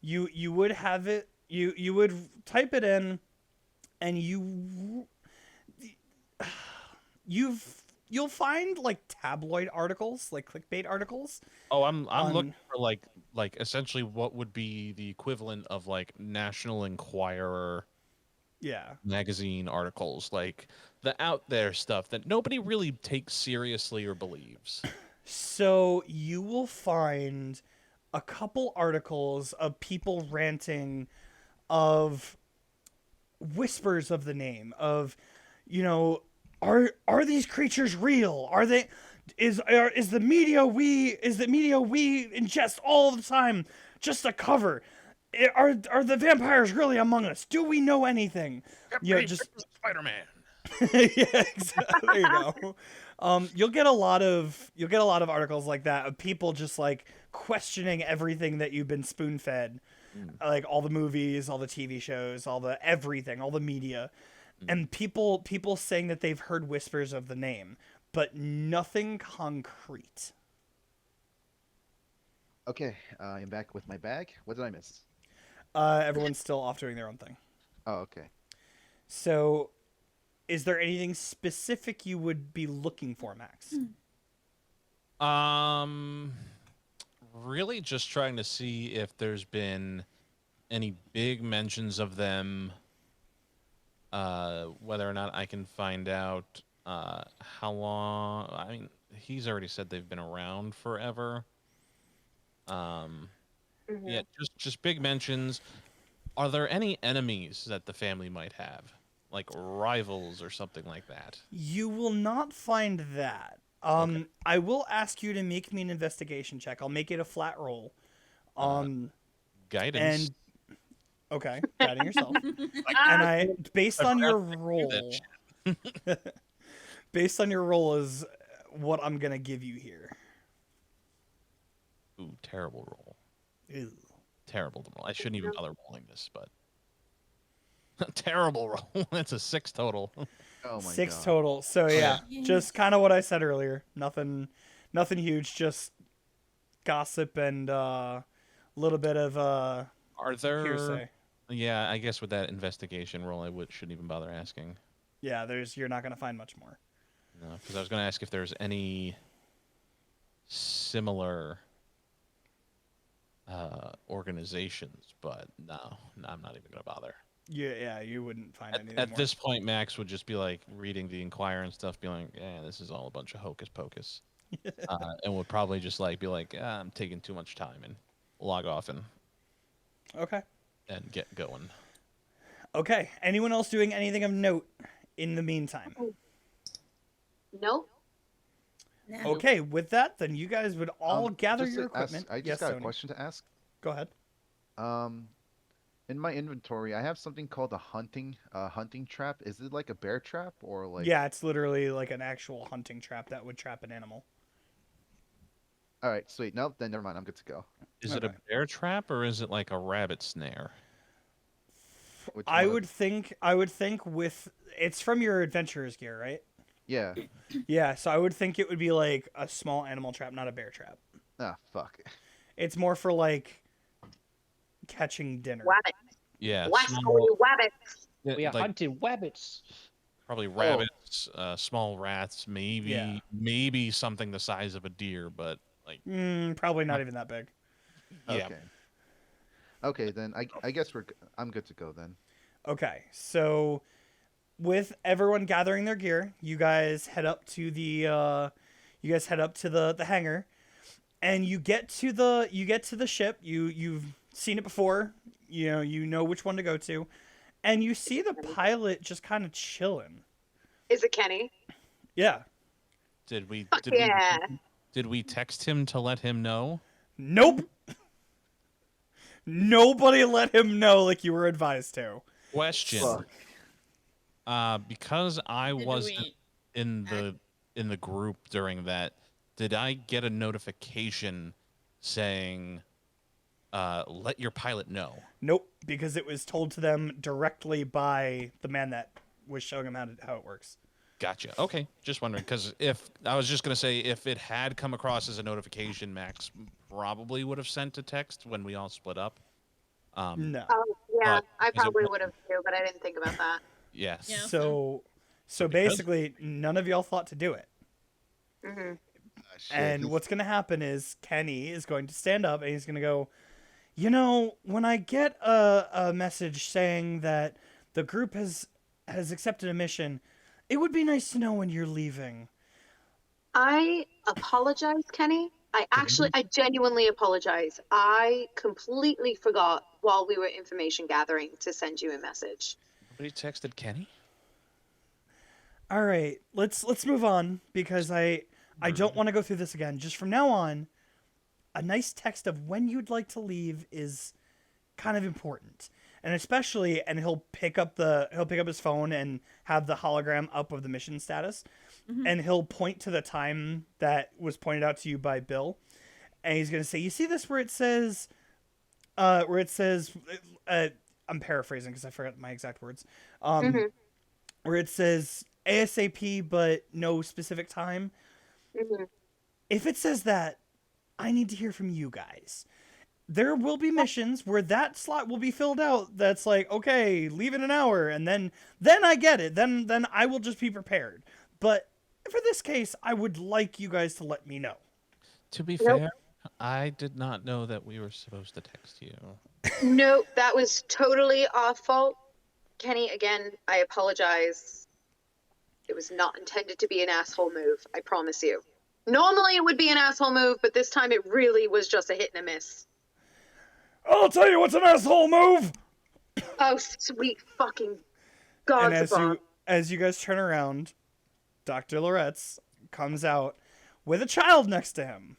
You would have it. You would type it in, and you'll find like tabloid articles, like clickbait articles. Oh, I'm On- looking for like essentially what would be the equivalent of like National Enquirer Yeah. magazine articles, like the out there stuff that nobody really takes seriously or believes. So you will find a couple articles of people ranting of whispers of the name of, are these creatures real? Are they is the media we ingest all the time just a cover? Are the vampires really among us? Do we know anything? Just Spider-Man. yeah, exactly. There you go. You'll get a lot of articles like that of people just like questioning everything that you've been spoon fed, like all the movies, all the TV shows, all the everything, all the media, and people saying that they've heard whispers of the name, but nothing concrete. Okay, I'm back with my bag. What did I miss? Everyone's still off doing their own thing. Oh, okay. So, is there anything specific you would be looking for, Max? Really just trying to see if there's been any big mentions of them, whether or not I can find out how long. I mean, he's already said they've been around forever. Yeah, just big mentions. Are there any enemies that the family might have, like rivals or something like that? You will not find that. Okay. I will ask you to make me an investigation check. I'll make it a flat roll. Guidance. And okay, guiding yourself. And based on your roll, that based on your roll is what I'm gonna give you here. Ooh, terrible roll. Ew. Terrible roll. I shouldn't even bother rolling this, but terrible roll. That's a 6 total. Oh my 6 god. total. So yeah, Yeah. just kind of what I said earlier. Nothing huge. Just gossip and a little bit of Are there? hearsay. Yeah, I guess with that investigation roll, shouldn't even bother asking. Yeah, you're not gonna find much more. No, because I was going to ask if there's any similar organizations, but no, I'm not even going to bother. Yeah, you wouldn't find anything At more. this point, Max would just be like reading the Inquirer and stuff, being like, "Yeah, this is all a bunch of hocus pocus," and would probably just be like, "I'm taking too much time," and log off and Okay. get going. Okay. Anyone else doing anything of note in the meantime? Nope. No. Okay, with that, then you guys would all gather just your to ask- equipment. I just Yes, got a Sony. question to ask. Go ahead. In my inventory, I have something called a hunting trap. Is it like a bear trap or like? Yeah, it's literally like an actual hunting trap that would trap an animal. All right, sweet. Nope, then never mind. I'm good to go. Is it a Okay. bear trap or is it like a rabbit snare? Which I one? would think with it's from your adventurer's gear, right? Yeah. Yeah, so I would think it would be like a small animal trap, not a bear trap. Ah, fuck. It's more for like catching dinner. Wabbit. Yeah, What's small- all you wabbits? yeah, We are like hunted wabbits. probably rabbits, small rats, Yeah. maybe something the size of a deer, but like Probably not even that big. yeah. Okay. Okay, then I guess I'm good to go then. Okay, so with everyone gathering their gear, you guys head up to the hangar, and you get to the ship. You've seen it before. You know which one to go to, and you see the pilot just kind of chilling. Is it Kenny? Yeah. Did we Fuck did yeah. did we text him to let him know? Nope. Nobody let him know like you were advised to. Question. Fuck. Because I Did wasn't we- in the group during that, did I get a notification saying let your pilot know? Nope, because it was told to them directly by the man that was showing them how it works. Gotcha. Okay, just wondering because if I was just gonna say if it had come across as a notification, Max probably would have sent a text when we all split up. No. Oh, yeah. But I is it probably what- would have too, but I didn't think about that. Yes. Yeah. So Because- basically, none of y'all thought to do it. Hmm. Ah, shit. And what's going to happen is Kenny is going to stand up and he's going to go, when I get a message saying that the group has accepted a mission, it would be nice to know when you're leaving. I apologize, Kenny. I genuinely apologize. I completely forgot while we were information gathering to send you a message. Nobody texted Kenny. All right, let's move on because I don't want to go through this again. Just from now on, a nice text of when you'd like to leave is kind of important. And especially, and he'll pick up his phone and have the hologram up of the mission status, and he'll point to the time that was pointed out to you by Bill, and he's gonna say, "You see this where it says, I'm paraphrasing because I forgot my exact words, where it says ASAP but no specific time. Hmm. If it says that, I need to hear from you guys." There will be missions where that slot will be filled out. That's like, okay, leave in an hour, and then I get it. Then I will just be prepared. But for this case, I would like you guys to let me know. To be Nope. fair, I did not know that we were supposed to text you. No, that was totally our fault. Kenny, again, I apologize. It was not intended to be an asshole move, I promise you. Normally it would be an asshole move, but this time it really was just a hit and a miss. I'll tell you what's an asshole move. Oh, sweet fucking And God's above. as you guys turn around, Dr. Loretz comes out with a child next to him.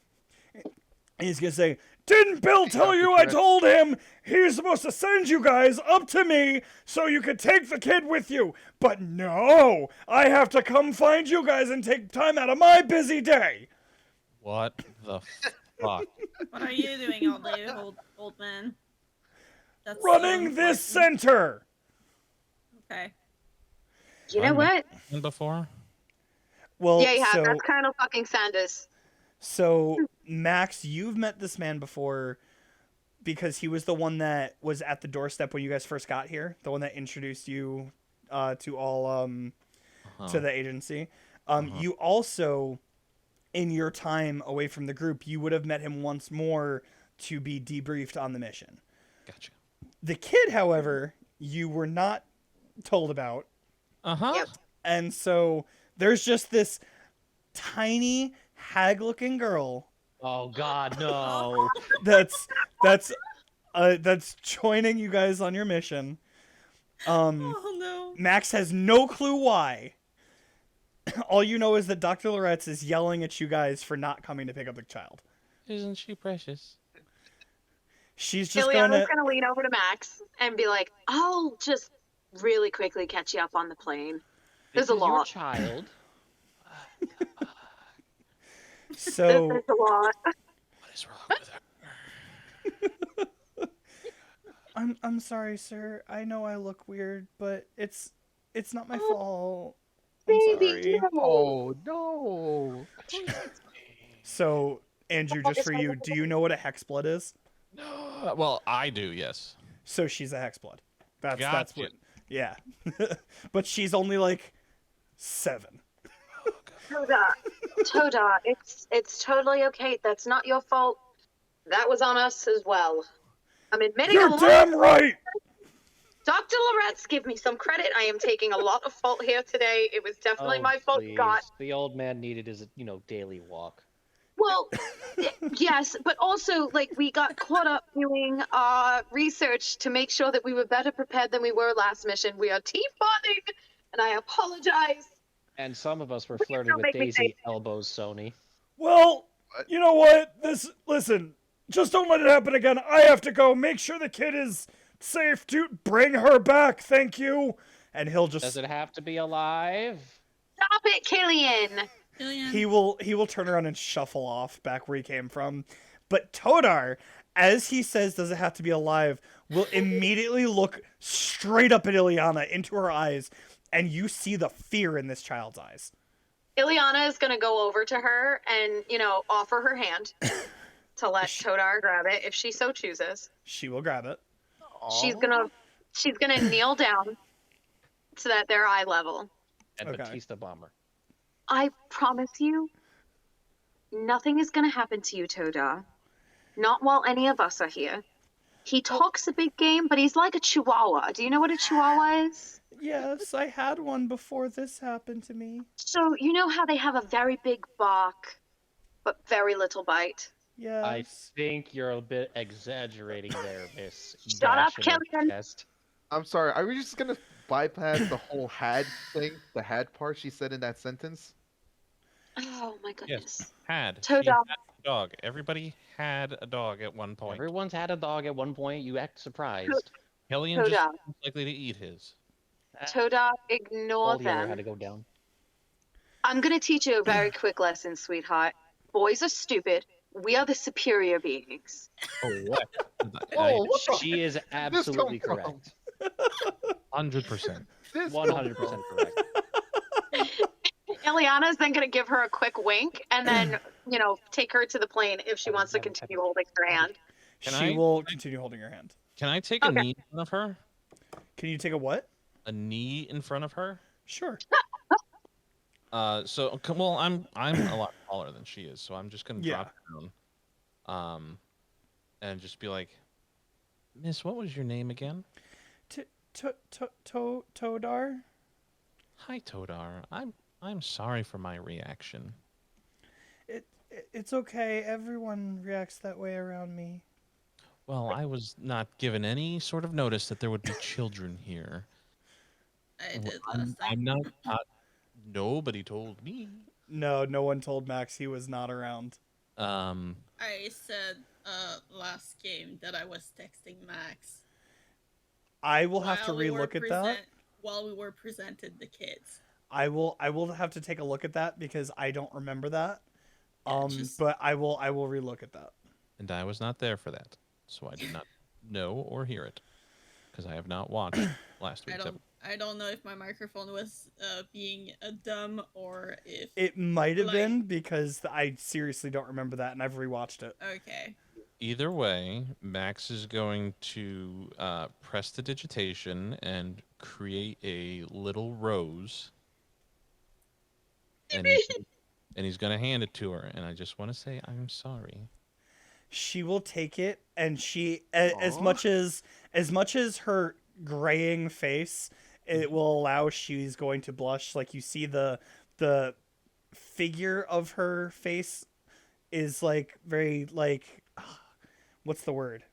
And he's gonna say, "Didn't Bill tell you I told him he's supposed to send you guys up to me so you could take the kid with you? But no, I have to come find you guys and take time out of my busy day." What the fuck? What are you doing all day, old man? That's so Running this important. center. Okay. You know what? And before? Well, Yeah, you have. so That's Colonel fucking Sanders. So, Max, you've met this man before because he was the one that was at the doorstep when you guys first got here, the one that introduced you to all to the agency. You also, in your time away from the group, you would have met him once more to be debriefed on the mission. Gotcha. The kid, however, you were not told about, Uh-huh. Yep. and so there's just this tiny hag-looking girl Oh God, no! that's joining you guys on your mission. Oh no. Max has no clue why. All you know is that Dr. Loretz is yelling at you guys for not coming to pick up the child. Isn't she precious? She's just Ileana's gonna. gonna lean over to Max and be like, "I'll just really quickly catch you up on the plane." There's a This is your lot. child. So There's a lot. What is wrong with her? I'm sorry, sir. I know I look weird, but it's not my fault. I'm Baby, sorry. no. Oh no! So Andrew, just for you, do you know what a hexblood is? No. Well, I do. Yes. So she's a hexblood. That's Gotcha. what. Yeah, but she's only like 7. Toda, it's totally okay. That's not your fault. That was on us as well. I'm admitting a You're lot. damn right. Dr. Loretz, give me some credit. I am taking a lot of fault here today. It was definitely my fault, please. Scott. The old man needed his, daily walk. Well, yes, but also, like, we got caught up doing research to make sure that we were better prepared than we were last mission. We are team bonding, and I apologize. And some of us were Please flirting don't with make me say Daisy elbows Sony. Well, What? you know what? Listen, just don't let it happen again. I have to go. Make sure the kid is safe. Bring her back. Thank you. And he'll Does just it have to be alive? Stop it, Killian. Killian, he will turn around and shuffle off back where he came from. But Todar, as he says, does it have to be alive, will immediately look straight up at Ileana into her eyes, and you see the fear in this child's eyes. Ileana is going to go over to her and, offer her hand to let Todar grab it if she so chooses. She will grab it. She's gonna kneel down so that they're eye level. And Okay. Batista Bomber. I promise you, nothing is gonna happen to you, Todar. Not while any of us are here. He talks a big game, but he's like a chihuahua. Do you know what a chihuahua is? Yes, I had one before this happened to me. So you know how they have a very big bark, but very little bite? Yes. I think you're a bit exaggerating there, Miss. Shut up, Dash in her Killian. chest. I'm sorry. Are we just gonna bypass the whole had thing? The had part she said in that sentence? Oh my goodness. Had. Toad She had dog. a dog. Everybody had a dog at one point. Everyone's had a dog at one point. You act surprised. Killian Toad just dog. seems likely to eat his. Todar, ignore Told you had them. to go down. I'm gonna teach you a very quick lesson, sweetheart. Boys are stupid. We are the superior beings. Oh, what? Oh, what the She is come absolutely from? correct. 100%. This 100% correct. Ileana's then gonna give her a quick wink and then, take her to the plane if she wants to continue holding her hand. Can She I- will continue holding your hand. Can I take a Okay. knee in front of her? Can you take a what? A knee in front of her? Sure. Well, I'm a lot taller than she is, so I'm just gonna Yeah. drop down, and just be like, Miss, what was your name again? Todar? Hi, Todar. I'm sorry for my reaction. It's okay. Everyone reacts that way around me. Well, I was not given any sort of notice that there would be children here. I did I'm, last time. I'm not. Nobody told me. No, no one told Max he was not around. I said last game that I was texting Max. I will have to while we were relook at that. While we were presented the kids. I will have to take a look at that because I don't remember that. Yeah, just- But I will relook at that. And I was not there for that, so I did not know or hear it, because I have not watched last week's episode. I don't know if my microphone was being dumb or if It might have Like- been because I seriously don't remember that, and I've rewatched it. okay. Either way, Max is going to press the digitation and create a little rose, and he's going to hand it to her. And I just want to say I'm sorry. She will take it, and as much as her graying face, it will allow. She's going to blush. Like you see the figure of her face is like very like what's the word?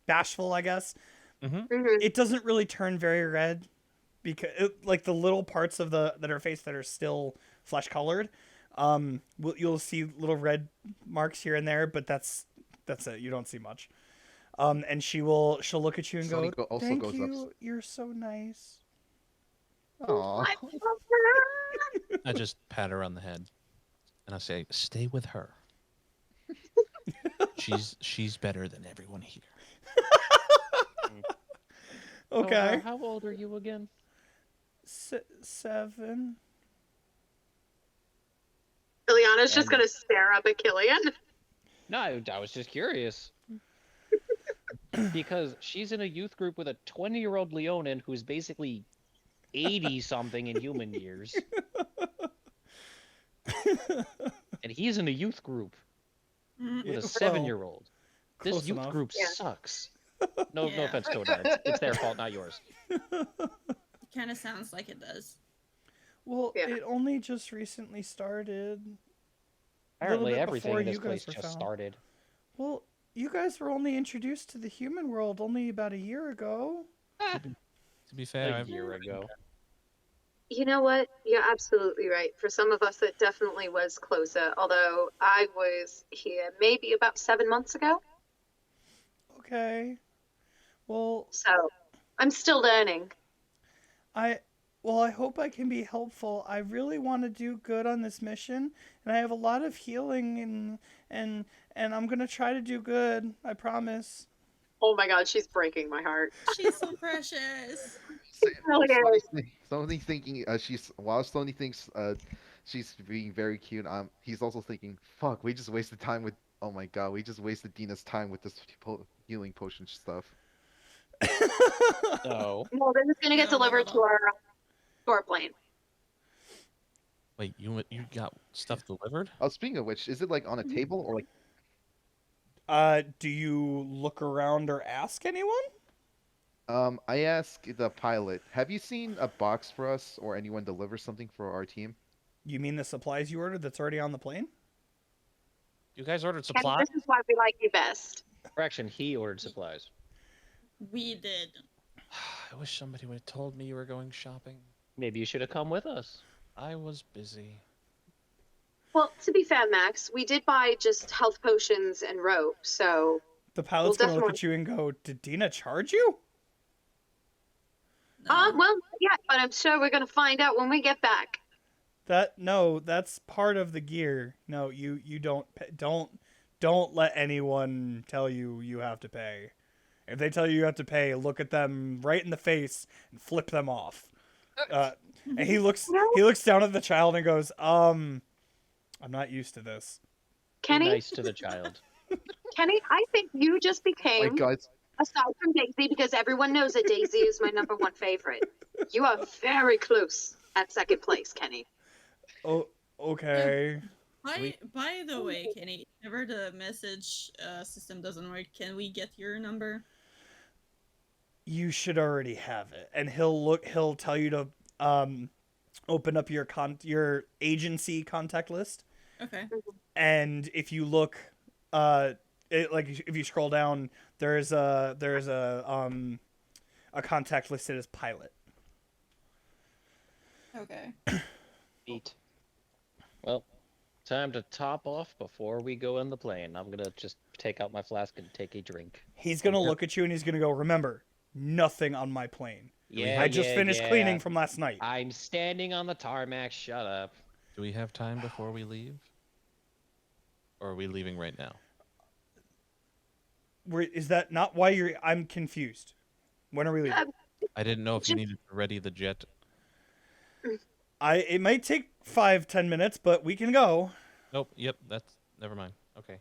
Bashful, I guess. Mhm. It doesn't really turn very red because like the little parts of that her face that are still flesh colored. You'll see little red marks here and there, but that's it. You don't see much. And she'll look at you and Sonny go, also "Thank goes up. you. You're so nice." Aw. I love her. I just pat her on the head, and I say, "Stay with her. she's better than everyone here." Okay. How old are you again? 7. Ileana's just And- gonna stare up at Killian. No, I was just curious. Because she's in a youth group with a 20-year-old Leonin who's basically 80-something in human years. And he's in a youth group Mm, with a Well, 7-year-old. This close youth enough. group Yeah. sucks. No Yeah. offense, Todar. It's their fault, not yours. It kind of sounds like it does. Well, Yeah. it only just recently started. Apparently bit everything before in this you guys place were just found. started. Well, you guys were only introduced to the human world only about a year ago. To be fair, A I've year ago. You know what? You're absolutely right. For some of us, it definitely was closer. Although I was here maybe about 7 months ago, Okay. Well, so I'm still learning. I hope I can be helpful. I really want to do good on this mission, and I have a lot of healing and I'm going to try to do good. I promise. Oh my God, she's breaking my heart. She's so precious. Really is. Sony's thinking while Sony thinks she's being very cute. He's also thinking, fuck, we just wasted time with. Oh my god, we just wasted Dina's time with this healing potion stuff. No. Well, then it's gonna get No, no, delivered no, to no. our plane. Wait, you got stuff delivered? Oh, speaking of which, is it like on a table or like? Do you look around or ask anyone? I ask the pilot, have you seen a box for us or anyone deliver something for our team? You mean the supplies you ordered that's already on the plane? You guys ordered Kenny, supplies? this is why we like you best. Correction, he ordered supplies. We did. I wish somebody would have told me you were going shopping. Maybe you should have come with us. I was busy. Well, to be fair, Max, we did buy just health potions and rope, so The pilot's Well, going to look at you and go, "Did Dina charge you?" No. well, yeah, but I'm sure we're gonna find out when we get back. No, that's part of the gear. No, you don't let anyone tell you you have to pay. If they tell you you have to pay, look at them right in the face and flip them off. And he looks down at the child and goes, I'm not used to this." Be Kenny, nice to the child. Kenny, I think you just Oh my became, god, aside from Daisy, because everyone knows that Daisy is my #1 favorite. You are very close at second place, Kenny. Oh, okay. By the way, Kenny, if ever the message system doesn't work, can we get your number? You should already have it. And he'll tell you to open up your agency contact list. Okay. And if you look if you scroll down, there's a contact listed as pilot. Okay. Neat. Well, time to top off before we go in the plane. I'm gonna just take out my flask and take a drink. He's gonna look at you and he's gonna go, "Remember, nothing on my plane. Yeah, I just finished yeah. cleaning from last night." I'm standing on the tarmac. Shut up. Do we have time before we leave? Or are we leaving right now? Is that not why you're? I'm confused. When are we leaving? I didn't know if you needed to ready the jet. It might take 5-10 minutes, but we can go. Nope, yep, that's never mind. Okay.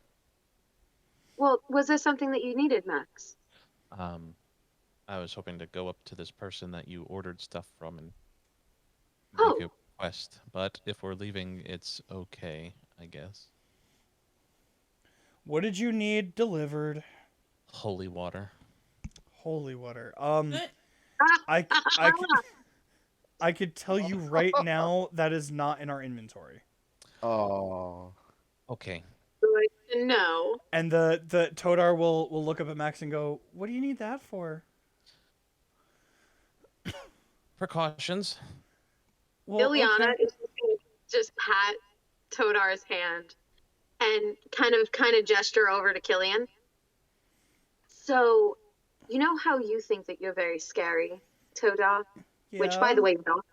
Well, was there something that you needed, Max? I was hoping to go up to this person that you ordered stuff from and Oh. make a request, but if we're leaving, it's okay, I guess. What did you need delivered? Holy water. Holy water. But I could tell you right now that is not in our inventory. oh, Okay. Good to know. And the Todar will look up at Max and go, "What do you need that for?" Precautions. Well, Ileana okay. is just gonna just pat Todar's hand and kind of gesture over to Killian. So, you know how you think that you're very scary, Todar? Which, by the way, not.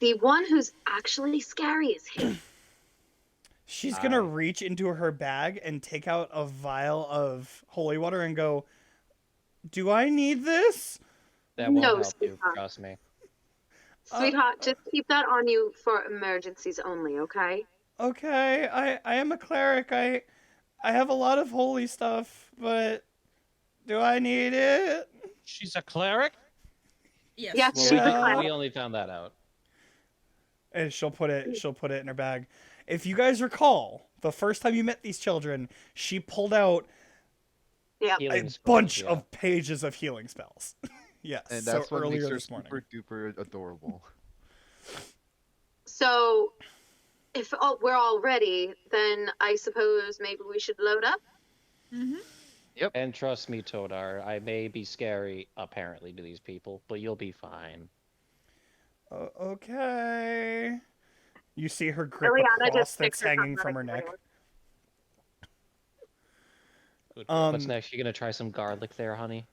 The one who's actually scary is him. She's gonna reach into her bag and take out a vial of holy water and go, "Do I need this?" That won't No, help you, sweetheart. trust me. Sweetheart, just keep that on you for emergencies only, okay? Okay, I am a cleric. I have a lot of holy stuff, but do I need it? She's a cleric? Yes. Yes, Well, she's a cleric. we only found that out. And she'll put it in her bag. If you guys recall, the first time you met these children, she pulled out Yep. Healing a scrolls, bunch yeah. of pages of healing spells. Yes, And so that's what earlier makes her this morning. super duper adorable. So, if we're all ready, then I suppose maybe we should load up? Mm-hmm. And trust me, Todar, I may be scary, apparently, to these people, but you'll be fine. Okay. You see her grip a Ileana cross just that's sticks her hanging thumb from out her of neck. What's Um, next? You gonna try some garlic there, honey?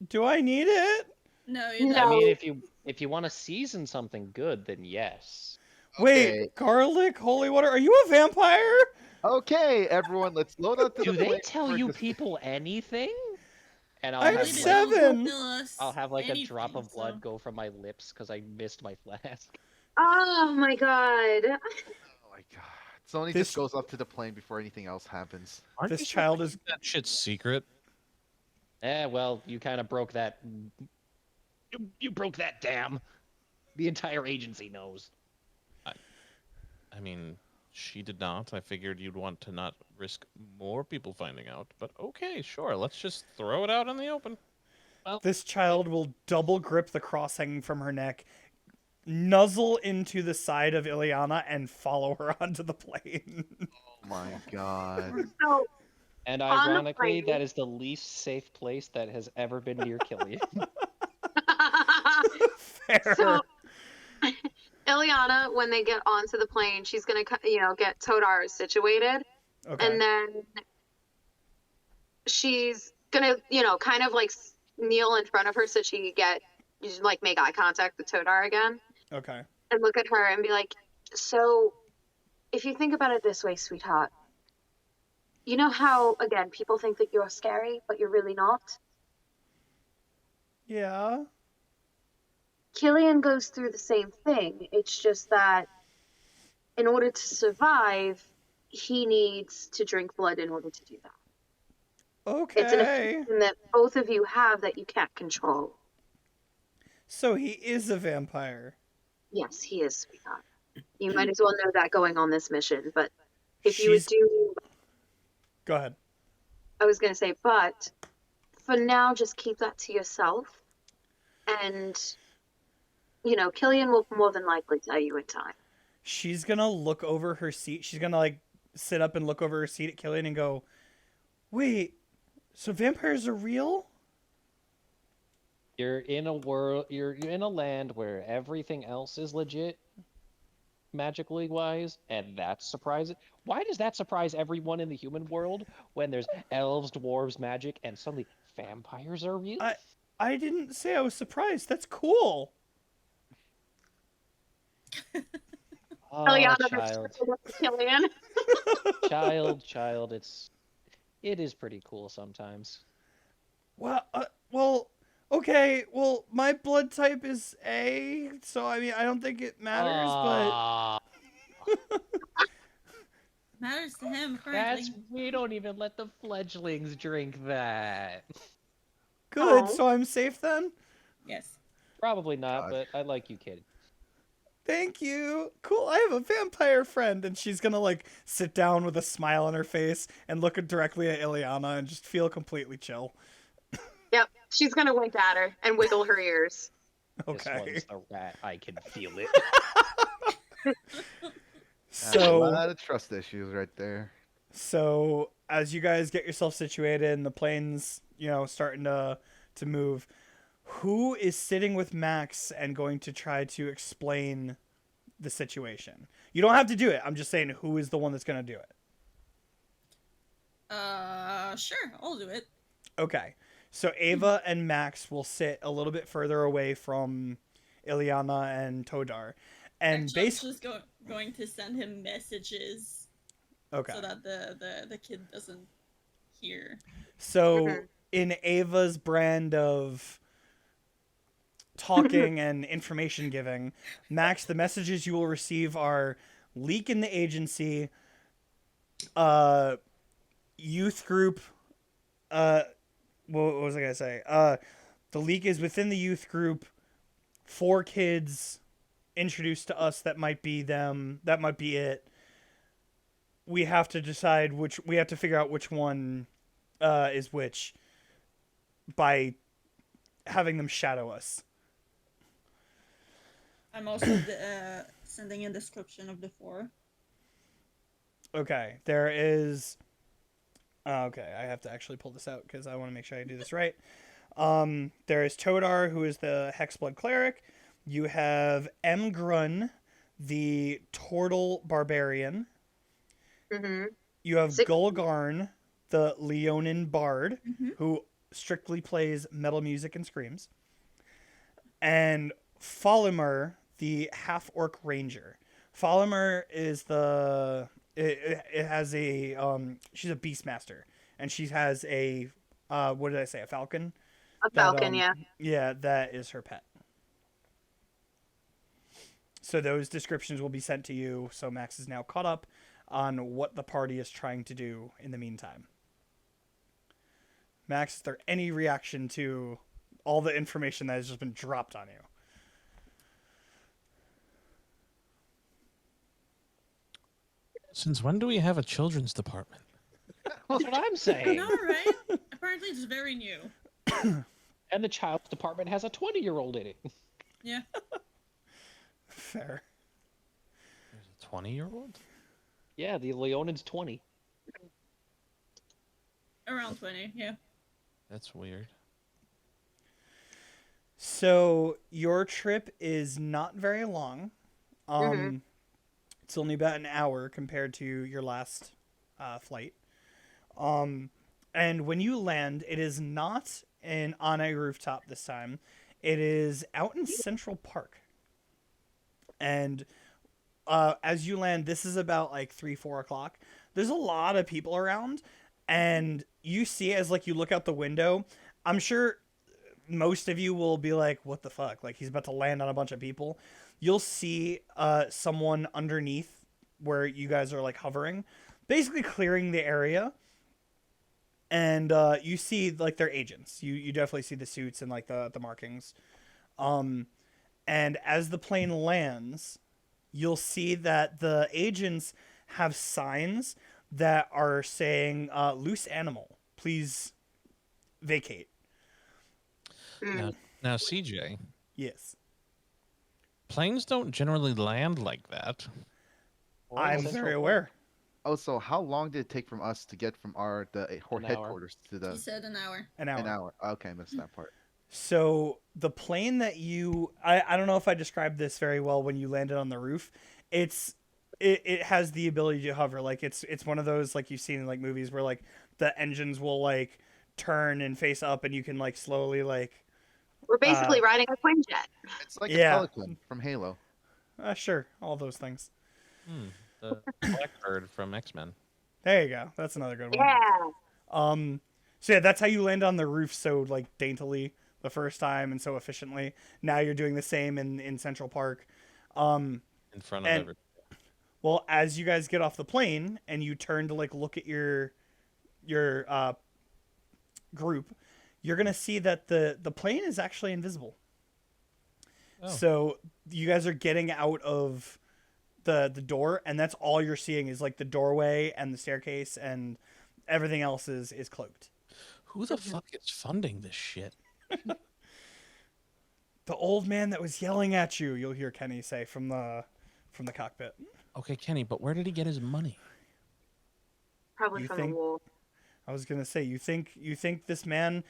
do I need it? No, you No. I don't. mean, if you want to season something good, then yes. Wait, Okay. garlic, holy water. Are you a vampire? Okay, everyone, let's load up to Do the they plane tell for you dis- people anything? And I'm Really, have they like, don't seven. tell us I'll have like a drop anything, of blood so- go from my lips because I missed my flask. Oh my god. Oh my god. Sony This- just goes up to the plane before anything else happens. Aren't This you supposed child to is- keep that shit's secret? Well, you kind of broke that. You broke that dam. The entire agency knows. I mean, she did not. I figured you'd want to not risk more people finding out. But okay, sure. Let's just throw it out in the open. This child will double grip the cross hanging from her neck, nuzzle into the side of Ileana, and follow her onto the plane. Oh my god. So, And On the ironically, plane. that is the least safe place that has ever been near Killian. Fair. so Ileana, when they get onto the plane, she's gonna, get Todar situated, Okay. and then she's gonna, kind of like kneel in front of her so she could make eye contact with Todar again, Okay. and look at her and be like, "So, if you think about it this way, sweetheart, you know how again people think that you're scary, but you're really not. Yeah. Killian goes through the same thing. It's just that in order to survive, he needs to drink blood in order to do that. It's an Okay. affliction that both of you have that you can't control. So he is a vampire. Yes, he is, sweetheart. You might as well know that going on this mission, but if you would She's- do, Go ahead. I was going to say, but for now, just keep that to yourself. And, Killian will more than likely tell you in time. She's gonna look over her seat. She's gonna sit up and look over her seat at Killian and go, "Wait, so vampires are real?" You're in a world. You're in a land where everything else is legit, magically wise, and that's surprising. Why does that surprise everyone in the human world when there's elves, dwarves, magic, and suddenly vampires are real? I didn't say I was surprised. That's cool. Oh, Ileana, child, Killian. child, it is pretty cool sometimes. Well, okay. Well, my blood type is A, so I mean, I don't think it matters, Ah, Matters to him that's currently. we don't even let the fledglings drink that. but good. Oh. So I'm safe then. Yes. Probably not, God. but I like you, kid. Thank you. Cool. I have a vampire friend, and she's gonna sit down with a smile on her face and look directly at Ileana and just feel completely chill. Yep, she's gonna wink at her and wiggle her ears. Okay. This one's a rat. I can feel it. A So lot of trust issues right there. So as you guys get yourself situated and the plane's, starting to move, who is sitting with Max and going to try to explain the situation. You don't have to do it. I'm just saying who is the one that's going to do it. Sure, I'll do it. Okay. So Ava and Max will sit a little bit further away from Ileana and Todar. And Actually, I'm basically, just going to send him messages okay. so that the kid doesn't hear. So Mhm. in Ava's brand of talking and information giving, Max, the messages you will receive are leak in the agency, youth group, what was I gonna say? The leak is within the youth group, 4 kids introduced to us that might be them, that might be it. We have to decide we have to figure out which one is which by having them shadow us. I'm also sending a description of the 4. Okay, there is. Okay, I have to actually pull this out because I want to make sure I do this right. There is Todar, who is the Hexblood Cleric. You have M. Grun, the Tortle Barbarian. Mm-hmm. You have Six- Gulgarn, the Leonin Bard, Mhm. who strictly plays metal music and screams. And Folimer, the half-orc ranger. Folimer is the... It has a... she's a beastmaster. And she has a... what did I say? A falcon? A That, falcon, yeah. Yeah, that is her pet. So those descriptions will be sent to you. So Max is now caught up on what the party is trying to do in the meantime. Max, is there any reaction to all the information that has just been dropped on you? Since when do we have a children's department? That's what I'm I saying. know, right? Apparently, it's very new. And the child's department has a 20-year-old in it. Yeah. Fair. There's a 20-year-old? Yeah, the Leonin's 20. Around 20, yeah. That's weird. So your trip is not very long. Mhm. It's only about an hour compared to your last flight. And when you land, it is not on a rooftop this time. It is out in Central Park. And as you land, this is about like 3-4 o'clock. There's a lot of people around, and you see as like you look out the window. I'm sure most of you will be like, "What the fuck?" Like he's about to land on a bunch of people. You'll see someone underneath where you guys are like hovering, basically clearing the area. And you see like their agents. You definitely see the suits and like the markings. And as the plane lands, you'll see that the agents have signs that are saying "loose animal, please vacate." Mm. Now, CJ, Yes, planes don't generally land like that. We're in I'm Central very Park. aware. Oh, so how long did it take from us to get from the An hour. headquarters to He the said an hour. An hour. an hour? Okay, I missed that part. So the plane that I don't know if I described this very well when you landed on the roof. It has the ability to hover. Like it's one of those like you've seen in like movies where like the engines will like turn and face up and you can like slowly like We're basically riding a Quinjet. It's like Yeah. a Pelican from Halo. sure, all those things. The Blackbird from X-Men. There you go. That's another good one. Yeah. So yeah, that's how you land on the roof so like daintily the first time and so efficiently. Now you're doing the same in Central Park. In front of And- every. Well, as you guys get off the plane and you turn to like look at your group, you're gonna see that the plane is actually invisible. Oh. So you guys are getting out of the door, and that's all you're seeing is like the doorway and the staircase, and everything else is cloaked. Who the fuck is funding this shit? The old man that was yelling at you, you'll hear Kenny say from the cockpit. Okay, Kenny, but where did he get his money? Probably You from think- the wall. I was gonna say, you think this man,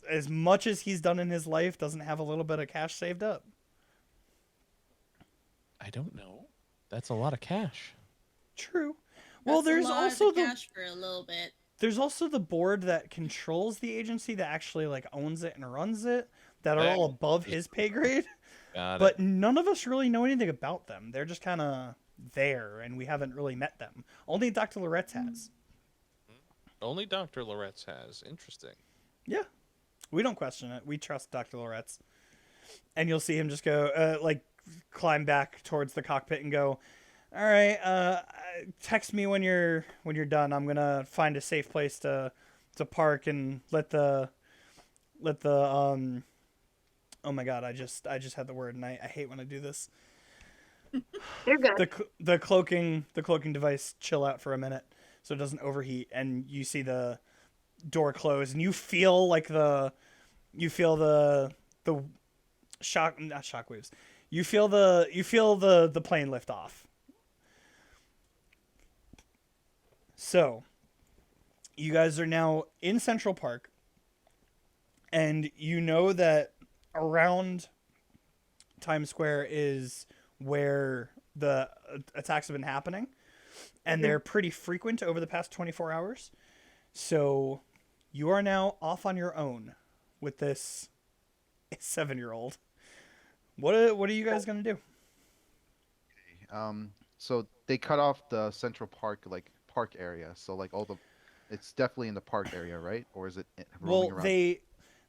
as much as he's done in his life, doesn't have a little bit of cash saved up? I don't know. That's a lot of cash. True. Well, That's a there's lot of also the cash for a little bit. there's also the board that controls the agency that actually like owns it and runs it that are all above his pay grade. Got But it. none of us really know anything about them. They're just kind of there, and we haven't really met them. Only Dr. Loretz has. Only Dr. Loretz has. Interesting. Yeah. We don't question it. We trust Dr. Loretz. And you'll see him just go, climb back towards the cockpit and go, all right, text me when you're done. I'm going to find a safe place to park and let the oh my God, I just had the word, and I hate when I do this. You're good. The cloaking device chill out for a minute so it doesn't overheat, and you see the door close, and you feel like the shock, not shockwaves. You feel the plane lift off. So, you guys are now in Central Park, and you know that around Times Square is where the attacks have been happening, and they're pretty frequent over the past 24 hours. So you are now off on your own with this 7-year-old. What are you guys gonna do? So they cut off the Central Park park area. So like it's definitely in the park area, right? Or is it roaming Well, around?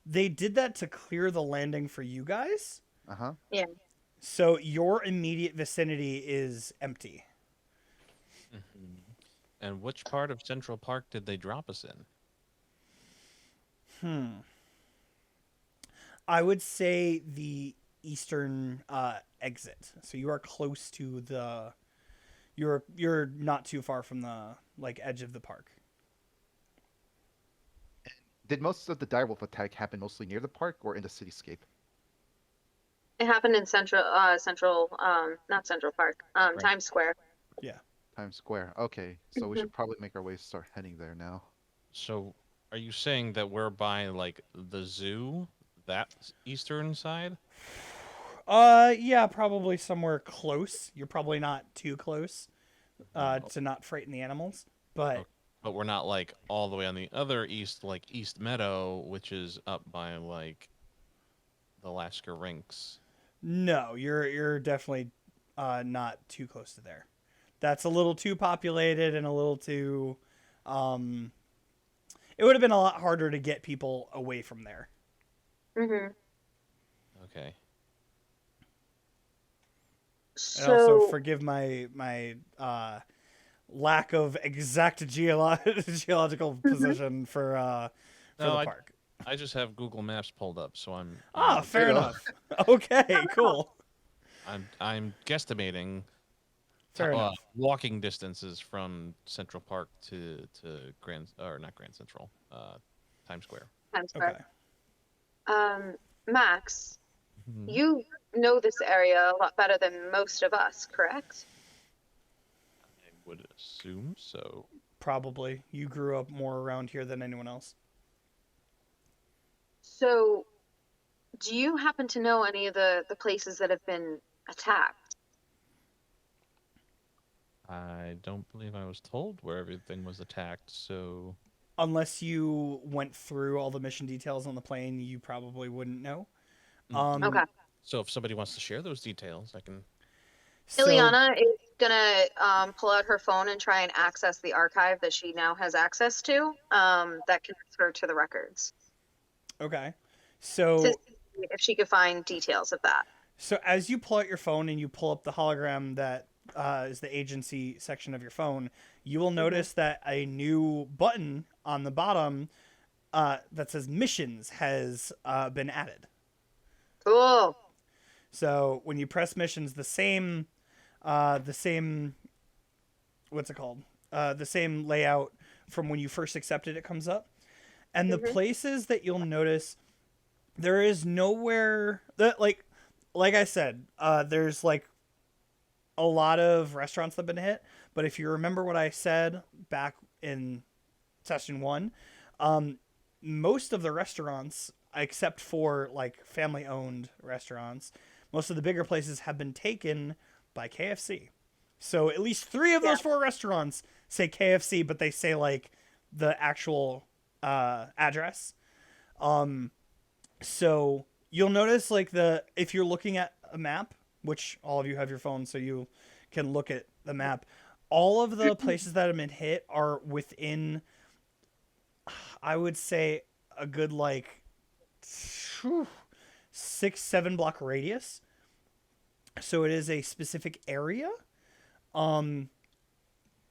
they did that to clear the landing for you guys. Uh-huh. Yeah. So your immediate vicinity is empty. And which part of Central Park did they drop us in? I would say the eastern exit. So you are close to you're not too far from the edge of the park. Did most of the direwolf attack happen mostly near the park or in the cityscape? It happened in not Central Park, Right. Times Square. Times Square. Okay, so we should probably make our way start heading there now. So, are you saying that we're by like the zoo, that eastern side? Yeah, probably somewhere close. You're probably not too close to not frighten the animals, but Okay. But we're not like all the way on the other east, like East Meadow, which is up by like the Lasker Rinks. no, you're definitely not too close to there. That's a little too populated and a little too. It would have been a lot harder to get people away from there. Mm-hmm. Okay. And also, So forgive my lack of exact geological position for No, the I- park. I just have Google Maps pulled up, so I'm Ah, fair you go. enough. Okay, cool. I'm guesstimating Fair enough. walking distances from Central Park to Grand, or not Grand Central, Times Square. Times Okay. Square. Max, Mhm. you know this area a lot better than most of us, correct? I would assume so. Probably. You grew up more around here than anyone else. So, do you happen to know any of the places that have been attacked? I don't believe I was told where everything was attacked, so Unless you went through all the mission details on the plane, you probably wouldn't know. Mm. Okay. so if somebody wants to share those details, I can. So, Ileana is gonna pull out her phone and try and access the archive that she now has access to. That connects her to the records. okay. To So see if she could find details of that. So as you pull out your phone and you pull up the hologram that is the agency section of your phone, you will notice that a new button on the bottom that says missions has been added. Cool. So when you press missions, the same what's it called? The same layout from when you first accepted it comes up. And the places that you'll notice, there is nowhere that like I said, there's like a lot of restaurants that have been hit. But if you remember what I said back in session 1, most of the restaurants, except for like family-owned restaurants, most of the bigger places have been taken by KFC. So at least 3 of those 4 restaurants say KFC, but they say like the actual address. So you'll notice like if you're looking at a map, which all of you have your phones, so you can look at the map. All of the places that have been hit are within, I would say, a good like 6-7 block radius. So it is a specific area. And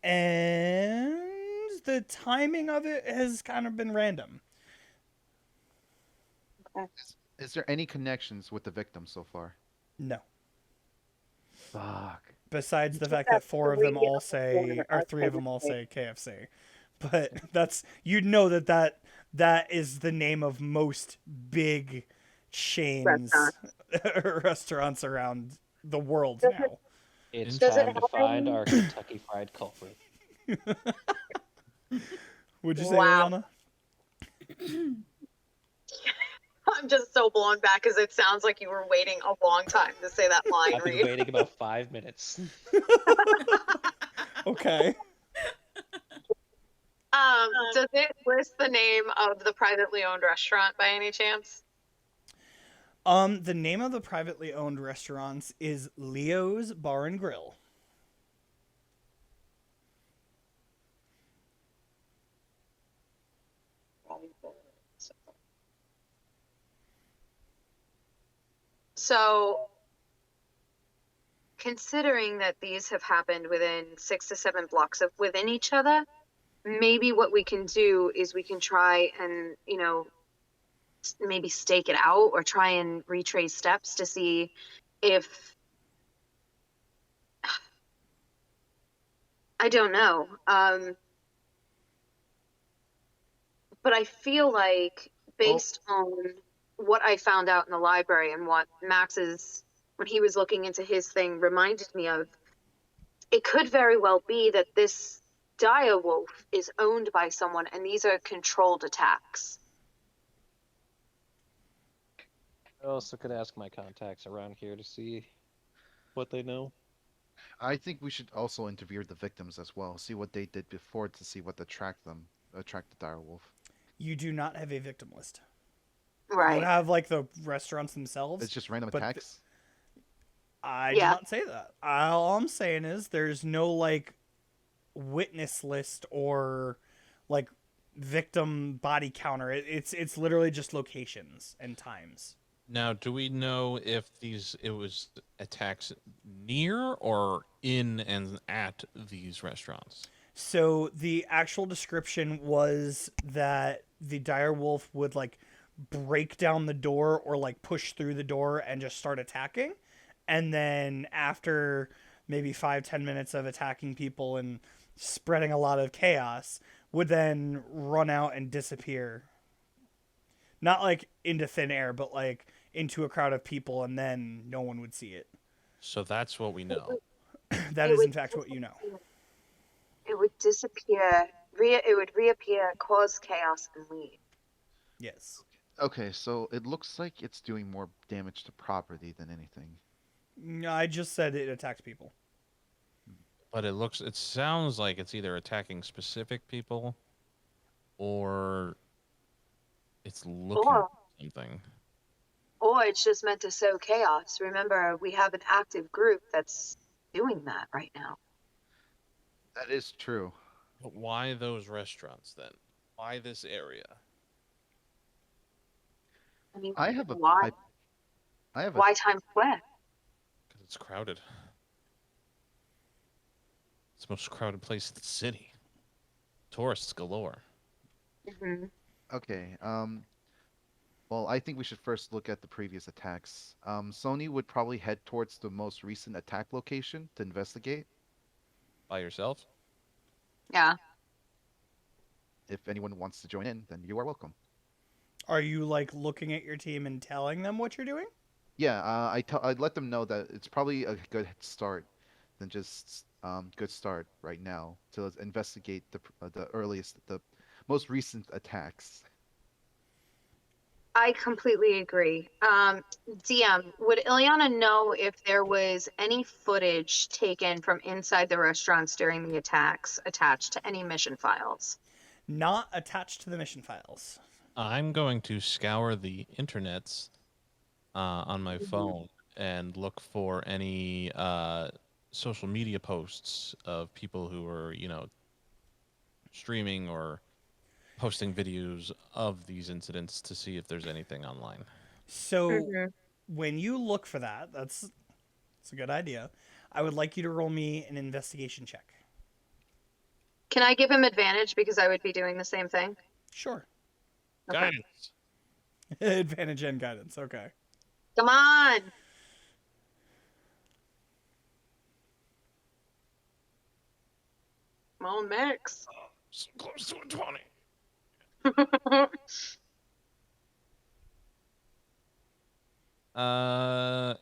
the timing of it has kind of been random. Is there any connections with the victims so far? No. Fuck. Besides the fact that 4 of them all say, or 3 of them all say KFC. But that's, you'd know that is the name of most big chains, restaurants around the world now. It's Does it time to have find any- our Kentucky Fried culprit. Would you say, Wow. Liana? I'm just so blown back because it sounds like you were waiting a long time to say that line, I've been Reed. waiting about 5 minutes. Okay. Does it list the name of the privately owned restaurant by any chance? The name of the privately owned restaurants is Leo's Bar and Grill. So, considering that these have happened within 6 to 7 blocks of within each other, maybe what we can do is we can try and, maybe stake it out or try and retrace steps to see if I don't know. But I feel like based on what I found out in the library and what Max's, when he was looking into his thing, reminded me of, it could very well be that this dire wolf is owned by someone and these are controlled attacks. I also could ask my contacts around here to see what they know. I think we should also interview the victims as well. See what they did before to see what attract the direwolf. You do not have a victim list. Right. You have like the restaurants themselves. It's just random but attacks. I did not say that. All I'm saying is there's no like witness list or like victim body counter. It's literally just locations and times. Now, do we know if it was attacks near or in and at these restaurants? So the actual description was that the dire wolf would like break down the door or like push through the door and just start attacking. And then after maybe 5-10 minutes of attacking people and spreading a lot of chaos, would then run out and disappear. Not like into thin air, but like into a crowd of people, and then no one would see it. So that's what we know. That is in fact what you know. It would disappear, it would reappear, cause chaos, and leave. Yes. Okay, so it looks like it's doing more damage to property than anything. No, I just said it attacks people. But it sounds like it's either attacking specific people or it's looking Or- for something. Or it's just meant to sow chaos. Remember, we have an active group that's doing that right now. That is true. But why those restaurants then? Why this area? I mean, I have a why? I have Why Times Square? Because it's crowded. It's the most crowded place in the city. Tourists galore. Hmm. Okay. Well, I think we should first look at the previous attacks. Sony would probably head towards the most recent attack location to investigate. By yourself? Yeah. If anyone wants to join in, then you are welcome. Are you like looking at your team and telling them what you're doing? Yeah, I'd let them know that it's probably a good start than just good start right now to investigate the most recent attacks. I completely agree. DM, would Ileana know if there was any footage taken from inside the restaurants during the attacks attached to any mission files? Not attached to the mission files. I'm going to scour the internets on my Mhm. phone and look for any social media posts of people who are, streaming or posting videos of these incidents to see if there's anything online. So Mhm. when you look for that, that's a good idea. I would like you to roll me an investigation check. Can I give him advantage because I would be doing the same thing? Sure. Okay. Guidance. Advantage and guidance. Okay. Come on. Come on, Max. So close to a 20.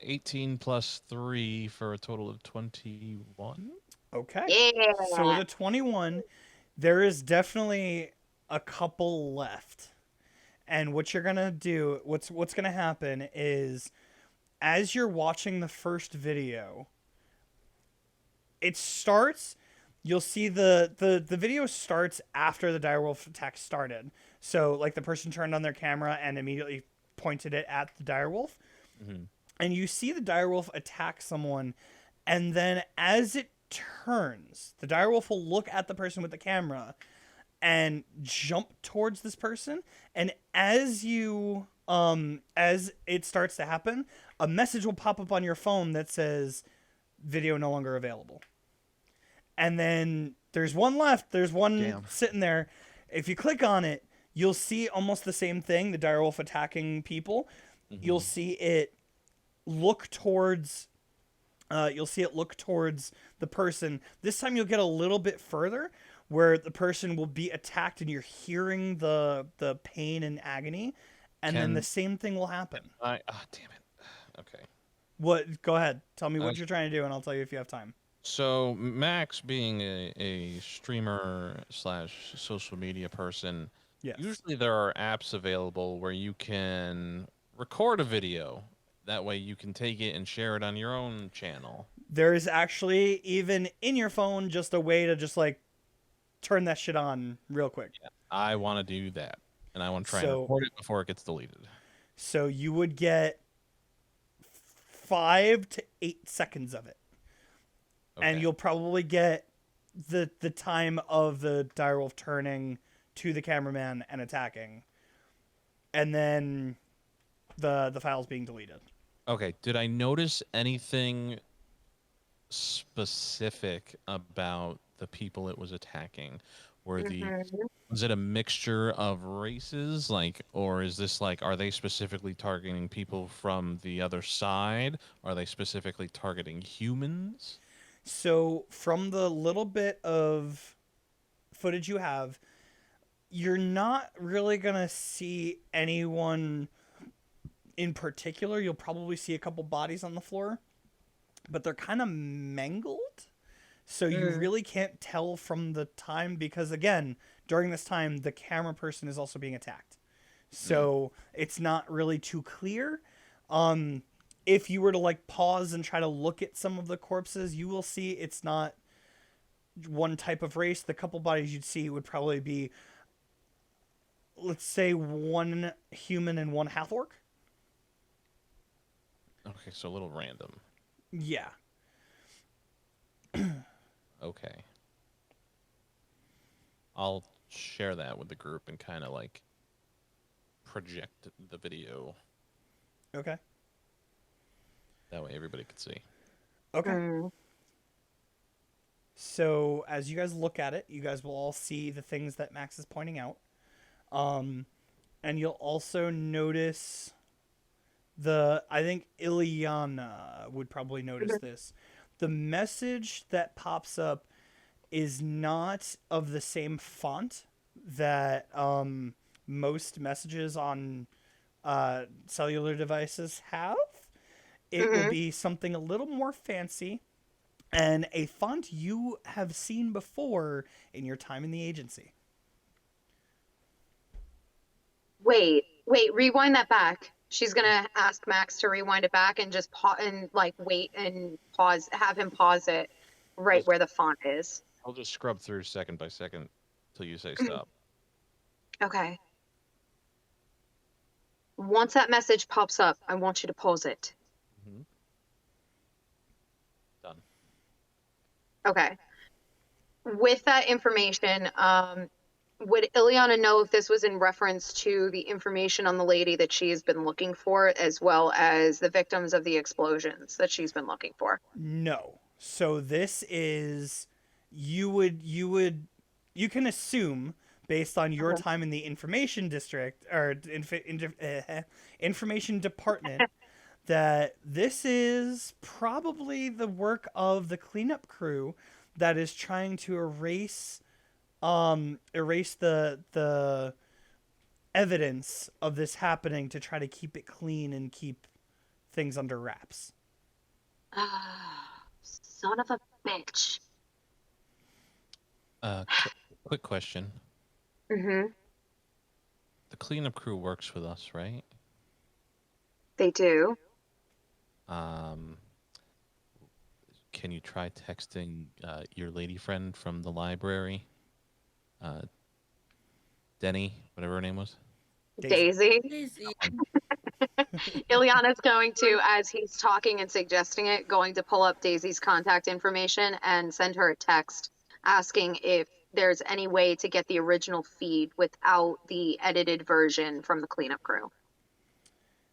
18 plus 3 for a total of 21. Okay. Yeah. So with a 21, there is definitely a couple left. And what you're going to do, what's going to happen is as you're watching the first video, it starts, you'll see the video starts after the direwolf attack started. So like the person turned on their camera and immediately pointed it at the direwolf. Mm-hmm. And you see the direwolf attack someone, and then as it turns, the direwolf will look at the person with the camera and jump towards this person. And as it starts to happen, a message will pop up on your phone that says video no longer available. And then there's one left. There's one Damn. sitting there. If you click on it, you'll see almost the same thing, the direwolf attacking people. Mm-hmm. You'll see it look towards the person. This time you'll get a little bit further where the person will be attacked and you're hearing the pain and agony, and then Can- the same thing will happen. Damn it. Okay. What? Go ahead. Tell me what Uh, you're trying to do, and I'll tell you if you have time. So Max, being a streamer / social media person, Yes. usually there are apps available where you can record a video. That way you can take it and share it on your own channel. There is actually even in your phone just a way to just like turn that shit on real quick. I want to do that, and I want to try So- and record it before it gets deleted. So you would get 5 to 8 seconds of it. Okay. And you'll probably get the time of the direwolf turning to the cameraman and attacking, and then the files being deleted. Okay, did I notice anything specific about the people it was attacking? Was it a mixture of races, or is this are they specifically targeting people from the other side? Are they specifically targeting humans? So from the little bit of footage you have, you're not really gonna see anyone in particular. You'll probably see a couple bodies on the floor, but they're kind of mangled. So you really can't tell from the time because, again, during this time, the camera person is also being attacked. So it's not really too clear. If you were to pause and try to look at some of the corpses, you will see it's not one type of race. The couple bodies you'd see would probably be, let's say, one human and one half orc. Okay, so a little random. Yeah. Okay. I'll share that with the group and kind of project the video. Okay. That way everybody could see. Okay. So as you guys look at it, you guys will all see the things that Max is pointing out. And you'll also notice I think Ileana would probably notice this. The message that pops up is not of the same font that most messages on cellular devices have. It will be something a little more fancy and a font you have seen before in your time in the agency. Wait, wait, rewind that back. She's gonna ask Max to rewind it back and just wait and pause, have him pause it right where the font is. I'll just scrub through second by second till you say stop. Okay. Once that message pops up, I want you to pause it. Mhm. Done. Okay. With that information, would Ileana know if this was in reference to the information on the lady that she has been looking for, as well as the victims of the explosions that she's been looking for? No. So this is you can assume based on your time in the information district or information department that this is probably the work of the cleanup crew that is trying to erase the evidence of this happening to try to keep it clean and keep things under wraps. Son of a bitch. Quick question. Mm-hmm. The cleanup crew works with us, right? They do. Can you try texting your lady friend from the library? Denny, whatever her name was. Daisy. Daisy. Ileana's going to, as he's talking and suggesting it, going to pull up Daisy's contact information and send her a text asking if there's any way to get the original feed without the edited version from the cleanup crew.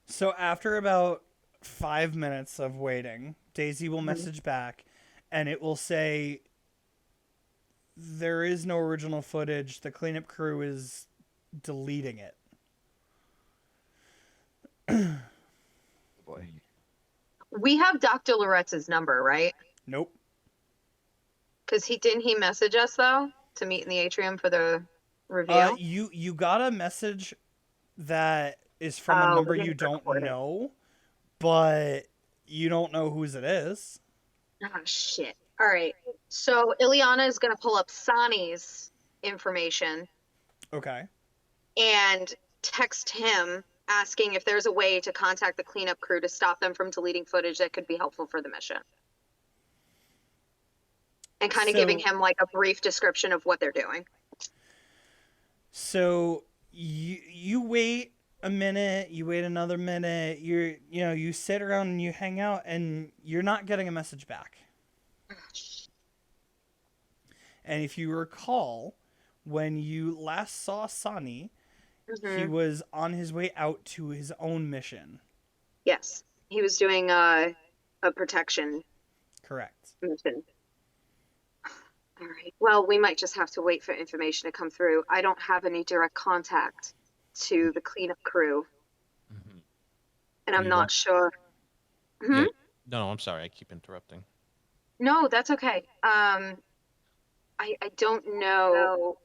So after about 5 minutes of waiting, Daisy will message back and it will say, there is no original footage. The cleanup crew is deleting it. Boy. We have Dr. Loretz's number, right? Nope. Because didn't he message us, though, to meet in the atrium for the reveal? You got a message that is from a number you don't know, but you don't know whose it is. Oh, shit. All right. So Ileana is going to pull up Sani's information Okay. and text him asking if there's a way to contact the cleanup crew to stop them from deleting footage that could be helpful for the mission. And kind of giving him like a brief description of what they're doing. So you wait a minute, you wait another minute, you sit around and you hang out and you're not getting a message back. And if you recall, when you last saw Sani, he was on his way out to his own mission. Yes. He was doing a protection Correct. mission. All right. Well, we might just have to wait for information to come through. I don't have any direct contact to the cleanup crew. Mm-hmm. And I'm You not want- sure. Yeah. No, I'm sorry. I keep interrupting. No, that's okay. I don't know.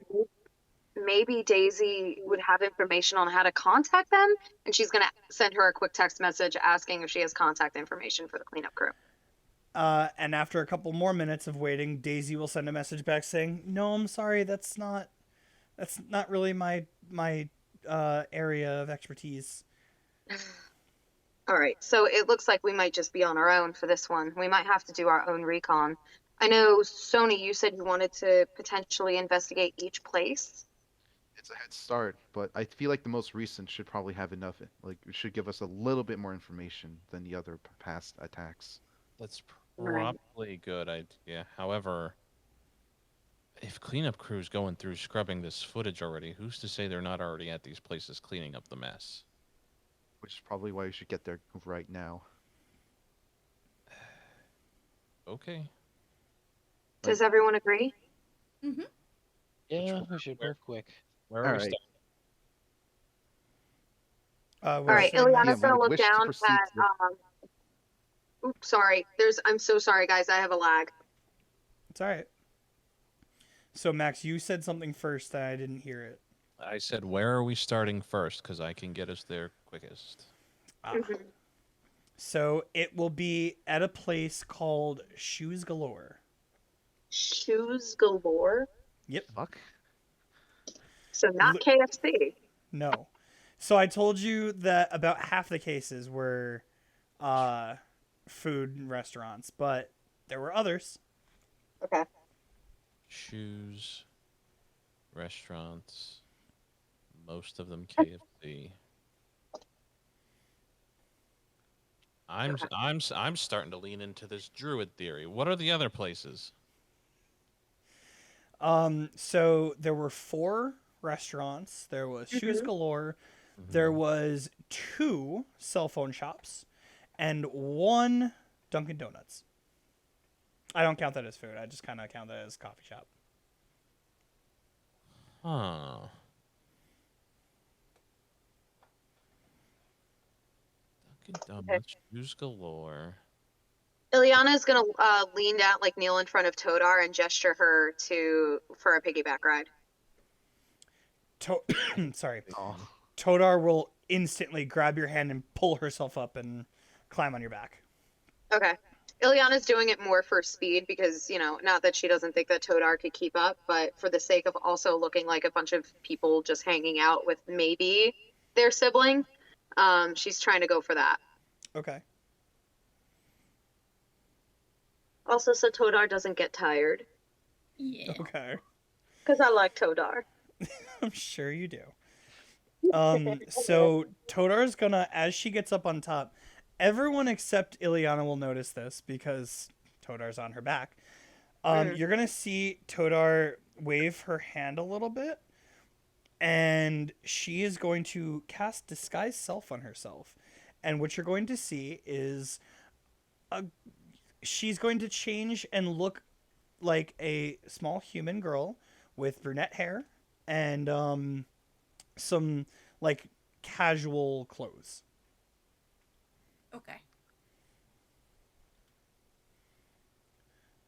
Maybe Daisy would have information on how to contact them, and she's going to send her a quick text message asking if she has contact information for the cleanup crew. And after a couple more minutes of waiting, Daisy will send a message back saying, "No, I'm sorry, that's not really my area of expertise." All right, so it looks like we might just be on our own for this one. We might have to do our own recon. I know, Sony, you said you wanted to potentially investigate each place. It's a head start, but I feel like the most recent should probably have enough. Like, it should give us a little bit more information than the other past attacks. That's Right. probably a good idea. However, if cleanup crew's going through scrubbing this footage already, who's to say they're not already at these places cleaning up the mess? Which is probably why you should get there right now. Okay. Does everyone agree? Yeah, we should move quick. Where All are we right. starting? All right, Ileana's Yeah, going to we look wish to down proceed at... Oops, sorry. I'm so sorry, guys. I have a lag. It's all right. So Max, you said something first that I didn't hear it. I said, where are we starting first? Because I can get us there quickest. So it will be at a place called Shoes Galore. Shoes galore. Yep. Fuck. So not Look- KFC. No. So I told you that about half the cases were food restaurants, but there were others. Okay. Shoes, restaurants, most of them KFC. I'm starting to lean into this druid theory. What are the other places? So there were 4 restaurants. There was Shoes Galore. There was 2 cell phone shops, and 1 Dunkin' Donuts. I don't count that as food. I just kind of count that as coffee shop. Huh. Dunkin' Donuts, shoes galore. Ileana's gonna lean down, like kneel in front of Todar and gesture her for a piggyback ride. Sorry. Oh, Todar will instantly grab your hand and pull herself up and climb on your back. Okay. Ileana's doing it more for speed because, not that she doesn't think that Todar could keep up, but for the sake of also looking like a bunch of people just hanging out with maybe their sibling, she's trying to go for that. Okay. Also, so Todar doesn't get tired. Yeah. Okay. Because I like Todar. I'm sure you do. So Todar's gonna, as she gets up on top, everyone except Ileana will notice this because Todar's on her back. You're gonna see Todar wave her hand a little bit, and she is going to cast Disguise Self on herself. And what you're going to see is she's going to change and look like a small human girl with brunette hair and some like casual clothes. Okay.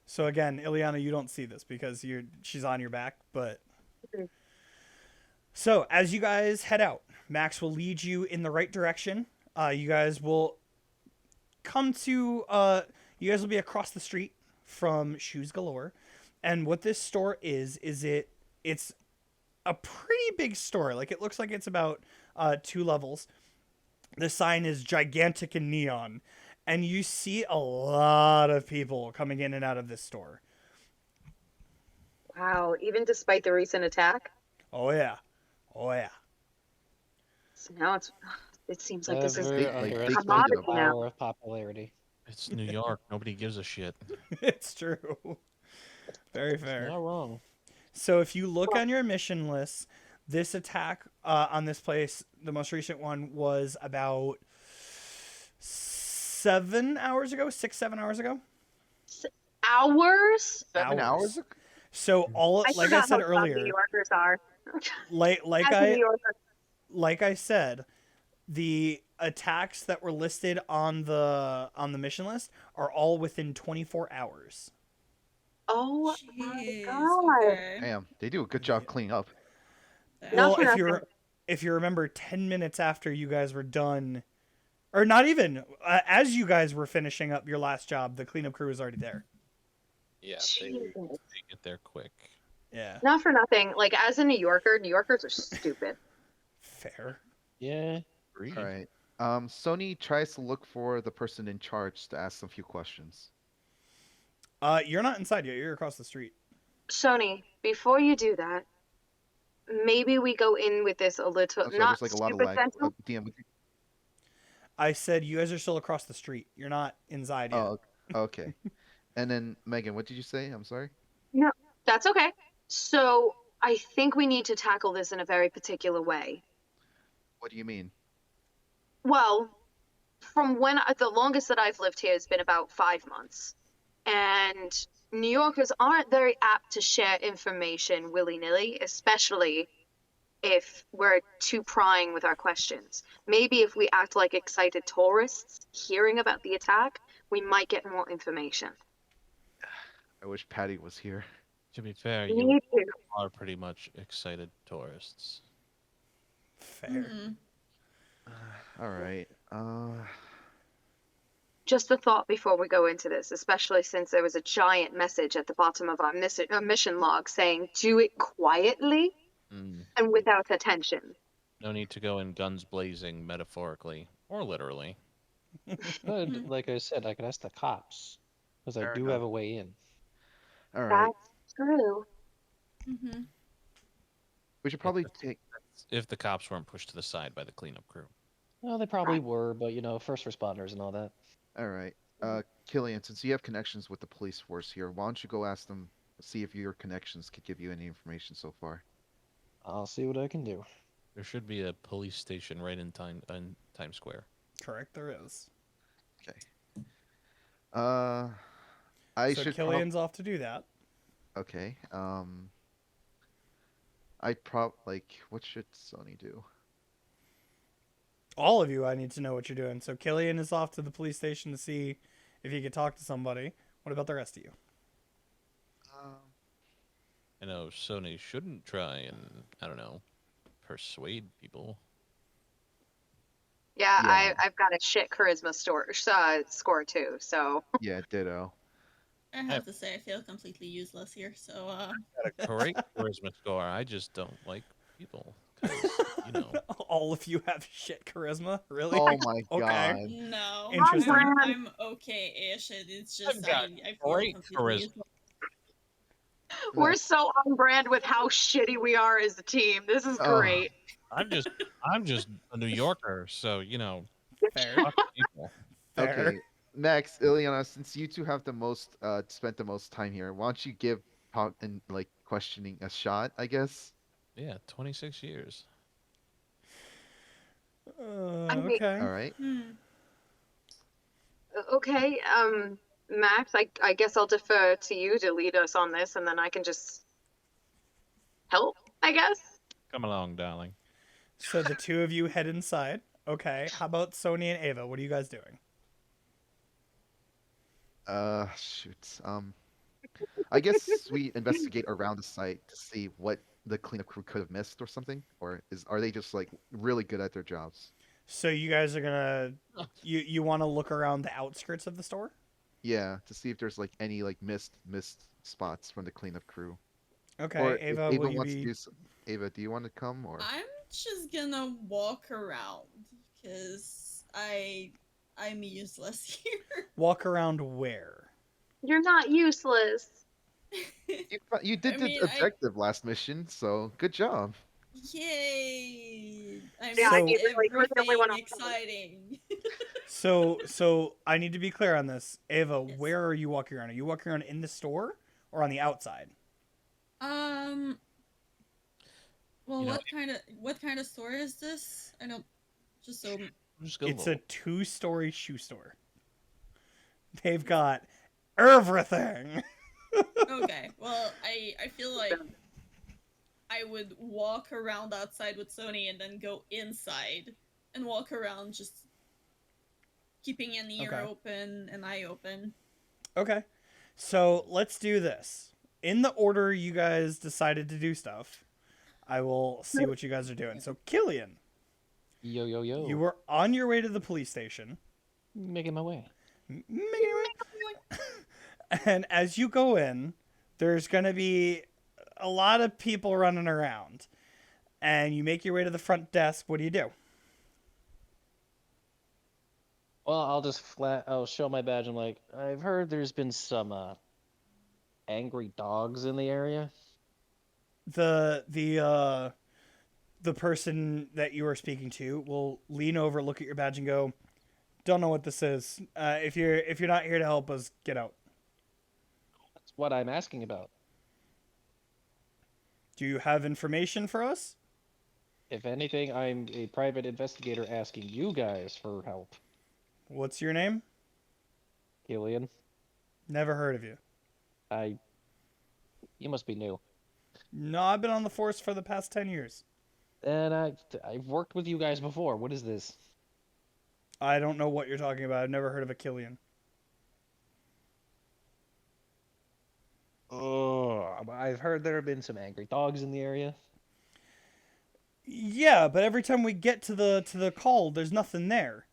So again, Ileana, you don't see this because she's on your back, but so as you guys head out, Max will lead you in the right direction. You guys will come to you guys will be across the street from Shoes Galore. And what this store is it's a pretty big store. Like it looks like it's about 2 levels. The sign is gigantic and neon, and you see a lot of people coming in and out of this store. Wow, even despite the recent attack? Oh yeah. Oh yeah. So now it seems like this is Never big, like, underestimate big the commodity now. power of popularity. It's New York. Nobody gives a shit. It's true. Very fair. Not wrong. So if you look on your mission list, this attack on this place, the most recent one, was about 7 hours ago, 7 hours ago. Hours? 7 hours? So like I forgot said how tough earlier, New Yorkers are. like As a New Yorker. like I said, the attacks that were listed on the mission list are all within 24 hours. Oh my Jeez, god. okay. Damn, they do a good job cleaning up. Well, Not for if you remember, 10 minutes after you guys were done, or not even as you guys were finishing up your last job, the cleanup crew was already there. Yeah, they Jesus. get there quick. Yeah, Not for nothing. Like, as a New Yorker, New Yorkers are stupid. fair. Yeah. Agreed. All right. Sony tries to look for the person in charge to ask a few questions. You're not inside yet. You're across the street. Sony, before you do that, maybe we go in with this a little, I'm sorry, not there's like a lot of super lag. sensible. DM, I said you guys are still across the street. You're not inside yet. oh, okay. And then Megan, what did you say? I'm sorry. That's okay. So, I think we need to tackle this in a very particular way. What do you mean? Well, from the longest that I've lived here has been about 5 months. And New Yorkers aren't very apt to share information willy-nilly, especially if we're too prying with our questions. Maybe if we act like excited tourists hearing about the attack, we might get more information. I wish Patty was here. To be fair, We you need to. are pretty much excited tourists. Fair. Mhm. All right. Just a thought before we go into this, especially since there was a giant message at the bottom of our mission log saying, do it quietly Mm. and without attention. No need to go in guns blazing, metaphorically or literally. But like I said, I could ask the cops because I Fair do enough. have a way in. All right. That's true. Mm-hmm. We should probably take. If the cops weren't pushed to the side by the cleanup crew. Well, they probably were, but you know, first responders and all that. All right. Killian, since you have connections with the police force here, why don't you go ask them, see if your connections could give you any information so far? I'll see what I can do. There should be a police station right in Times Square. Correct, there is. Okay. I So should. Killian's off to do that. Okay. What should Sony do? All of you, I need to know what you're doing. So Killian is off to the police station to see if he could talk to somebody. What about the rest of you? I know Sony shouldn't try and, I don't know, persuade people. Yeah, Yeah. I've got a shit charisma score too. So Yeah, ditto. I have to say, I feel completely useless here. So, Got a great charisma score. I just don't like people. 'Cause, you know, All of you have shit charisma? Really? Oh my Okay. god. no, Interesting. I'm okay-ish. It's just got I feel great completely charisma. useless. we're so on brand with how shitty we are as a team. This is Oh. great. I'm just a New Yorker, so you know, Fair. fuck people. Fair. Okay. Next, Ileana, since you two have the most spent the most time here, why don't you give talk and like questioning a shot, I guess? Yeah, 26 years. I mean- Okay. All right. Okay, Max, I guess I'll defer to you to lead us on this, and then I can just help, I guess. Come along, darling. So the two of you head inside. Okay. How about Sony and Ava? What are you guys doing? Shoot. I guess we investigate around the site to see what the cleanup crew could have missed or something, or are they just like really good at their jobs? So you guys are gonna you want to look around the outskirts of the store? Yeah, to see if there's like any like missed spots from the cleanup crew. Okay, Or if Ava, will you wants be to do Ava, do you want to come or? I'm just gonna walk around because I'm useless here. walk around where? You're not useless. You did I the mean, objective last mission, so good job. Yay! I Yeah, I mean, mean, like, we're the only one on everything the list. exciting. So I need to be clear on this. Ava, Yes. where are you walking around? Are you walking around in the store or on the outside? Well, You know- what kind of store is this? I don't. Just so. Just go It's low. a 2-story shoe store. They've got everything. Okay. Well, I feel like I would walk around outside with Sony and then go inside and walk around just keeping an ear Okay. open, an eye open. Okay. So let's do this. In the order you guys decided to do stuff, I will see what you guys are doing. So Killian, Yo, yo, yo. you were on your way to the police station. making my way. And as you go in, there's going to be a lot of people running around. And you make your way to the front desk. What do you do? Well, I'll show my badge. I'm like, I've heard there's been some angry dogs in the area. The person that you are speaking to will lean over, look at your badge, and go, "Don't know what this is. If you're not here to help us, get out." That's what I'm asking about. Do you have information for us? If anything, I'm a private investigator asking you guys for help. What's your name? Killian, Never heard of you. you must be new. No, I've been on the force for the past 10 years. And I've worked with you guys before. What is this? I don't know what you're talking about. I've never heard of a Killian. Oh, I've heard there have been some angry dogs in the area. Yeah, but every time we get to the call, there's nothing there.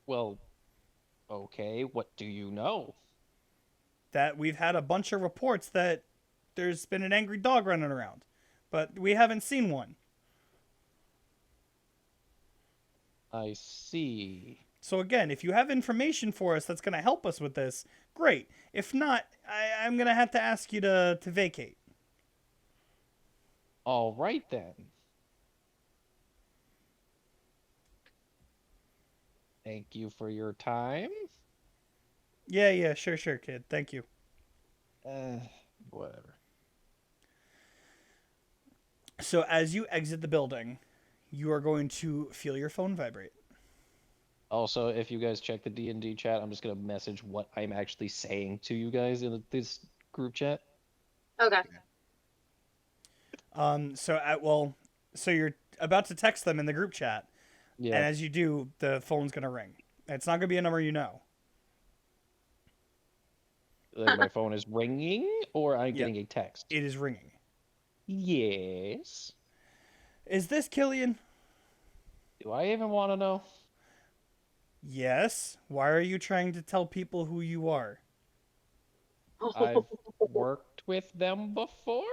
Well, okay, what do you know? That we've had a bunch of reports that there's been an angry dog running around. but we haven't seen one. I see. So again, if you have information for us that's going to help us with this, great. If not, I'm going to have to ask you to vacate. All right then. Thank you for your time. Yeah, sure, kid. Thank you. Whatever. So as you exit the building, you are going to feel your phone vibrate. Also, if you guys check the D&D chat, I'm just gonna message what I'm actually saying to you guys in this group chat. Okay. So you're about to text them in the group chat, Yeah. and as you do, the phone's gonna ring. It's not gonna be a number you know. Like my phone is ringing, or I'm getting a text. It is ringing. Yes. Is this Killian? Do I even want to know? Yes. Why are you trying to tell people who you are? I've worked with them before.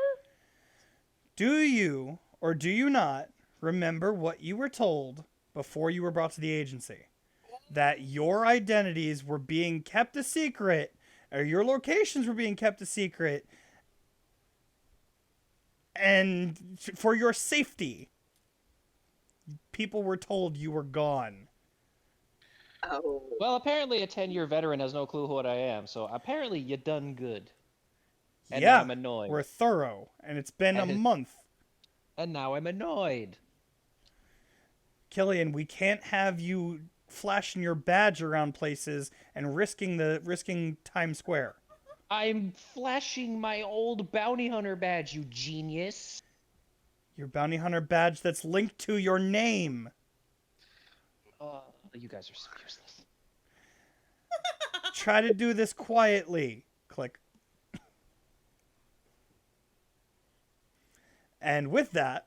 Do you or do you not remember what you were told before you were brought to the agency? That your identities were being kept a secret, or your locations were being kept a secret, and for your safety, people were told you were gone. Oh. Well, apparently a 10-year veteran has no clue what I am, so apparently you done good. And now I'm annoyed. We're thorough, and it's been a And- month. And now I'm annoyed. Killian, we can't have you flashing your badge around places and risking Times Square. I'm flashing my old bounty hunter badge, you genius. Your bounty hunter badge that's linked to your name. You guys are so useless. Try to do this quietly. Click. And with that,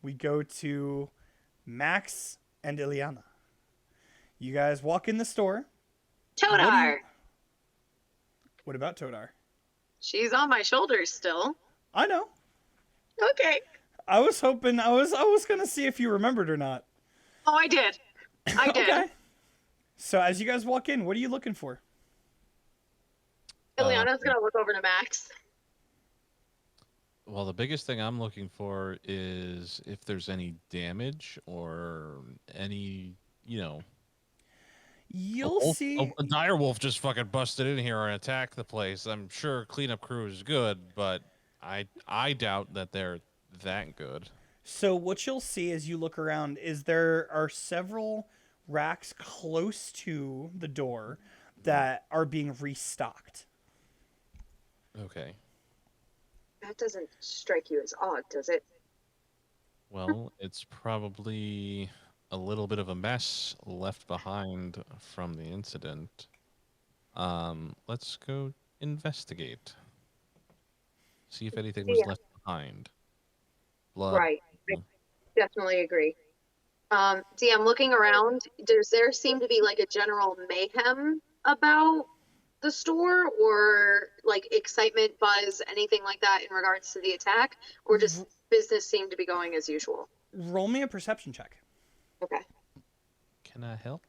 we go to Max and Ileana. You guys walk in the store. Todar. What about Todar? She's on my shoulders still. I know. Okay. I was hoping I was gonna see if you remembered or not. Oh, I did. I did. Okay. So as you guys walk in, what are you looking for? Ileana's gonna look over to Max. Well, the biggest thing I'm looking for is if there's any damage or any, You'll see. A dire wolf just fucking busted in here and attacked the place. I'm sure cleanup crew is good, but I doubt that they're that good. So what you'll see as you look around is there are several racks close to the door that are being restocked. Okay. That doesn't strike you as odd, does it? Well, it's probably a little bit of a mess left behind from the incident. Let's go investigate. See if anything was left behind. Blood. Right. I definitely agree. DM, looking around, does there seem to be like a general mayhem about the store, or like excitement, buzz, anything like that in regards to the attack, or just business seem to be going as usual? Roll me a perception check. Okay. Can I help?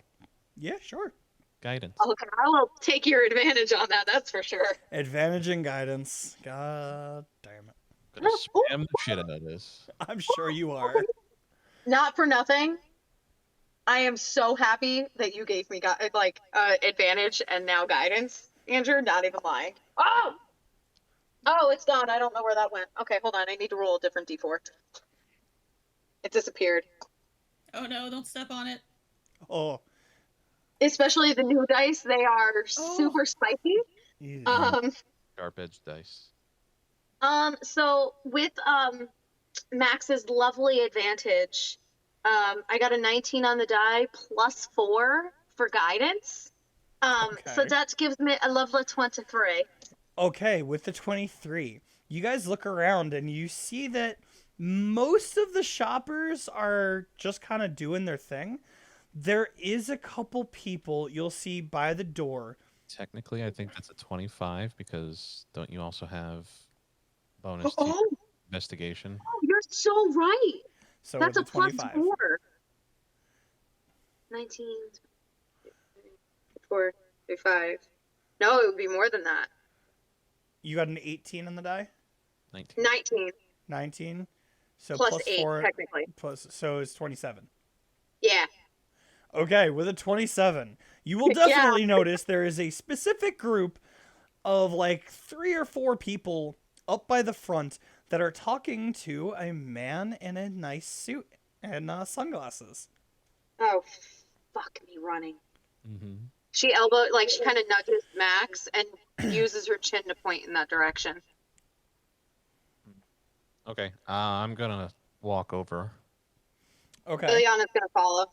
Yeah, sure. Guidance. Okay, I will take your advantage on that, that's for sure. Advantage and guidance. God damn it. Gonna spam the shit out of this. I'm sure you are. Not for nothing. I am so happy that you gave me advantage and now guidance, Andrew. Not even lying. Oh, it's gone. I don't know where that went. Okay, hold on. I need to roll a different d4. It disappeared. Oh no, don't step on it. Oh. Especially the new dice. They are super spicy. Yeah. Sharp edge dice. So with Max's lovely advantage, I got a 19 on the die plus 4 for guidance. So Okay. that gives me a lovely 23. Okay, with the 23, you guys look around and you see that most of the shoppers are just kind of doing their thing. There is a couple people you'll see by the door. Technically, I think that's a 25 because don't you also have bonus to Oh, investigation. Oh, you're so right. So That's a it's plus 25. 4. 19, 4, 5. No, it would be more than that. You got an 18 on the die? 19. 19 19. So plus plus 8, 4 technically. plus, so it's 27. Yeah. Okay, with a 27, you will Yeah. definitely notice there is a specific group of like 3 or 4 people up by the front that are talking to a man in a nice suit and sunglasses. Oh, fuck me running. Mm-hmm. She kind of nudges Max and uses her chin to point in that direction. Okay, I'm gonna walk over. Okay. Ileana's gonna follow.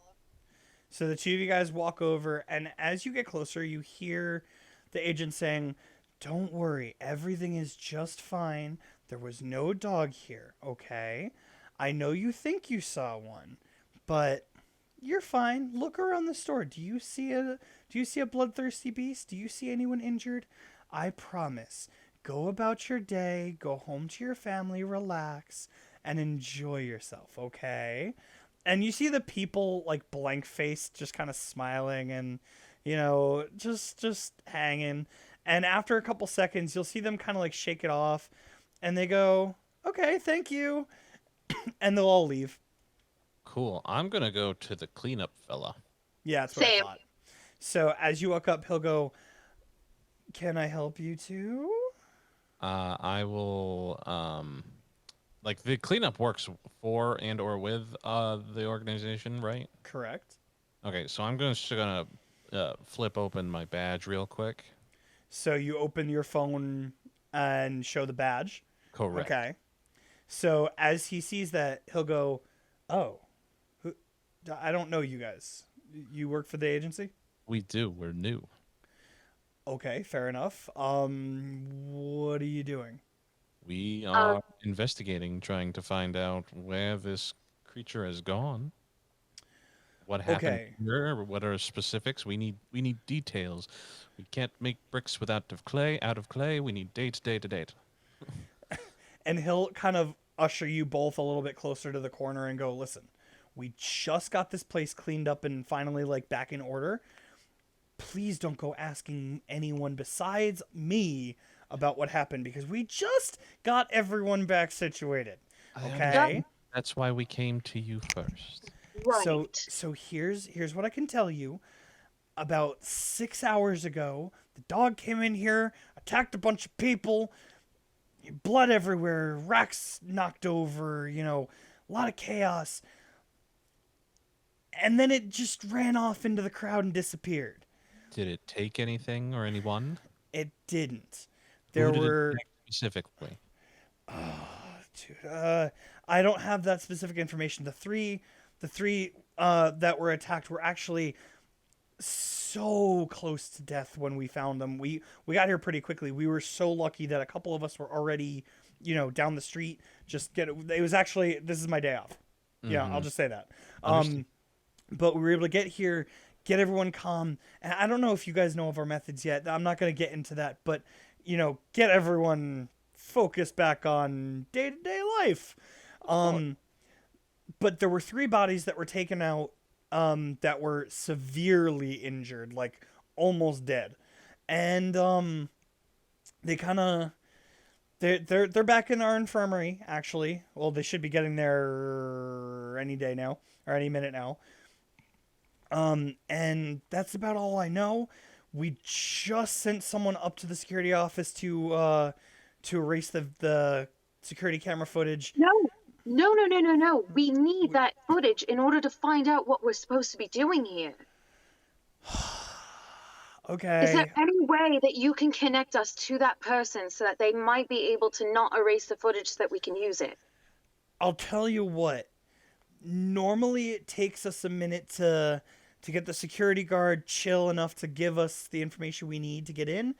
So the two of you guys walk over, and as you get closer, you hear the agent saying, "Don't worry, everything is just fine. There was no dog here, okay? I know you think you saw one, but you're fine. Look around the store. Do you see a bloodthirsty beast? Do you see anyone injured? I promise. Go about your day, go home to your family, relax, and enjoy yourself, okay?" And you see the people like blank faced, just kind of smiling and, you know, just hanging. And after a couple seconds, you'll see them kind of like shake it off, and they go, "Okay, thank you," and they'll all leave. Cool. I'm gonna go to the cleanup fella. Yeah, that's what I Same. thought. So as you walk up, he'll go, "Can I help you too?" I will like the cleanup works for and or with the organization, right? Correct. Okay, so I'm just gonna flip open my badge real quick. So you open your phone and show the badge. Correct. Okay. So as he sees that, he'll go, "Oh, I don't know you guys. You work for the agency?" We do. We're new. Okay, fair enough. What are you doing? We are investigating, trying to find out where this creature has gone. What happened Okay. here? What are specifics? We need details. We can't make bricks without of clay. Out of clay, we need date. And he'll kind of usher you both a little bit closer to the corner and go, "Listen, we just got this place cleaned up and finally like back in order. Please don't go asking anyone besides me about what happened because we just got everyone back situated." Okay? That's why we came to you first. Right. So here's what I can tell you. About 6 hours ago, the dog came in here, attacked a bunch of people, blood everywhere, racks knocked over, you know, a lot of chaos. And then it just ran off into the crowd and disappeared. Did it take anything or anyone? It didn't. Who There did it were take specifically. Dude, I don't have that specific information. The three that were attacked were actually so close to death when we found them. We got here pretty quickly. We were so lucky that a couple of us were already, you know, down the street. It was actually, this is my day off. Yeah, I'll just say that. Understood. But we were able to get here, get everyone calm. And I don't know if you guys know of our methods yet. I'm not going to get into that, but you know, get everyone focused back on day-to-day life. But there were 3 bodies that were taken out that were severely injured, like almost dead. And they kind of they're back in our infirmary actually. Well, they should be getting there any day now or any minute now. And that's about all I know. We just sent someone up to the security office to erase the security camera footage. No. We need that footage in order to find out what we're supposed to be doing here. Okay. Is there any way that you can connect us to that person so that they might be able to not erase the footage so that we can use it? I'll tell you what. Normally it takes us a minute to get the security guard chill enough to give us the information we need to get in.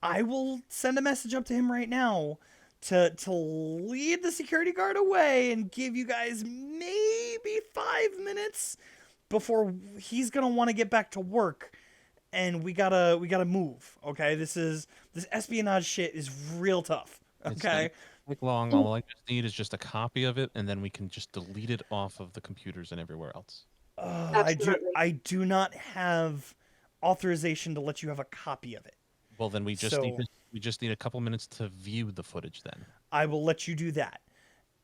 I will send a message up to him right now to lead the security guard away and give you guys maybe 5 minutes before he's gonna want to get back to work, and we gotta move. Okay, this espionage shit is real tough. It's Okay, like take long. All I just need is just a copy of it, and then we can just delete it off of the computers and everywhere else. Absolutely. I do not have authorization to let you have a copy of it. Well, then we just So- need a couple minutes to view the footage. Then I will let you do that,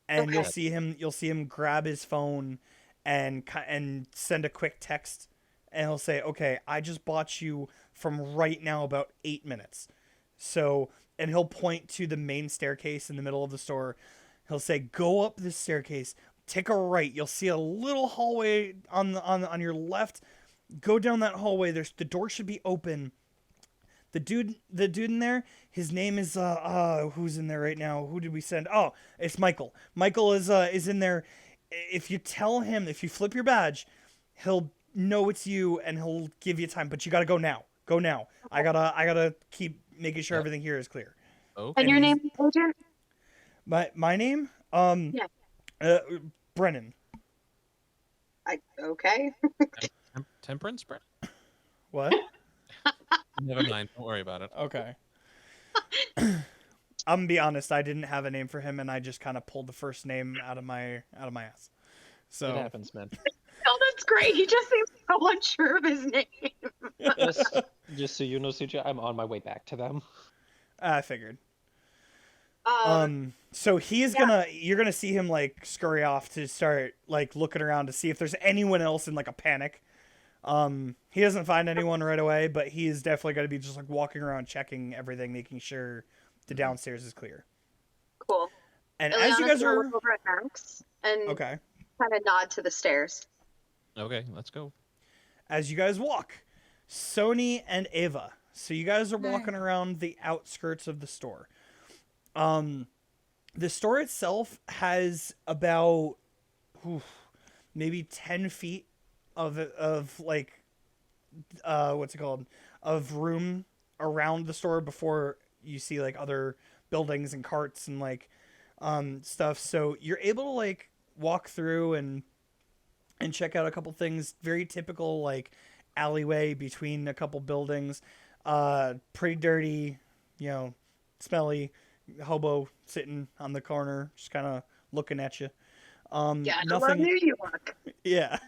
and you'll Okay. see him. You'll see him grab his phone and send a quick text, and he'll say, "Okay, I just bought you from right now about 8 minutes." So, and he'll point to the main staircase in the middle of the store. He'll say, "Go up this staircase, take a right. You'll see a little hallway on your left. Go down that hallway. The door should be open." The dude in there, his name is who's in there right now? Who did we send? Oh, it's Michael. Michael is in there. If you tell him, if you flip your badge, he'll know it's you and he'll give you time. But you gotta go now. Go now. I gotta keep making sure Yep. everything here is clear. okay. And your he's- name, Agent? My name? Yeah. Brennan. Okay. Temperance, Brett? What? Never mind. Don't worry about it. Okay. I'm gonna be honest. I didn't have a name for him, and I just kind of pulled the first name out of my ass. It So happens, man. Oh, that's great. He just seems so unsure of his name. Just so you know, Suja, I'm on my way back to them. I figured. Um, So he's yeah. you're gonna see him like scurry off to start like looking around to see if there's anyone else in like a panic. He doesn't find anyone right away, but he's definitely gonna be just like walking around checking everything, making sure the downstairs is clear. cool. And as you Ileana's guys gonna are look over at Max and okay, kind of nod to the stairs. Okay, let's go. as you guys walk, Sony and Ava. So you guys are Hi. walking around the outskirts of the store. The store itself has about maybe 10 feet of like what's it called, of room around the store before you see like other buildings and carts and like stuff. So you're able to like walk through and check out a couple things. Very typical like alleyway between a couple buildings. Pretty dirty, smelly hobo sitting on the corner, just kind of looking at you. Yeah, I love Nothing. New York. Yeah,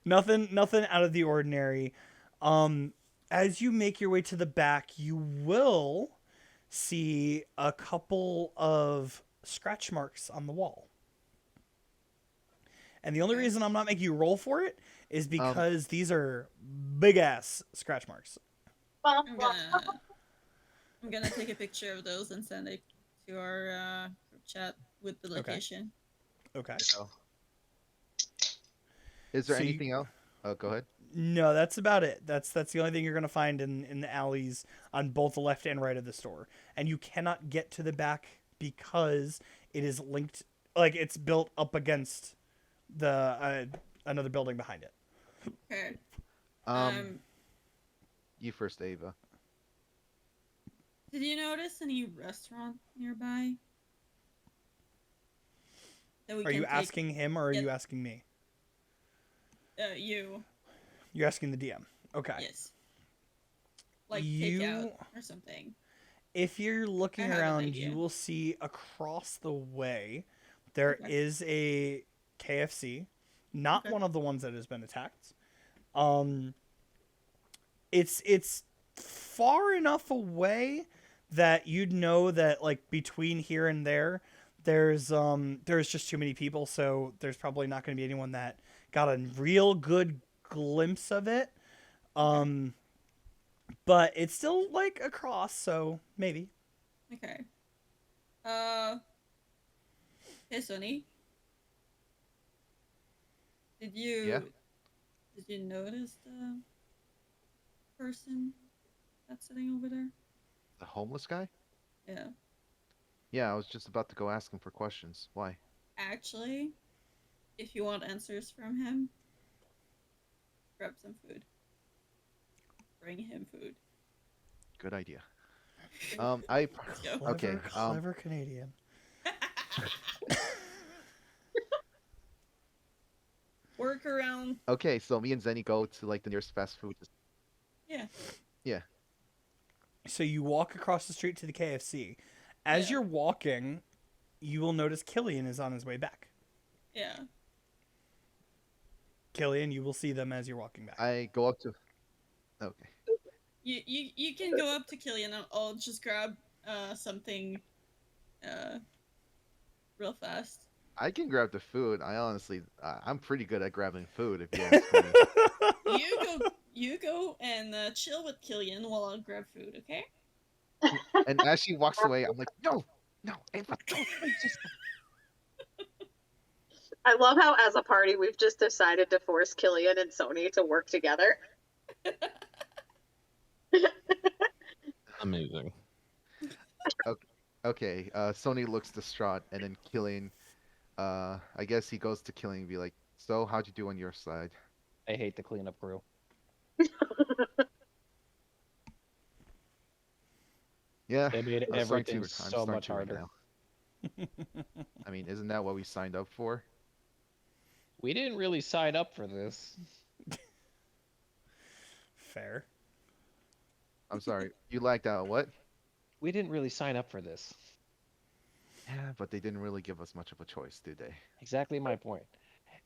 nothing out of the ordinary. As you make your way to the back, you will see a couple of scratch marks on the wall. And the only reason I'm not making you roll for it is because these are big ass scratch marks. I'm gonna take a picture of those and send it to our group chat with the Okay. location. Okay. Is there So you- anything else? Oh, go ahead. No, that's about it. That's the only thing you're gonna find in the alleys on both the left and right of the store. And you cannot get to the back because it is linked, like it's built up against the another building behind it. Okay. You first, Ava. Did you notice any restaurant nearby? That we Are can you take- asking him or are Yeah. you asking me? You? You're asking the DM. Okay. Yes. Like You- takeout or something. If you're looking I have an around, idea. you will see across the way there Okay. is a KFC, not Okay. one of the ones that has been attacked. It's far enough away that you'd know that like between here and there's just too many people, so there's probably not going to be anyone that got a real good glimpse of it. But it's still like across, so maybe. Okay. Hey, Sonny. Did you notice the person that's sitting over there? The homeless guy? Yeah. Yeah, I was just about to go ask him for questions. Why? Actually, if you want answers from him, grab some food. Bring him food. Good idea. Let's go. Okay, Clever Canadian. Work around. Okay, so me and Zenny go to like the nearest fast food. Yeah. So you walk across the street to the KFC. As Yeah. you're walking, you will notice Killian is on his way back. Yeah. Killian, you will see them as you're walking back. I go up to. Okay. You can go up to Killian. I'll just grab something real fast. I can grab the food. I honestly, I'm pretty good at grabbing food. If you ask me. You go and chill with Killian while I grab food, okay? And as she walks away, I'm like, no, Ava, don't. Just... I love how, as a party, we've just decided to force Killian and Sony to work together. Amazing. Okay. Sony looks distraught, and then Killian. I guess he goes to Killian and be like, "So, how'd you do on your side?" I hate the cleanup crew. Yeah. They made I'm starting everything I'm so starting much to right harder. now. I mean, isn't that what we signed up for? We didn't really sign up for this. Fair. I'm sorry. You lagged out. What? We didn't really sign up for this. Yeah, but they didn't really give us much of a choice, did they? Exactly my point.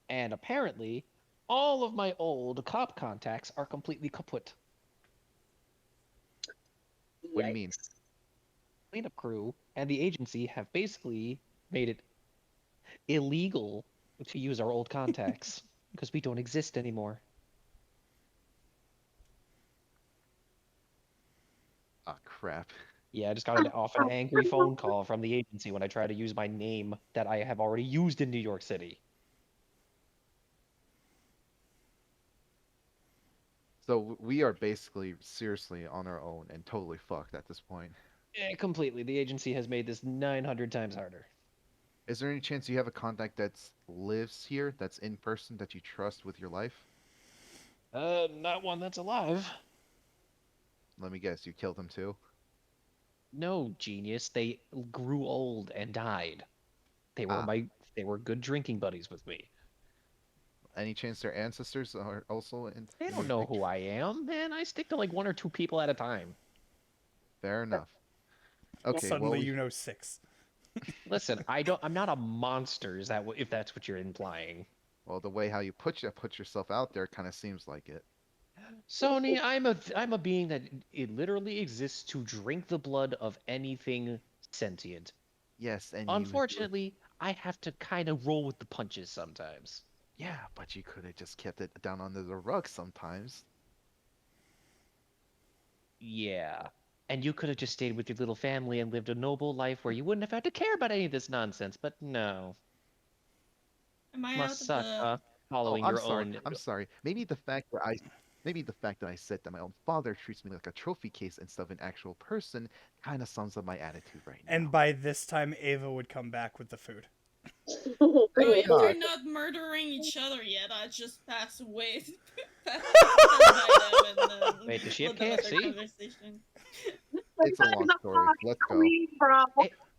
And apparently, all of my old cop contacts are completely kaput. What do you mean? Yikes. Cleanup crew and the agency have basically made it illegal to use our old contacts because we don't exist anymore. Ah, crap. Yeah, I just got off an angry phone call from the agency when I tried to use my name that I have already used in New York City. So we are basically seriously on our own and totally fucked at this point. Completely. The agency has made this 900 times harder. Is there any chance you have a contact that lives here, that's in person, that you trust with your life? Not one that's alive. Let me guess, you killed him too? No, genius. They grew old and died. They were Ah. they were good drinking buddies with me. Any chance their ancestors are also in? They don't know who I am, man. I stick to like one or two people at a time. Fair enough. Okay, Suddenly well, you know 6. Listen, I'm not a monster. Is that if that's what you're implying? well, the way how you put yourself out there kind of seems like it. Sony, I'm a being that it literally exists to drink the blood of anything sentient. Yes, and Unfortunately, I have to kind of roll with the punches sometimes. yeah, but you could have just kept it down under the rug sometimes. Yeah. And you could have just stayed with your little family and lived a noble life where you wouldn't have had to care about any of this nonsense, but no. Am I out Must of suck, the? huh? Following I'm your sorry. own. I'm sorry. Maybe the fact that I said that my own father treats me like a trophy case instead of an actual person kind of sums up my attitude right now. And by this time, Ava would come back with the food. Oh, if God. they're not murdering each other yet, I just pass away. pass by them and then Wait, does she have let them have their KFC? conversation. It's a long story. Let's go. Queen, bro.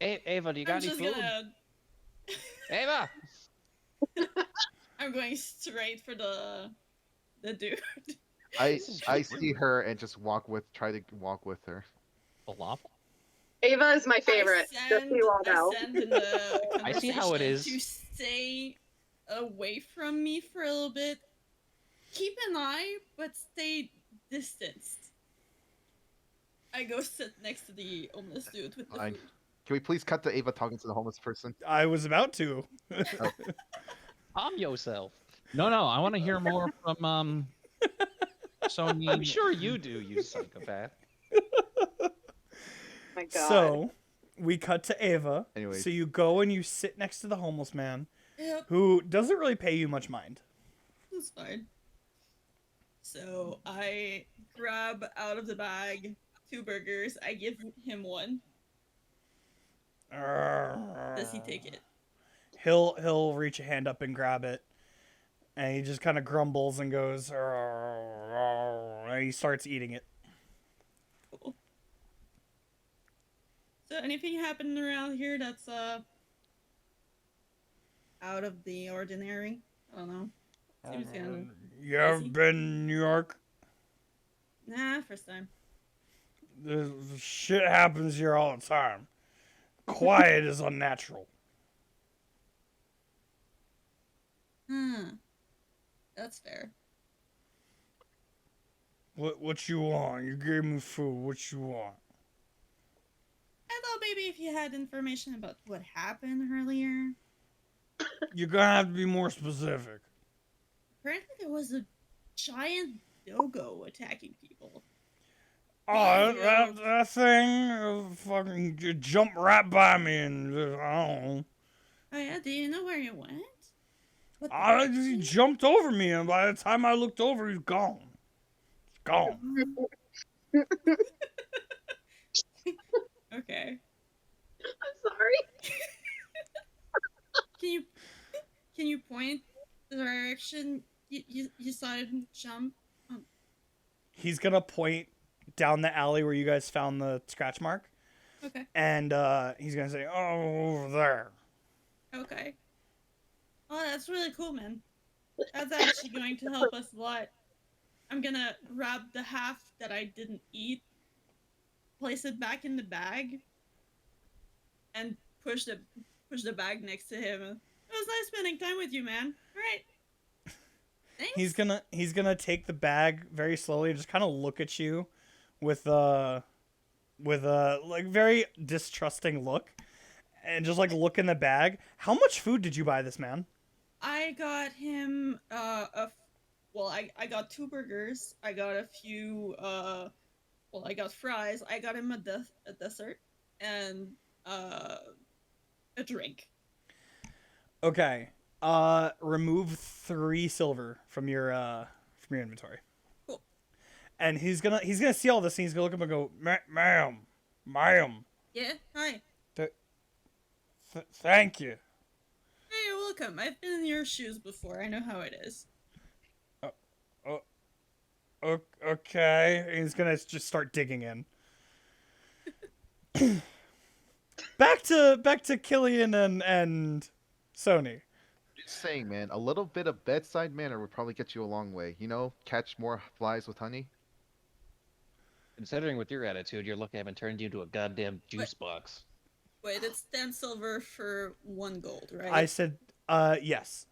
Ava, do you got I'm any just food? gonna. Ava! I'm going straight for the dude. I This is I rude. see her and just try to walk with her. Falafel? Ava is my favorite. I Just so you all know. send in the I see how it conversation is. To stay away from me for a little bit. Keep an eye, but stay distanced. I go sit next to the homeless dude with the Fine. food. Can we please cut to Ava talking to the homeless person? I was about to. Calm yourself. No, I want to hear more from Sony. I'm sure you do, you psychopath. My God. So, we cut to Ava. Anyways. So you go and you sit next to the homeless man, Yep, who doesn't really pay you much mind. that's fine. So I grab out of the bag 2 burgers. I give him one. Does he take it? He'll reach a hand up and grab it, and he just kind of grumbles and goes, and he starts eating it. Cool. So anything happening around here that's out of the ordinary? I don't know. Seems kind You ever Busy? been in New York? Nah, first time. Shit happens here all the time. Quiet is unnatural. That's fair. What you want? You gave me food. What you want? I thought maybe if you had information about what happened earlier. You're gonna have to be more specific. Apparently there was a giant dogo attacking people. Oh, that thing fucking jumped right by me and I don't know. Oh yeah, do you know where you went? What He direction? jumped over me, and by the time I looked over, he's gone. He's gone. Okay. I'm sorry. Can you point the direction you saw him jump? He's gonna point down the alley where you guys found the scratch mark, Okay. and he's gonna say, "Oh, over there." Okay. Oh, that's really cool, man. That's actually going to help us a lot. I'm gonna grab the half that I didn't eat, place it back in the bag, and push the bag next to him. It was nice spending time with you, man. All right. Thanks. He's gonna take the bag very slowly and just kind of look at you with a like very distrusting look, and just like look in the bag. How much food did you buy this man? I got him I got 2 burgers. I got a few I got fries. I got him a dessert and a drink. Okay. Remove 3 silver from your inventory. Cool. And he's gonna see all this and he's gonna look up and go, ma'am. Yeah. Hi. Thank you. Hey, you're welcome. I've been in your shoes before. I know how it is. Okay. And he's gonna just start digging in. back to Killian and Sony. Just saying, man, a little bit of bedside manner would probably get you a long way. You know, catch more flies with honey. Considering with your attitude, you're lucky I haven't turned you into a goddamn juice box. Wait, it's 10 silver for 1 gold, right? I said, yes.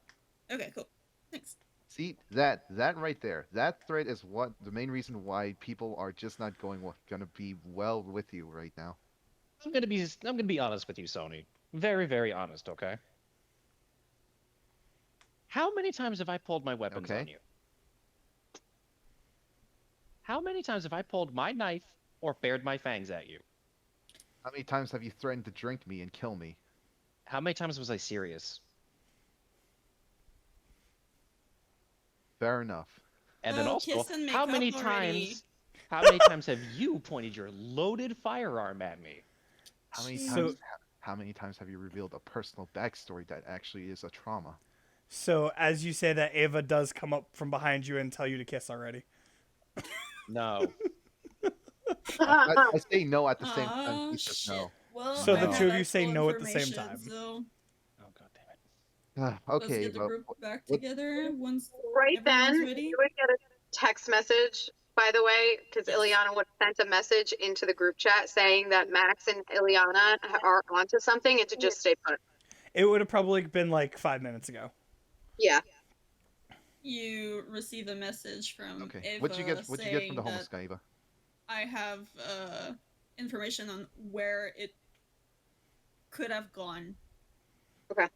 Okay, cool. Thanks. See that right there. That thread is what the main reason why people are just not gonna be well with you right now. I'm gonna be honest with you, Sony. Very, very honest, okay? How many times have I pulled my weapons Okay. on you? How many times have I pulled my knife or bared my fangs at you? How many times have you threatened to drink me and kill me? How many times was I serious? Fair enough. And then Oh, also, kiss and make how up many already. times how many times have you pointed your loaded firearm at me? How many Jeez. times? How many times have you revealed a personal backstory that actually is a trauma? So as you say that, Ava does come up from behind you and tell you to kiss already. No. I say no at the same time. Oh, He says shit. no. Well, So I the have two of you say actual no at the same information, time. So Oh god damn it. let's Okay, get the but group back what- together once Right then, everyone's ready. you would get a text message, by the way, because Ileana would have sent a message into the group chat saying that Max and Ileana are onto something and to just stay put. It would have probably been like 5 minutes ago. Yeah. You receive a message from okay. Ava What'd you get from the saying homeless that guy, Eva? I have information on where it could have gone. Okay.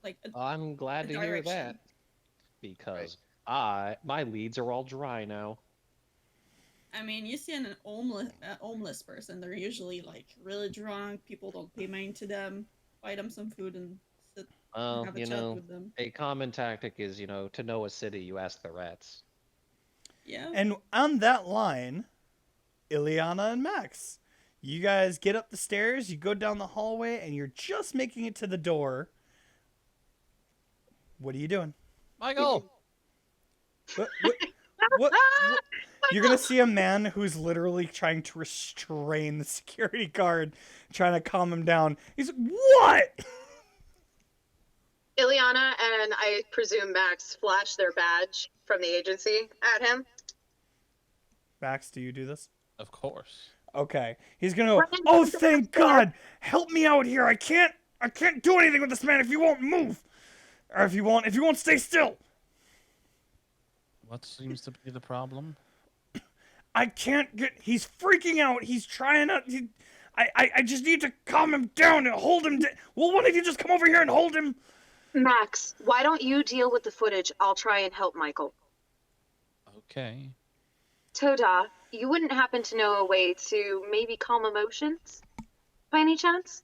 Like I'm glad to hear direction. that. Because my leads are all dry now. I mean, you see an homeless person, they're usually like really drunk. People don't pay mind to them. Buy them some food and sit and Well, have a you chat know, with them. a common tactic is, to know a city, you ask the rats. Yeah. And on that line, Ileana and Max, you guys get up the stairs, you go down the hallway, and you're just making it to the door. What are you doing? Michael! What? You're gonna see a man who's literally trying to restrain the security guard, trying to calm him down. He's like, what? Ileana and I presume Max flash their badge from the agency at him. Max, do you do this? Of course. Okay. He's gonna go, oh, thank God! Help me out here! I can't do anything with this man if he won't move! Or if you won't stay still. What seems to be the problem? I can't get. He's freaking out. He's trying to. I just need to calm him down and hold him. Will one of you just come over here and hold him? Max, why don't you deal with the footage? I'll try and help Michael. Okay. Toda, you wouldn't happen to know a way to maybe calm emotions? By any chance?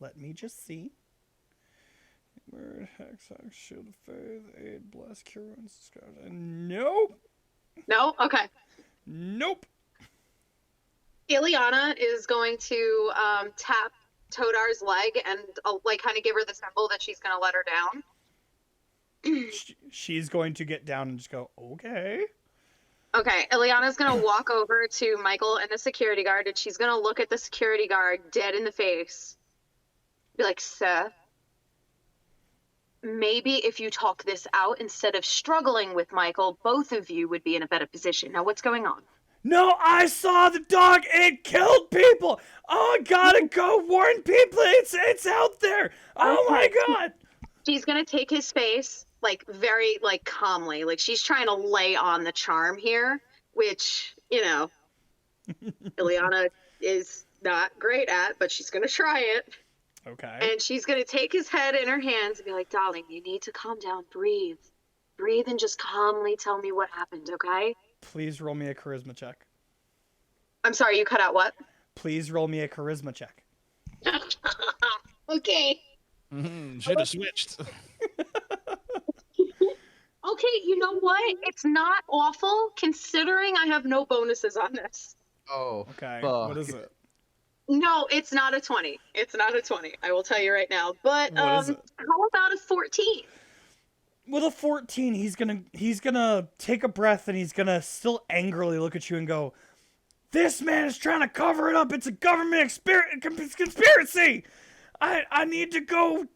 Let me just see. Word, hex, shield of faith, aid, bless, cure wounds, scourge. Nope. No? Okay. Nope. Ileana is going to tap Todar's leg and like kind of give her the symbol that she's going to let her down. She's going to get down and just go, okay. Okay, Ileana's going to walk over to Michael and the security guard, and she's going to look at the security guard dead in the face. Be like, sir, maybe if you talk this out instead of struggling with Michael, both of you would be in a better position. Now, what's going on? No, I saw the dog. It killed people. Oh, I gotta go warn people. It's out there. Oh my God. She's going to take his face, like, very, like, calmly. Like, she's trying to lay on the charm here, which, you know, Ileana is not great at, but she's going to try it. Okay. And she's going to take his head in her hands and be like, darling, you need to calm down. Breathe. Breathe and just calmly tell me what happened, okay? Please roll me a charisma check. I'm sorry, you cut out what? Please roll me a charisma check. Okay. Should have switched. Okay, you know what? It's not awful considering I have no bonuses on this. Oh. Okay. fuck. What is it? No, it's not a 20. It's not a 20. I will tell you right now. But What is it? how about a 14? With a 14, he's gonna take a breath and he's gonna still angrily look at you and go, "This man is trying to cover it up. It's a government conspiracy. I need to go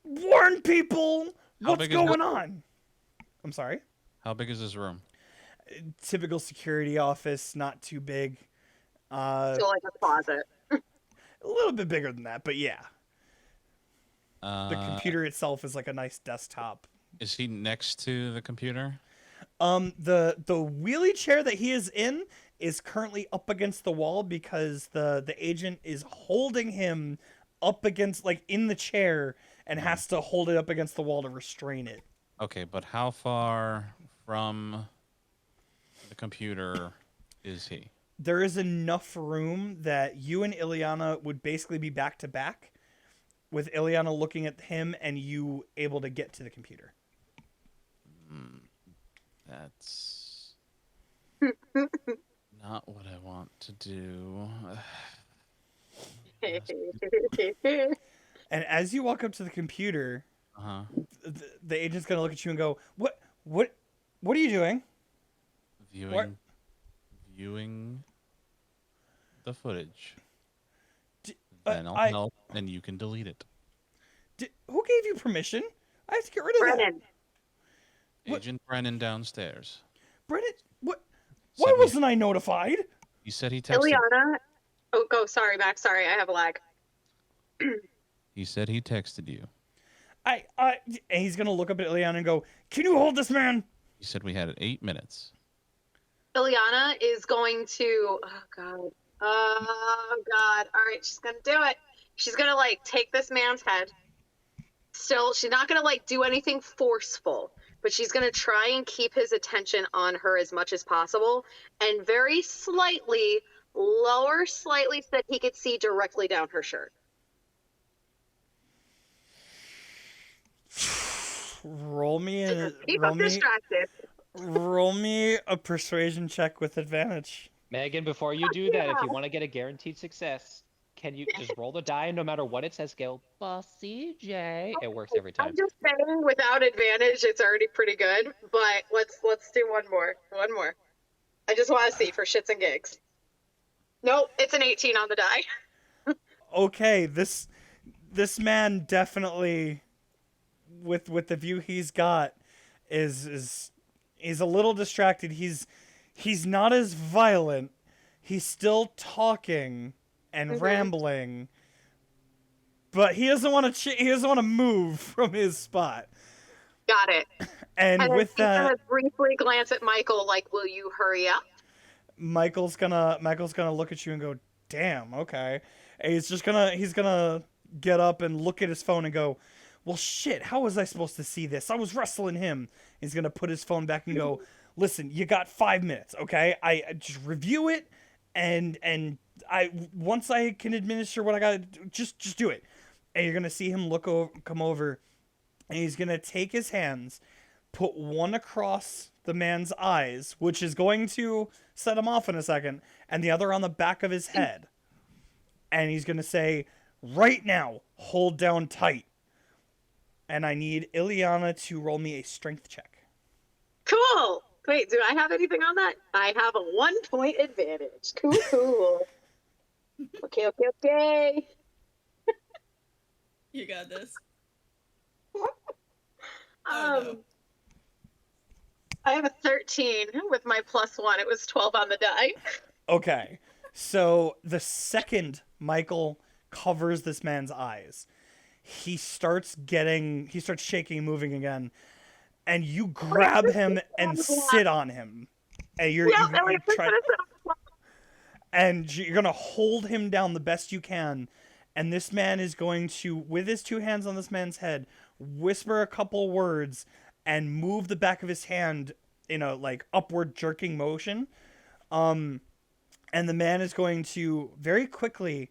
warn people How what's big is going on." I'm sorry. How big is this room? Typical security office, not too big. So like a closet. A little bit bigger than that, but yeah. The Uh, computer itself is like a nice desktop. Is he next to the computer? The wheelie chair that he is in is currently up against the wall because the agent is holding him up against, like, in the chair and has to hold it up against the wall to restrain it. Okay, but how far from the computer is he? There is enough room that you and Ileana would basically be back to back, with Ileana looking at him and you able to get to the computer. That's not what I want to do. And as you walk up to the computer, Uh-huh. the agent's gonna look at you and go, What are you doing?" Viewing the footage. D- Then I'll I- help, and you can delete it. Who gave you permission? I have to get rid of that. Brennan. What- Agent Brennan downstairs. Brennan, what? Said Why he- wasn't I notified? He said he texted. Ileana. Oh, go. Sorry, Max. Sorry, I have a lag. He said he texted you. And he's gonna look up at Ileana and go, "Can you hold this man?" He said we had 8 minutes. Ileana is going to. Oh God. Oh God. All right, she's gonna do it. She's gonna like take this man's head. Still, she's not gonna like do anything forceful, but she's gonna try and keep his attention on her as much as possible, and very slightly lower slightly so that he could see directly down her shirt. Roll me Keep up distracted. roll me a persuasion check with advantage. Megan, before you do that, if you want to get a guaranteed success, can you just roll the die and no matter what it says, go, Bossy J. It works every time. I'm just saying, without advantage, it's already pretty good. But let's do one more. One more. I just want to see for shits and gigs. Nope, it's an 18 on the die. Okay, this man definitely, with the view he's got, is a little distracted. He's not as violent. He's still talking and rambling, but he doesn't want to. He doesn't want to move from his spot. Got it. And And with he's gonna that, briefly glance at Michael, like, "Will you hurry up?" Michael's gonna look at you and go, "Damn, okay." And he's gonna get up and look at his phone and go, "Well, shit. How was I supposed to see this? I was wrestling him." He's gonna put his phone back and go, "Listen, you got 5 minutes, okay? I just review it, and I once I can administer what I gotta do, just do it." And you're gonna see him come over, and he's gonna take his hands, put one across the man's eyes, which is going to set him off in a second, and the other on the back of his head. And he's going to say, "Right now, hold down tight." And I need Ileana to roll me a strength check. Cool. Wait, do I have anything on that? I have a 1-point advantage. Cool. Okay. You got this. Oh, no. I have a 13 with my +1. It was 12 on the die. Okay. So the second Michael covers this man's eyes, he starts shaking and moving again. And you grab him and sit on him. And you're gonna hold him down the best you can. And this man is going to, with his two hands on this man's head, whisper a couple words and move the back of his hand in a like upward jerking motion. And the man is going to very quickly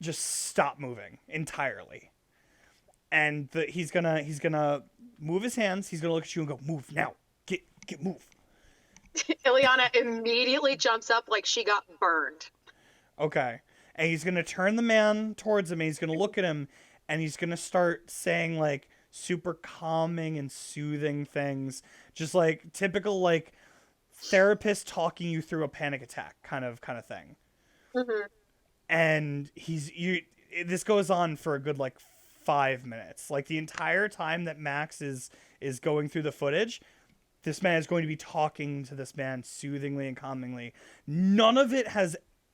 just stop moving entirely. And he's gonna move his hands. He's gonna look at you and go, "Move now, get move." Ileana immediately jumps up like she got burned. Okay, and he's gonna turn the man towards him. And he's gonna look at him, and he's gonna start saying like super calming and soothing things, just like typical like therapist talking you through a panic attack kind of thing. Mm-hmm. And this goes on for a good like 5 minutes. Like the entire time that Max is going through the footage, this man is going to be talking to this man soothingly and calmingly. Nothing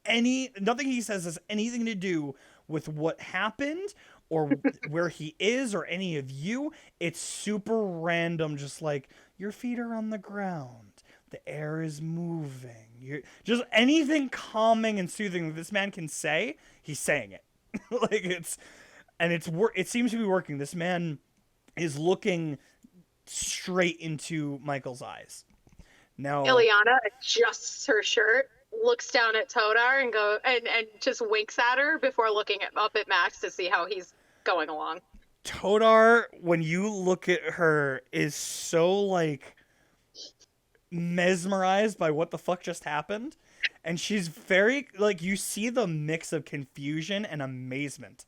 he says has anything to do with what happened or where he is or any of you. It's super random, just like your feet are on the ground, the air is moving. You're just anything calming and soothing that this man can say, he's saying it. Like it seems to be working. This man is looking straight into Michael's eyes. Now Ileana adjusts her shirt, looks down at Todar and just winks at her before looking up at Max to see how he's going along. Todar, when you look at her, is so like mesmerized by what the fuck just happened, and she's very like, you see the mix of confusion and amazement.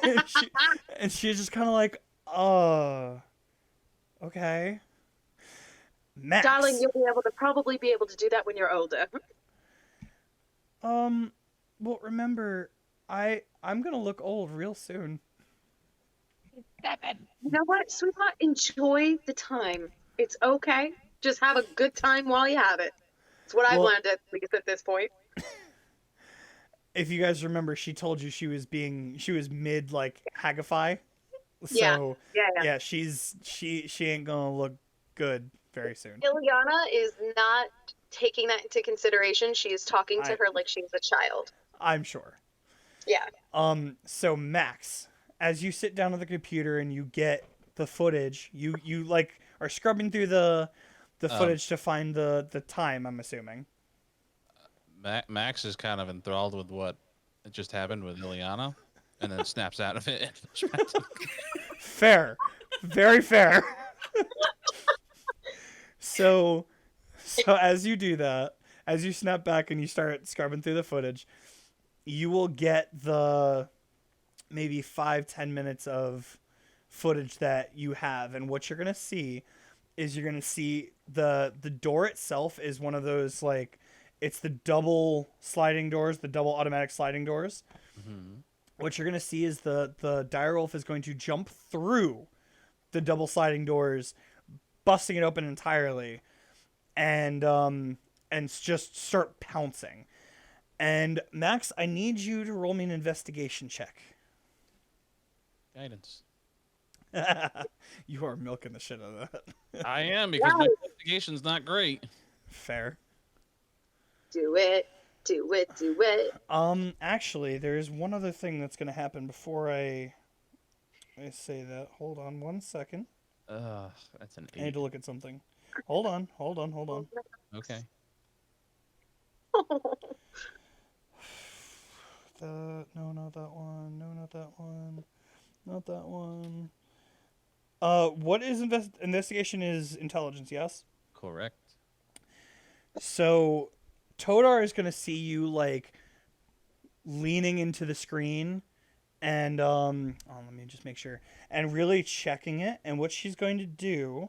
And she's just kind of like, okay. Max. Darling, you'll probably be able to do that when you're older. Well, remember, I'm gonna look old real soon. You know what, sweetheart? Enjoy the time. It's okay. Just have a good time while you have it. It's what I've learned at least at this point. If you guys remember, she told you she was mid like Hagify. So yeah, she ain't gonna look good very soon. Ileana is not taking that into consideration. She is talking to her like she's a child. I'm sure. Yeah. So Max, as you sit down at the computer and you get the footage, you like are scrubbing through the footage to find the time, I'm assuming. Max is kind of enthralled with what just happened with Ileana, and then snaps out of it. Fair. Very fair. So as you do that, as you snap back and you start scrubbing through the footage, you will get the maybe 5-10 minutes of footage that you have, and what you're gonna see is you're gonna see the door itself is one of those like, it's the double sliding doors, the double automatic sliding doors. Mm-hmm. What you're gonna see is the direwolf is going to jump through the double sliding doors, busting it open entirely, and just start pouncing. And Max, I need you to roll me an investigation check. Guidance. You are milking the shit out of that. I am, because my investigation's not great. Fair. Do it. Do it. Do it. Actually, there's one other thing that's gonna happen before I say that. Hold on one second. That's an I need 8. to look at something. Hold on. Okay. No, not that one. No, not that one. Not that one. What is investigation is intelligence, yes? Correct. So Todar is gonna see you like leaning into the screen and let me just make sure, and really checking it, and what she's going to do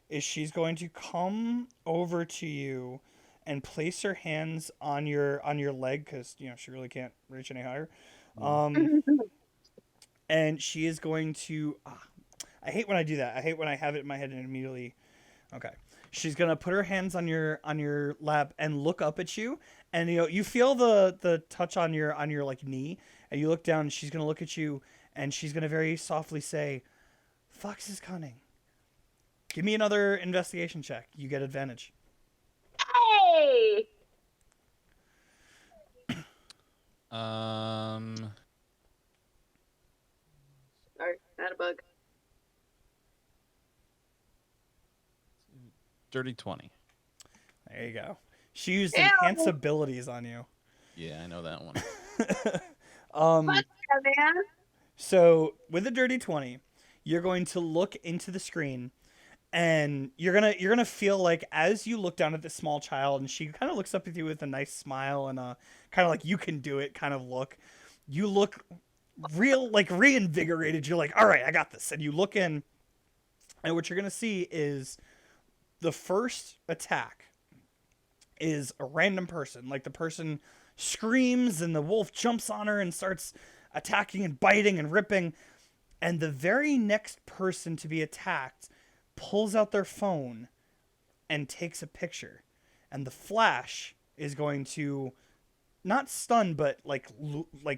is she's going to come over to you and place her hands on your leg, because she really can't reach any higher. And she is going to I hate when I do that. I hate when I have it in my head and immediately okay. She's gonna put her hands on your lap and look up at you, and you feel the touch on your like knee, and you look down, and she's gonna look at you, and she's gonna very softly say, "Fox is cunning. Give me another investigation check. You get advantage." Hey! Sorry, not a bug. Dirty 20. There you go. She used Ew. enhance abilities on you. Yeah, I know that one. Yeah, man. So with a dirty 20, you're going to look into the screen, and you're gonna feel like, as you look down at this small child, and she kind of looks up at you with a nice smile and a kind of like you can do it kind of look. You look real like reinvigorated. You're like, all right, I got this. And you look in, and what you're gonna see is the first attack is a random person. Like the person screams, and the wolf jumps on her and starts attacking and biting and ripping. And the very next person to be attacked pulls out their phone and takes a picture. And the flash is going to not stun, but like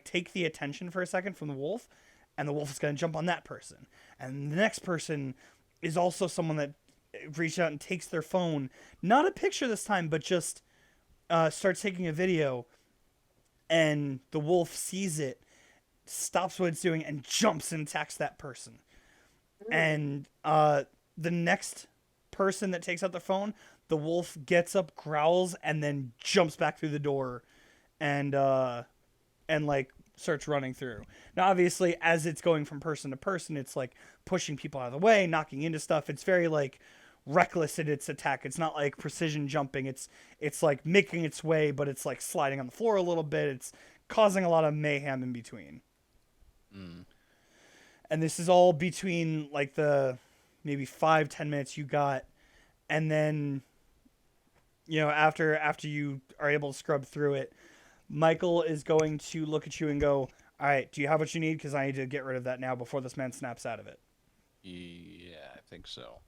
take the attention for a second from the wolf. And the wolf is going to jump on that person. And the next person is also someone that reaches out and takes their phone. Not a picture this time, but just starts taking a video. And the wolf sees it, stops what it's doing, and jumps and attacks that person. And the next person that takes out the phone, the wolf gets up, growls, and then jumps back through the door and like starts running through. Now obviously, as it's going from person to person, it's like pushing people out of the way, knocking into stuff. It's very like reckless in its attack. It's not like precision jumping. It's like making its way, but it's like sliding on the floor a little bit. It's causing a lot of mayhem in between. And this is all between like the maybe 5-10 minutes you got, and then after you are able to scrub through it, Michael is going to look at you and go, all right, do you have what you need? Because I need to get rid of that now before this man snaps out of it. Yeah, I think so.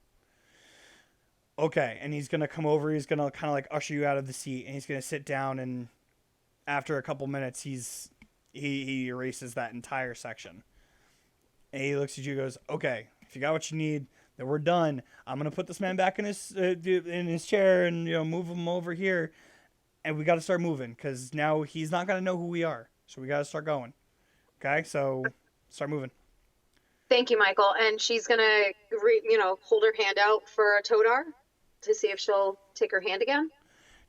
Okay, and he's going to come over, he's going to kind of like usher you out of the seat, and he's going to sit down, and after a couple minutes he erases that entire section. And he looks at you and goes, okay, if you got what you need, then we're done. I'm going to put this man back in his chair and move him over here. And we got to start moving, because now he's not going to know who we are. So we got to start going. Okay, so start moving. Thank you, Michael. And she's gonna, hold her hand out for Todar to see if she'll take her hand again.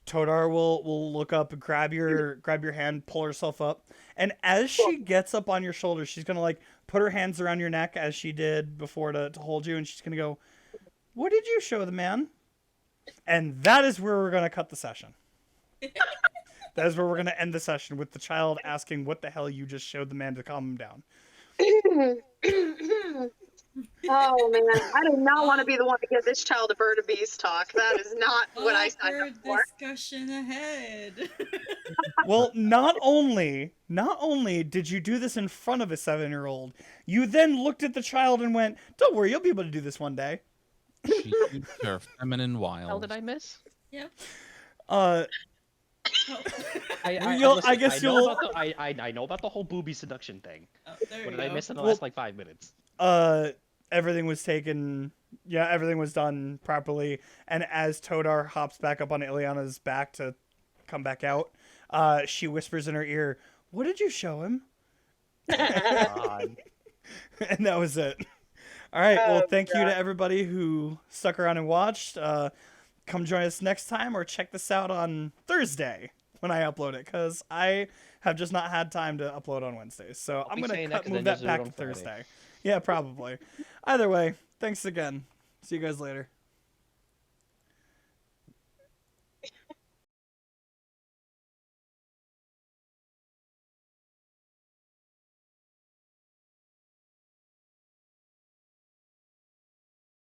Todar will look up and grab your hand, pull herself up, and as she gets up on your shoulder, she's gonna like put her hands around your neck as she did before to hold you, and she's gonna go, "What did you show the man?" And that is where we're gonna cut the session. That is where we're gonna end the session, with the child asking what the hell you just showed the man to calm him down. Oh man, I do not want to be the one to give this child a bird of bees talk. That is not what I signed up Awkward for. discussion ahead. Well, not only did you do this in front of a 7-year-old, you then looked at the child and went, "Don't worry, you'll be able to do this one day." She used her feminine Hell wiles. did I miss? Yep. Uh, Oh. I guess know you'll- about the I know about the whole booby seduction thing. Oh, there What you did I go. miss in the Well- last like 5 minutes? Everything was taken. Yeah, everything was done properly. And as Todar hops back up on Ileana's back to come back out, she whispers in her ear, "What did you show him?" God. And that was it. All right. Well, Oh, thank you God. to everybody who stuck around and watched. Come join us next time, or check this out on Thursday when I upload it, because I have just not had time to upload on Wednesdays. So I'm be gonna saying that 'cause move then that you'll do it back on to Friday. Thursday. Yeah, probably. Either way, thanks again. See you guys later.